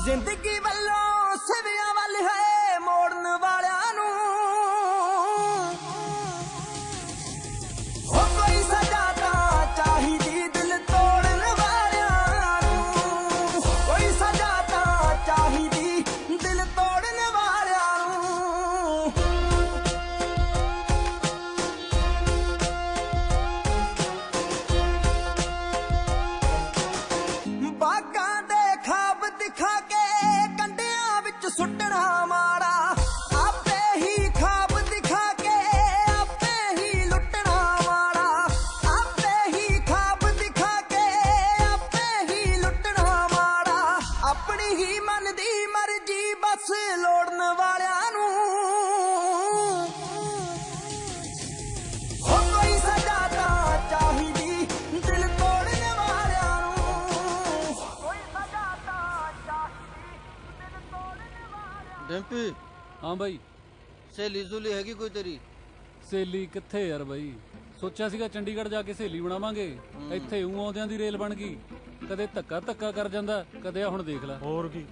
[SPEAKER 21] ਜ਼ਿੰਦਗੀ ਵੱਲੋਂ ਸਿਵਿਆਂ ਵੱਲ ਹੈ ਮੋੜਨ ਵਾਲਿਆਂ ਨੂੰ ਹੋ ਕੋਈ ਸਜ਼ਾ ਤਾਂ ਚਾਹੀਦੀ ਦਿਲ ਤੋੜਨ ਵਾਲਿਆਂ ਨੂੰ, ਕੋਈ ਸਜ਼ਾ ਤਾਂ ਚਾਹੀਦੀ ਦਿਲ ਤੋੜਨ ਵਾਲਿਆਂ ਨੂੰ। ਬਾਗਾਂ ਦੇ ਖਾਬ ਦਿਖਾ ਕੇ ਕੰਡਿਆਂ ਵਿੱਚ ਸੁੱਟਣਾ ਮਾੜਾ, ਆਪੇ ਹੀ ਖਾਬ ਦਿਖਾ ਕੇ ਆਪੇ ਹੀ ਲੁੱਟਣਾ ਮਾੜਾ, ਆਪੇ ਹੀ ਖਾਬ ਦਿਖਾ ਕੇ ਆਪੇ ਹੀ ਲੁੱਟਣਾ ਮਾੜਾ। ਆਪਣੀ ਹੀ ਮਨ ਦੀ ਮਰਜ਼ੀ ਬਸ ਲੋੜਨ ਵਾਲਿਆਂ ਨੂੰ ਹੋ ਕੋਈ ਸਜ਼ਾ ਤਾਂ ਚਾਹੀਦੀ ਦਿਲ ਤੋੜਨ ਵਾਲਿਆਂ ਨੂੰ, ਕੋਈ ਸਜ਼ਾ ਤਾਂ ਚਾਹੀਦੀ ਦਿਲ ਤੋੜਨ ਵਾਲਿਆਂ ਨੂੰ।
[SPEAKER 11] ਡੈਂਪੀ
[SPEAKER 18] ਹਾਂ ਬਾਈ।
[SPEAKER 9] ਸਹੇਲੀ ਸੁਲੀ ਹੈਗੀ ਕੋਈ ਤੇਰੀ?
[SPEAKER 18] ਸਹੇਲੀ ਕਿੱਥੇ ਯਾਰ ਬਾਈ, ਸੋਚਿਆ ਸੀਗਾ ਚੰਡੀਗੜ੍ਹ ਜਾ ਕੇ ਸਹੇਲੀ ਬਣਾਵਾਂਗੇ, ਇੱਥੇ ਊਂ ਆਉਂਦਿਆਂ ਦੀ ਰੇਲ ਬਣ ਗਈ। ਕਦੇ ਧੱਕਾ ਕਰ ਜਾਂਦਾ, ਕਦੇ ਆ ਹੁਣ ਦੇਖ ਲੈ।
[SPEAKER 9] ਹੋਰ ਕੀ,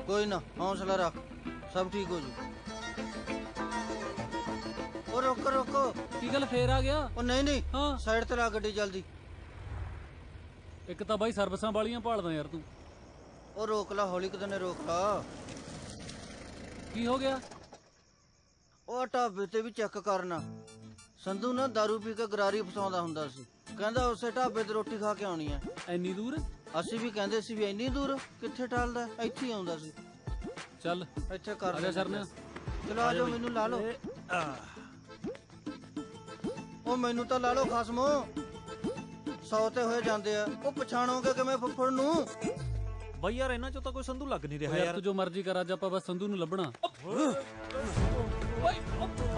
[SPEAKER 9] ਕੋਈ ਨਾ ਹੌਸਲਾ ਰੱਖ, ਸਭ ਠੀਕ ਹੋ ਜੂ। ਉਹ ਰੋਕੋ ਰੋਕੋ।
[SPEAKER 18] ਕੀ ਗੱਲ ਫੇਰ ਆ ਗਿਆ?
[SPEAKER 9] ਉਹ ਨਹੀਂ ਹਾਂ, ਸਾਈਡ ਤੇ ਲਾ ਗੱਡੀ ਜਲਦੀ।
[SPEAKER 18] ਇੱਕ ਤਾਂ ਬਾਈ ਸਰਵਿਸਾਂ ਵਾਲੀਆਂ ਭਾਲਦਾ ਯਾਰ ਤੂੰ।
[SPEAKER 9] ਉਹ ਰੋਕ ਲਾ, ਹੌਲੀ ਕਿਤੇ ਨੇ ਰੋਕ ਲਾ।
[SPEAKER 18] ਕੀ ਹੋ ਗਿਆ?
[SPEAKER 9] ਉਹ ਢਾਬੇ ਤੇ ਵੀ ਚੈੱਕ ਕਰਨਾ। ਸੰਧੂ ਨਾ ਦਾਰੂ ਪੀ ਕੇ ਗਰਾਰੀ ਫਸਾਉਂਦਾ ਹੁੰਦਾ ਸੀ, ਕਹਿੰਦਾ ਉਸੇ ਢਾਬੇ ਤੇ ਰੋਟੀ ਖਾ ਕੇ ਆਉਣੀ ਆ।
[SPEAKER 18] ਇੰਨੀ ਦੂਰ?
[SPEAKER 9] ਅਸੀਂ ਵੀ ਕਹਿੰਦੇ ਸੀ ਵੀ ਇੰਨੀ ਦੂਰ ਕਿੱਥੇ ਟਲਦਾ, ਇੱਥੇ ਹੀ ਆਉਂਦਾ ਸੀ।
[SPEAKER 18] ਚੱਲ
[SPEAKER 9] ਇੱਥੇ ਕਰ
[SPEAKER 18] ਆ ਜਾ ਸਰਨੇ।
[SPEAKER 9] ਚਲੋ ਆ ਜਾਓ, ਮੈਨੂੰ ਲਾ ਲਓ। ਉਹ ਮੈਨੂੰ ਤਾਂ ਲਾ ਲਓ ਖਸਮੋ, 100 ਤੇ ਹੋਏ ਜਾਂਦੇ ਆ। ਉਹ ਪਛਾਣੋਗੇ ਕਿਵੇਂ ਫੁੱਫੜ ਨੂੰ?
[SPEAKER 19] ਬਈ ਯਾਰ ਇਹਨਾਂ ਚੋਂ ਤਾਂ ਕੋਈ ਸੰਧੂ ਲੱਗ ਨਹੀਂ ਰਿਹਾ
[SPEAKER 18] ਯਾਰ। ਤੂੰ ਜੋ ਮਰਜ਼ੀ ਕਰ, ਅੱਜ ਆਪਾਂ ਬਸ ਸੰਧੂ ਨੂੰ ਲੱਭਣਾ।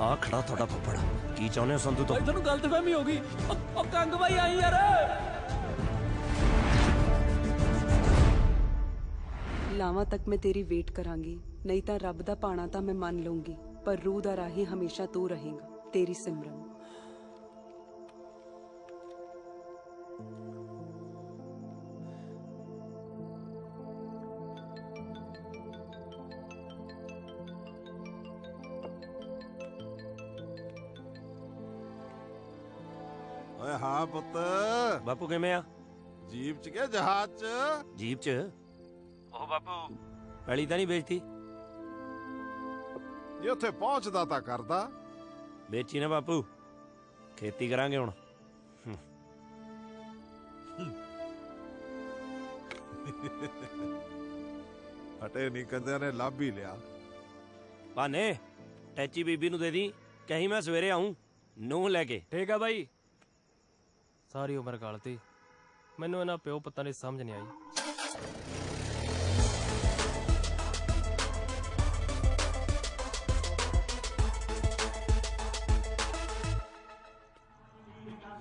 [SPEAKER 14] ਆ ਖੜਾ ਤੁਹਾਡਾ ਫੁੱਫੜ, ਕੀ ਚਾਹੁੰਦੇ ਹੋ ਸੰਧੂ ਤੋਂ?
[SPEAKER 18] ਭਾਈ ਤੁਹਾਨੂੰ ਗਲਤਫਹਿਮੀ ਹੋ ਗਈ। ਉਹ ਕੰਗ ਬਾਈ ਆਈ ਯਾਰ।
[SPEAKER 16] ਲਾਵਾਂ ਤੱਕ ਮੈਂ ਤੇਰੀ ਵੇਟ ਕਰਾਂਗੀ, ਨਹੀਂ ਤਾਂ ਰੱਬ ਦਾ ਪਾਣਾ ਤਾਂ ਮੈਂ ਮੰਨ ਲਊਂਗੀ, ਪਰ ਰੂਹ ਦਾ ਰਾਹੀ ਹਮੇਸ਼ਾ ਤੂੰ ਰਹੇਗਾ। ਤੇਰੀ ਸਿਮਰਨ।
[SPEAKER 8] ਓਏ ਹਾਂ ਪੁੱਤ।
[SPEAKER 14] ਬਾਪੂ ਕਿਵੇਂ ਆ?
[SPEAKER 8] ਜੀਪ ਚ ਗਿਆ ਜਹਾਜ਼ ਚ?
[SPEAKER 14] ਜੀਪ ਚ। ਉਹ ਬਾਪੂ ਪਹਿਲੀ ਤਾਂ ਨਹੀਂ ਵੇਚਤੀ?
[SPEAKER 8] ਜੇ ਉੱਥੇ ਪਹੁੰਚਦਾ ਤਾਂ ਕਰਦਾ।
[SPEAKER 14] ਵੇਚੀ ਨਾ ਬਾਪੂ, ਖੇਤੀ ਕਰਾਂਗੇ ਹੁਣ।
[SPEAKER 8] ਹਟੇ ਨਹੀਂ ਕੰਦਿਆਂ ਨੇ ਲੱਭ ਹੀ ਲਿਆ।
[SPEAKER 14] ਭਾਨੇ ਟੈਚੀ ਬੀਬੀ ਨੂੰ ਦੇ ਦੀ, ਕਹੀਂ ਮੈਂ ਸਵੇਰੇ ਆਉਂ ਨੂੰਹ ਲੈ ਕੇ।
[SPEAKER 23] ਠੀਕ ਆ ਬਾਈ। ਸਾਰੀ ਉਮਰ ਗਾਲਤੀ, ਮੈਨੂੰ ਇਹਨਾਂ ਪਿਓ ਪੁੱਤਾਂ ਦੀ ਸਮਝ ਨਹੀਂ ਆਈ।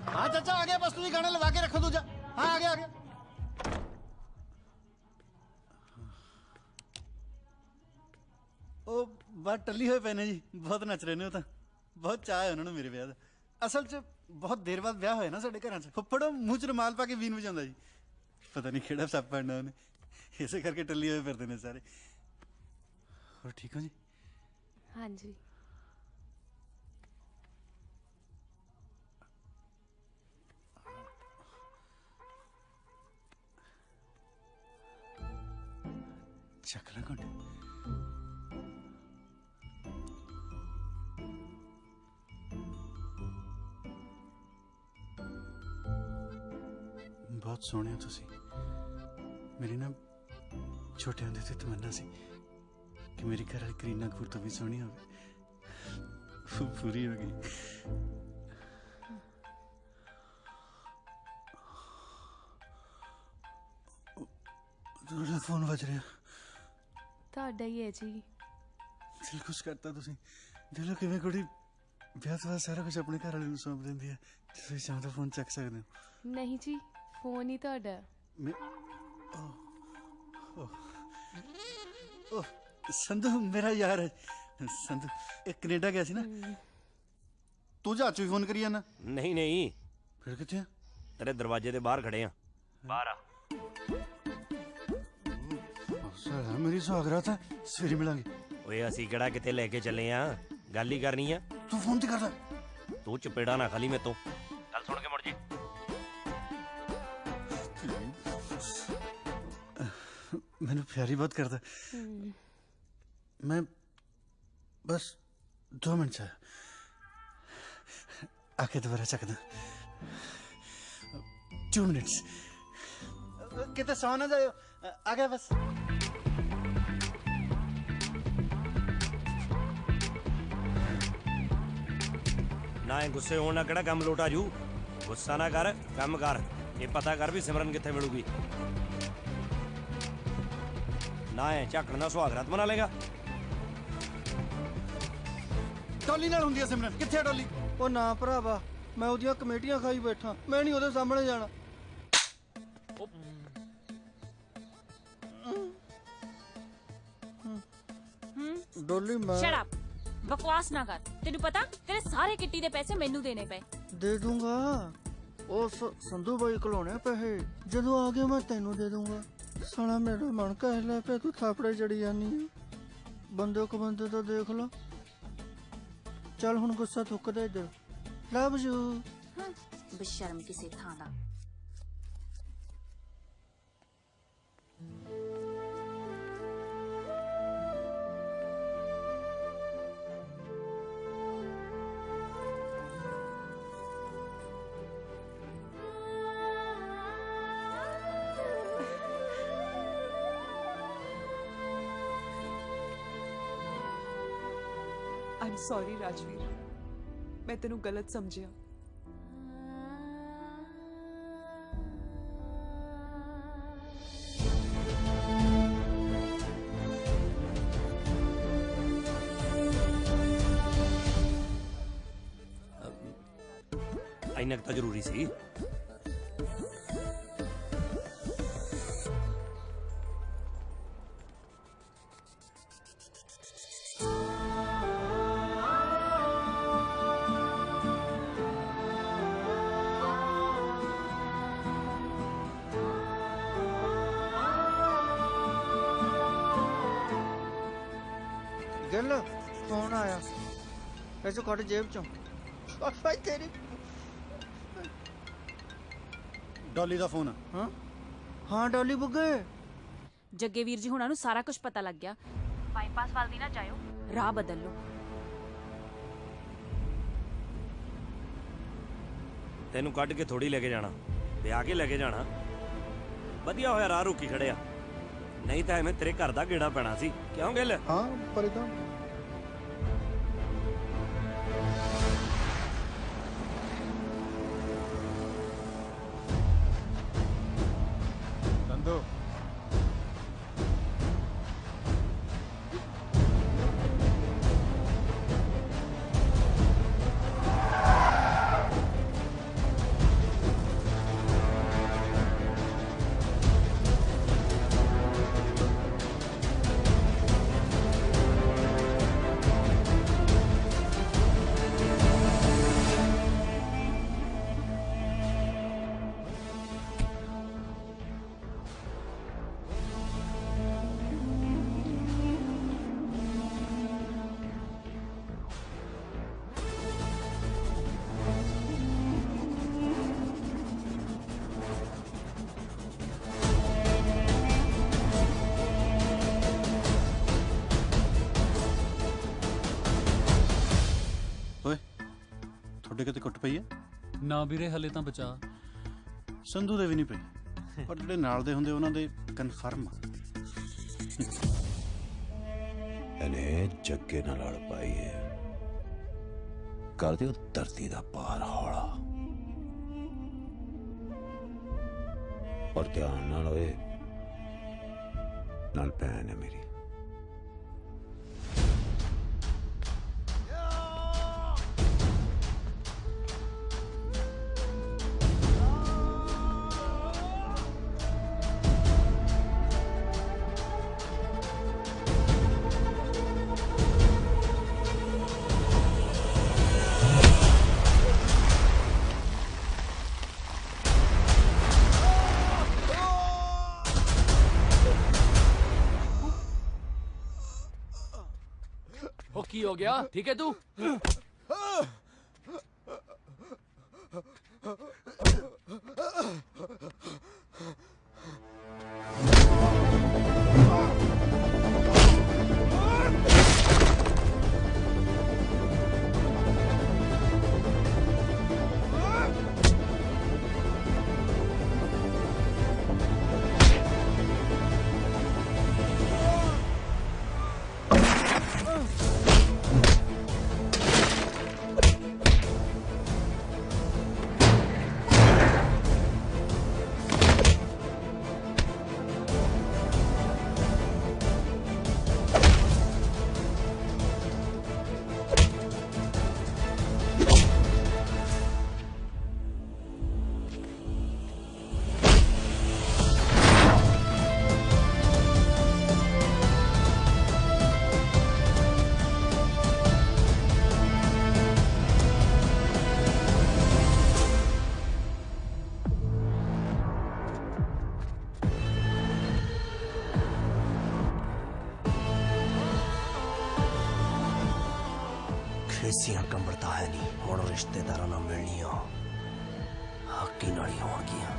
[SPEAKER 13] हाँ चाचा आ गया, बस तुझे गाना लगा के रखो दूजा। हाँ आ गया आ गया। ਉਹ ਬਾਤ ਟੱਲੀ ਹੋਏ ਪਏ ਨੇ ਜੀ, ਬਹੁਤ ਨੱਚ ਰਹੇ ਨੇ। ਉਹ ਤਾਂ ਬਹੁਤ ਚਾਹ ਹੈ ਉਹਨਾਂ ਨੂੰ ਮੇਰੇ ਵਿਆਹ ਦਾ। ਅਸਲ 'ਚ ਬਹੁਤ ਦੇਰ ਬਾਅਦ ਵਿਆਹ ਹੋਇਆ ਨਾ ਸਾਡੇ ਘਰਾਂ 'ਚ। ਫੁੱਫੜੋਂ ਮੂੰਹ 'ਚ ਰੁਮਾਲ ਪਾ ਕੇ ਵੀਨ ਵਜਾਉਂਦਾ ਜੀ, ਪਤਾ ਨਹੀਂ ਕਿਹੜਾ ਸੱਪ ਪੜਨਾ ਉਹਨੇ, ਇਸੇ ਕਰਕੇ ਟੱਲੀ ਹੋਏ ਫਿਰਦੇ ਨੇ ਸਾਰੇ। ਹੋਰ ਠੀਕ ਹੋ ਜੀ?
[SPEAKER 24] ਹਾਂਜੀ।
[SPEAKER 13] ਚੱਕ ਲੈ ਘੁੰਡ। ਬਹੁਤ ਸੋਹਣੇ ਹੋ ਤੁਸੀਂ। ਮੇਰੀ ਨਾ ਛੋਟੇ ਹੁੰਦੇ ਤੇ ਤਮੰਨਾ ਸੀ ਕਿ ਮੇਰੀ ਘਰ ਵਾਲੀ ਕਰੀਨਾ ਕਪੂਰ ਤੋਂ ਵੀ ਸੋਹਣੀ ਹੋਵੇ। ਪੂਰੀ ਹੋ ਗਈ। ਤੁਹਾਡਾ ਫੋਨ ਵੱਜ ਰਿਹਾ।
[SPEAKER 24] ਤੁਹਾਡਾ ਹੀ ਹੈ ਜੀ।
[SPEAKER 13] ਦਿਲ ਖੁਸ਼ ਕਰਤਾ ਤੁਸੀਂ। ਦਿਲੋਂ ਕਿਵੇਂ ਕੁੜੀ ਵਿਆਹ ਤੋਂ ਬਾਅਦ ਸਾਰਾ ਕੁਝ ਆਪਣੇ ਘਰ ਵਾਲੇ ਨੂੰ ਸੌਂਪ ਦਿੰਦੀ ਹੈ। ਤੁਸੀਂ ਚਾਹੋ ਤਾਂ ਫੋਨ ਚੱਕ ਸਕਦੇ ਹੋ।
[SPEAKER 24] ਨਹੀਂ ਜੀ, ਫੋਨ ਹੀ ਤੁਹਾਡਾ।
[SPEAKER 13] ਸੰਧੂ ਮੇਰਾ ਯਾਰ ਹੈ। ਸੰਧੂ ਇਹ ਕੈਨੇਡਾ ਗਿਆ ਸੀ ਨਾ। ਤੂੰ ਜਹਾਜ਼ 'ਚ ਵੀ ਫੋਨ ਕਰੀ ਜਾਣਾ?
[SPEAKER 14] ਨਹੀਂ ਨਹੀਂ।
[SPEAKER 13] ਫਿਰ ਕਿੱਥੇ ਆ?
[SPEAKER 14] ਤੇਰੇ ਦਰਵਾਜ਼ੇ ਦੇ ਬਾਹਰ ਖੜੇ ਆ। ਬਾਹਰ ਆ।
[SPEAKER 13] ਸਾਲਾ ਮੇਰੀ ਸੁਹਾਗਰਾਤ ਹੈ, ਸਵੇਰੇ ਮਿਲਾਂਗੇ।
[SPEAKER 14] ਓਏ ਅਸੀਂ ਕਿਹੜਾ ਕਿਤੇ ਲੈ ਕੇ ਚੱਲੇ ਆ, ਗੱਲ ਹੀ ਕਰਨੀ ਆ।
[SPEAKER 13] ਤੂੰ ਫੋਨ ਤੇ ਕਰਦਾ।
[SPEAKER 14] ਤੂੰ ਚਪੇੜਾ ਨਾ ਖਾਲੀ ਮੇਤੋਂ, ਗੱਲ ਸੁਣ ਕੇ ਮੁੜ ਜੀ।
[SPEAKER 13] ਮੈਨੂੰ ਪਿਆਰੀ ਬਹੁਤ ਕਰਦਾ। ਮੈਂ ਬਸ 2 ਮਿੰਟ ਚ ਆਕੇ ਦੁਬਾਰਾ ਚੱਕਦਾ। 2 ਮਿੰਟਸ। ਕਿਤੇ ਸੌ ਨਾ ਜਾਇਓ, ਆ ਗਿਆ ਬਸ।
[SPEAKER 14] ਨਾ ਇਹ ਗੁੱਸੇ ਹੋਣ ਨਾਲ ਕਿਹੜਾ ਕੰਮ ਲੋਟ ਆ ਜੂ। ਗੁੱਸਾ ਨਾ ਕਰ, ਕੰਮ ਕਰ। ਇਹ ਪਤਾ ਕਰ ਵੀ ਸਿਮਰਨ ਕਿੱਥੇ ਮਿਲੂਗੀ। ਨਾ ਇਹ ਝਾਕਣ ਨਾਲ ਸੁਹਾਗਰਾਤ ਮਨਾ ਲੇਗਾ।
[SPEAKER 13] ਡੋਲੀ ਨਾਲ ਹੁੰਦੀ ਆ ਸਿਮਰਨ। ਕਿੱਥੇ ਡੋਲੀ?
[SPEAKER 9] ਉਹ ਨਾ ਭਰਾਵਾ, ਮੈਂ ਉਹਦੀਆਂ ਕਮੇਟੀਆਂ ਖਾਈ ਬੈਠਾ, ਮੈਂ ਨਹੀਂ ਉਹਦੇ ਸਾਹਮਣੇ ਜਾਣਾ। ਡੋਲੀ ਮੈਂ
[SPEAKER 24] Shut up.
[SPEAKER 2] बकवास ना कर। तेनू पता तेरे सारे किट्टी दे पैसे मैनू देने पे।
[SPEAKER 11] दे दूंगा उस संधू भाई कोलों पैसे जदों आ गए मैं तेनू दे दूंगा। साला मेरा मन कह ले पे तू थापड़े जड़ी जानी है। बंदे को बंदे तो देख लो। चल हुण गुस्सा थुक दे इधर। Love you.
[SPEAKER 2] बेशर्म किसे थां दा।
[SPEAKER 16] आई एम सॉरी राजवीर, मैं तेनू गलत समझिया।
[SPEAKER 14] ਇੰਨਾ ਕੁ ਤਾਂ ਜ਼ਰੂਰੀ ਸੀ।
[SPEAKER 11] गिल फोन आया पैसे कट जेब चो भाई तेरी
[SPEAKER 13] डॉली ਦਾ ਫੋਨ
[SPEAKER 11] ਹਾਂ ਹਾਂ ਡੋਲੀ ਬੁੱਗੇ।
[SPEAKER 2] जग्गे वीर जी हुणां नूं सारा कुछ पता लग गया। बाईपास वाल दी ना जायो, राह बदल लो।
[SPEAKER 14] ਤੈਨੂੰ ਕੱਢ ਕੇ ਥੋੜੀ ਲੈ ਕੇ ਜਾਣਾ, ਵਿਆਹ ਕੇ ਲੈ ਕੇ ਜਾਣਾ। ਵਧੀਆ ਹੋਇਆ ਰਾਹ ਰੋਕੀ ਖੜਿਆ, ਨਹੀਂ ਤਾਂ ਐਵੇਂ ਤੇਰੇ ਘਰ ਦਾ ਗੇੜਾ ਪੈਣਾ ਸੀ। ਕਿਉਂ ਗਿੱਲ?
[SPEAKER 11] ਹਾਂ ਪਰ ਇਦਾਂ
[SPEAKER 15] संधू
[SPEAKER 13] ਤੁਹਾਡੇ ਕਿਤੇ ਕੁੱਟ ਪਈ ਹੈ?
[SPEAKER 18] ਨਾ ਵੀਰੇ ਹਲੇ ਤਾਂ ਬਚਾ।
[SPEAKER 13] ਸੰਧੂ ਦੇ ਵੀ ਨਹੀਂ ਪਈ, ਪਰ ਜਿਹੜੇ ਨਾਲ ਦੇ ਹੁੰਦੇ ਉਹਨਾਂ ਦੇ ਕਨਫਰਮ।
[SPEAKER 20] ਇਹਨੇ ਜੱਗੇ ਨਾਲ ਲੜ ਪਾਈ ਹੈ। ਕਰ ਦਿਓ ਧਰਤੀ ਦਾ ਪਾਰ ਹੌਲਾ। ਔਰ ਧਿਆਨ ਨਾਲ ਹੋਏ, ਨਾਲ ਭੈਣ ਹੈ ਮੇਰੀ।
[SPEAKER 3] की हो गया? ठीक है तू?
[SPEAKER 14] ਠੇਸੀਆਂ ਕੰਬੜਤਾ ਹੈ ਨਹੀਂ। ਹੁਣ ਰਿਸ਼ਤੇਦਾਰਾਂ ਨਾਲ ਮਿਲਣੀਆਂ ਹੱਕੀ ਨਾਲ ਹੀ ਹੋਣਗੀਆਂ।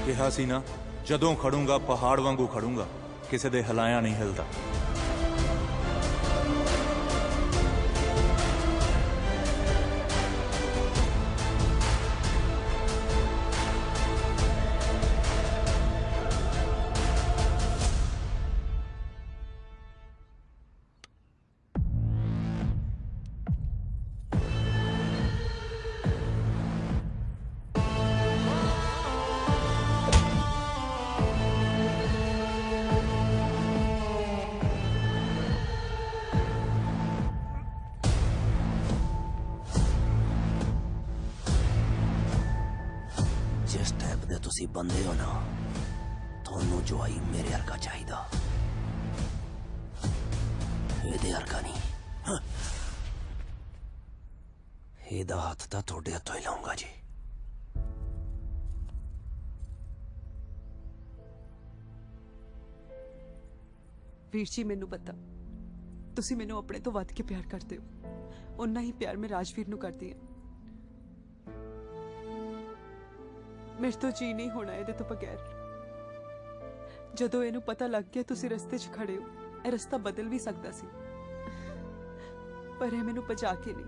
[SPEAKER 22] ਕਿਹਾ ਸੀ ਨਾ, ਜਦੋਂ ਖੜੂੰਗਾ ਪਹਾੜ ਵਾਂਗੂ ਖੜੂੰਗਾ, ਕਿਸੇ ਦੇ ਹਿਲਾਇਆ ਨਹੀਂ ਹਿਲਦਾ।
[SPEAKER 14] जिस टाइप दे तुसी बंदे हो ना, थोनू जो आई मेरे हरका चाहिदा, ਇਹਦੇ ਹਰਕਾ ਨਹੀਂ। ਇਹਦਾ ਹੱਥ ਤਾਂ ਤੁਹਾਡੇ ਹੱਥੋਂ ਹੀ ਲਾਉਂਗਾ ਜੀ।
[SPEAKER 16] ਵੀਰ ਜੀ ਮੈਨੂੰ ਪਤਾ ਤੁਸੀਂ ਮੈਨੂੰ ਆਪਣੇ ਤੋਂ ਵੱਧ ਕੇ ਪਿਆਰ ਕਰਦੇ ਹੋ, ਉਨਾ ਹੀ ਪਿਆਰ ਮੈਂ ਰਾਜਵੀਰ ਨੂੰ ਕਰਦੀ ਹਾਂ। ਮੇਰੇ ਤੋਂ ਜੀ ਨਹੀਂ ਹੋਣਾ ਇਹਦੇ ਤੋਂ ਬਗੈਰ। ਜਦੋਂ ਇਹਨੂੰ ਪਤਾ ਲੱਗ ਗਿਆ ਤੁਸੀਂ ਰਸਤੇ 'ਚ ਖੜੇ ਹੋ, ਇਹ ਰਸਤਾ ਬਦਲ ਵੀ ਸਕਦਾ ਸੀ, ਪਰ ਇਹ ਮੈਨੂੰ ਭਜਾ ਕੇ ਨਹੀਂ,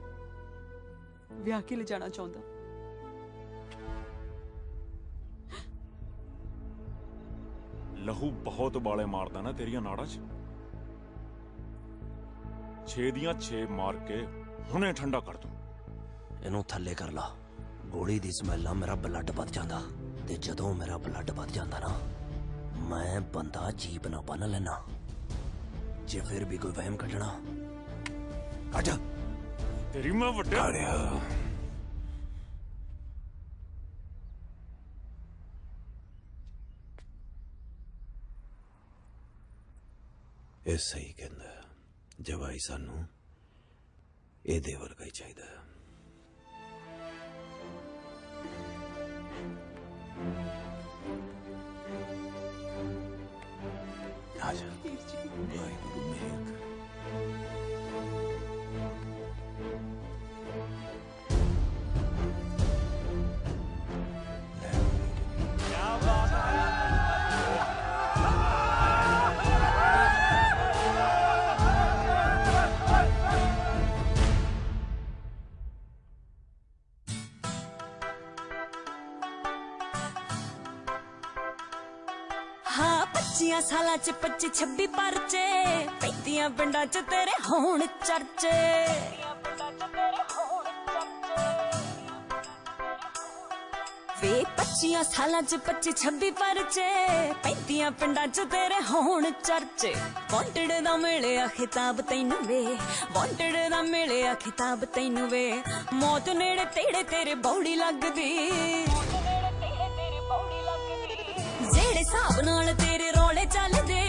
[SPEAKER 16] ਵਿਆਹ ਕੇ ਲੈ ਜਾਣਾ ਚਾਹੁੰਦਾ।
[SPEAKER 5] ਲਹੂ ਬਹੁਤ ਉਬਾਲੇ ਮਾਰਦਾ ਨਾ ਤੇਰੀਆਂ ਨਾੜਾਂ 'ਚ। 6 ਦੀਆਂ 6 ਮਾਰ ਕੇ ਹੁਣੇ ਠੰਡਾ ਕਰ ਦੂੰ।
[SPEAKER 14] ਇਹਨੂੰ ਥੱਲੇ ਕਰ ਲਾ, ਗੋਲੀ ਦੀ ਸਮੈਲ ਨਾਲ ਮੇਰਾ ਬਲੱਡ ਵੱਧ ਜਾਂਦਾ ਤੇ ਜਦੋਂ ਮੇਰਾ ਬਲੱਡ ਵੱਧ ਜਾਂਦਾ ਨਾ ਮੈਂ ਬੰਦਾ ਜੀਪ ਨਾ ਬੰਨ ਲੈਣਾ। ਜੇ ਫਿਰ ਵੀ ਕੋਈ ਵਹਿਮ ਕੱਢਣਾ ਕੱਢ
[SPEAKER 5] ਤੇਰੀ ਮੈਂ ਵੱਡਿਆ
[SPEAKER 20] ਇਹ ਸਹੀ ਕਹਿੰਦਾ ਜਵਾਈ ਸਾਨੂੰ ਇਹਦੇ ਵਰਗਾ ਹੀ ਚਾਹੀਦਾ। ਆ ਜਾ ਵਾਹਿਗੁਰੂ ਮਿਹਰ ਕਰ।
[SPEAKER 6] हाँ 25 साल च 25-26 परचे पैंतियां पिंडां च तेरे होण चर्चे। वे 25 साल च 25-26 परचे पैंतियां पिंडां च तेरे होण चर्चे। वांटेड दा मिलिया खिताब तैनू वे वांटेड दा मिलिया खिताब तैनू वे मौत नेड़े तेड़े तेरे बौड़ी लगदी। जेड़े हिसाब नाल तेरे रोले चलदे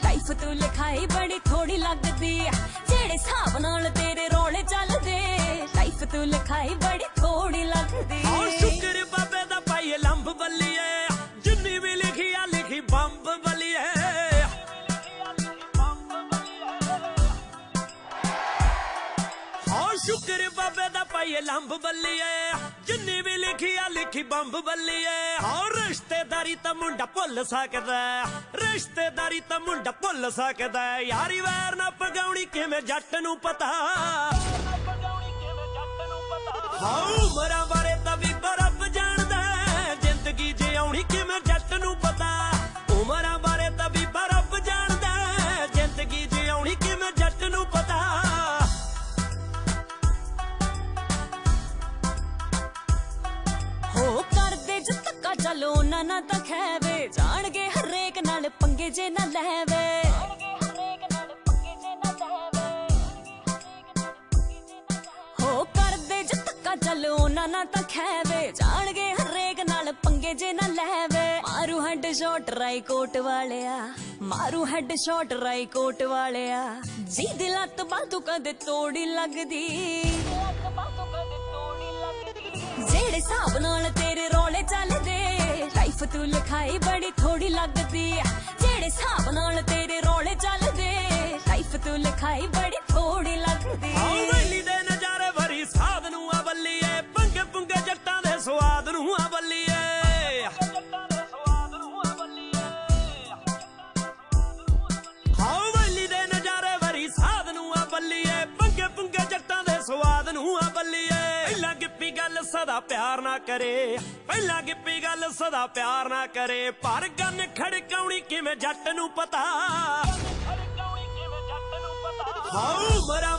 [SPEAKER 6] लाइफ तू लिखाई बड़ी थोड़ी लगदी। जेड़े हिसाब नाल तेरे रोले चलदे लाइफ तू लिखाई बड़ी थोड़ी लगदी।
[SPEAKER 14] शुक्र बाबे दा पाई लंब बल्लीए जिन्नी भी लिखी आ लिखी बंब बल्लीए। शुक्र बाबे दा पाई लंब बल्लीए जिन्नी भी लिखी आ लिखी बंब बल्लीए। और रिश्तेदारी ता मुंडा भुल सकदा रिश्तेदारी ता मुंडा भुल सकदा यारी वैर ना पगाउणी किवें जट नूं पता। उमरां बारे तां भी रब जाणदा जिंदगी जिउणी किवें जट नूं पता। उमरां बारे तां भी रब जाणदा जिंदगी जिउणी किवें जट नूं पता।
[SPEAKER 6] हो करदे ज धक्का चलो ना ना तां खैवे जाणगे हरेक नाल पंगे जे ना लैवे। हो करदे ज धक्का चलो ना ना तां खैवे जाणगे हरेक नाल पंगे जे ना लैवे। मारू हेड शॉट राई कोट वालिया मारू हेड शॉट राई कोट वालिया जी दी लत बातू कदे तोड़ी लगदी। जेड़े हिसाब नाल तेरे रोले चलदे लाइफ तू लिखाई बड़ी थोड़ी लगदी। जेड़े हिसाब नाल तेरे रोले चलदे लाइफ तू लिखाई बड़ी थोड़ी लगदी।
[SPEAKER 14] वेली दे नजारे भरी साध नूं आ बल्लीए पंगे पुंगे जट्टां दे स्वाद नूं आ बल्लीए। वेली दे नजारे भरी साध नूं आ बल्लीए पंगे पुंगे जट्टां दे स्वाद नूं आ बल्लीए। पहला गिप्पी गल सदा प्यार ना करे पहला गिप्पी गल सदा प्यार ना करे पर गन खड़काउणी किवें जट नूं पता। उमरां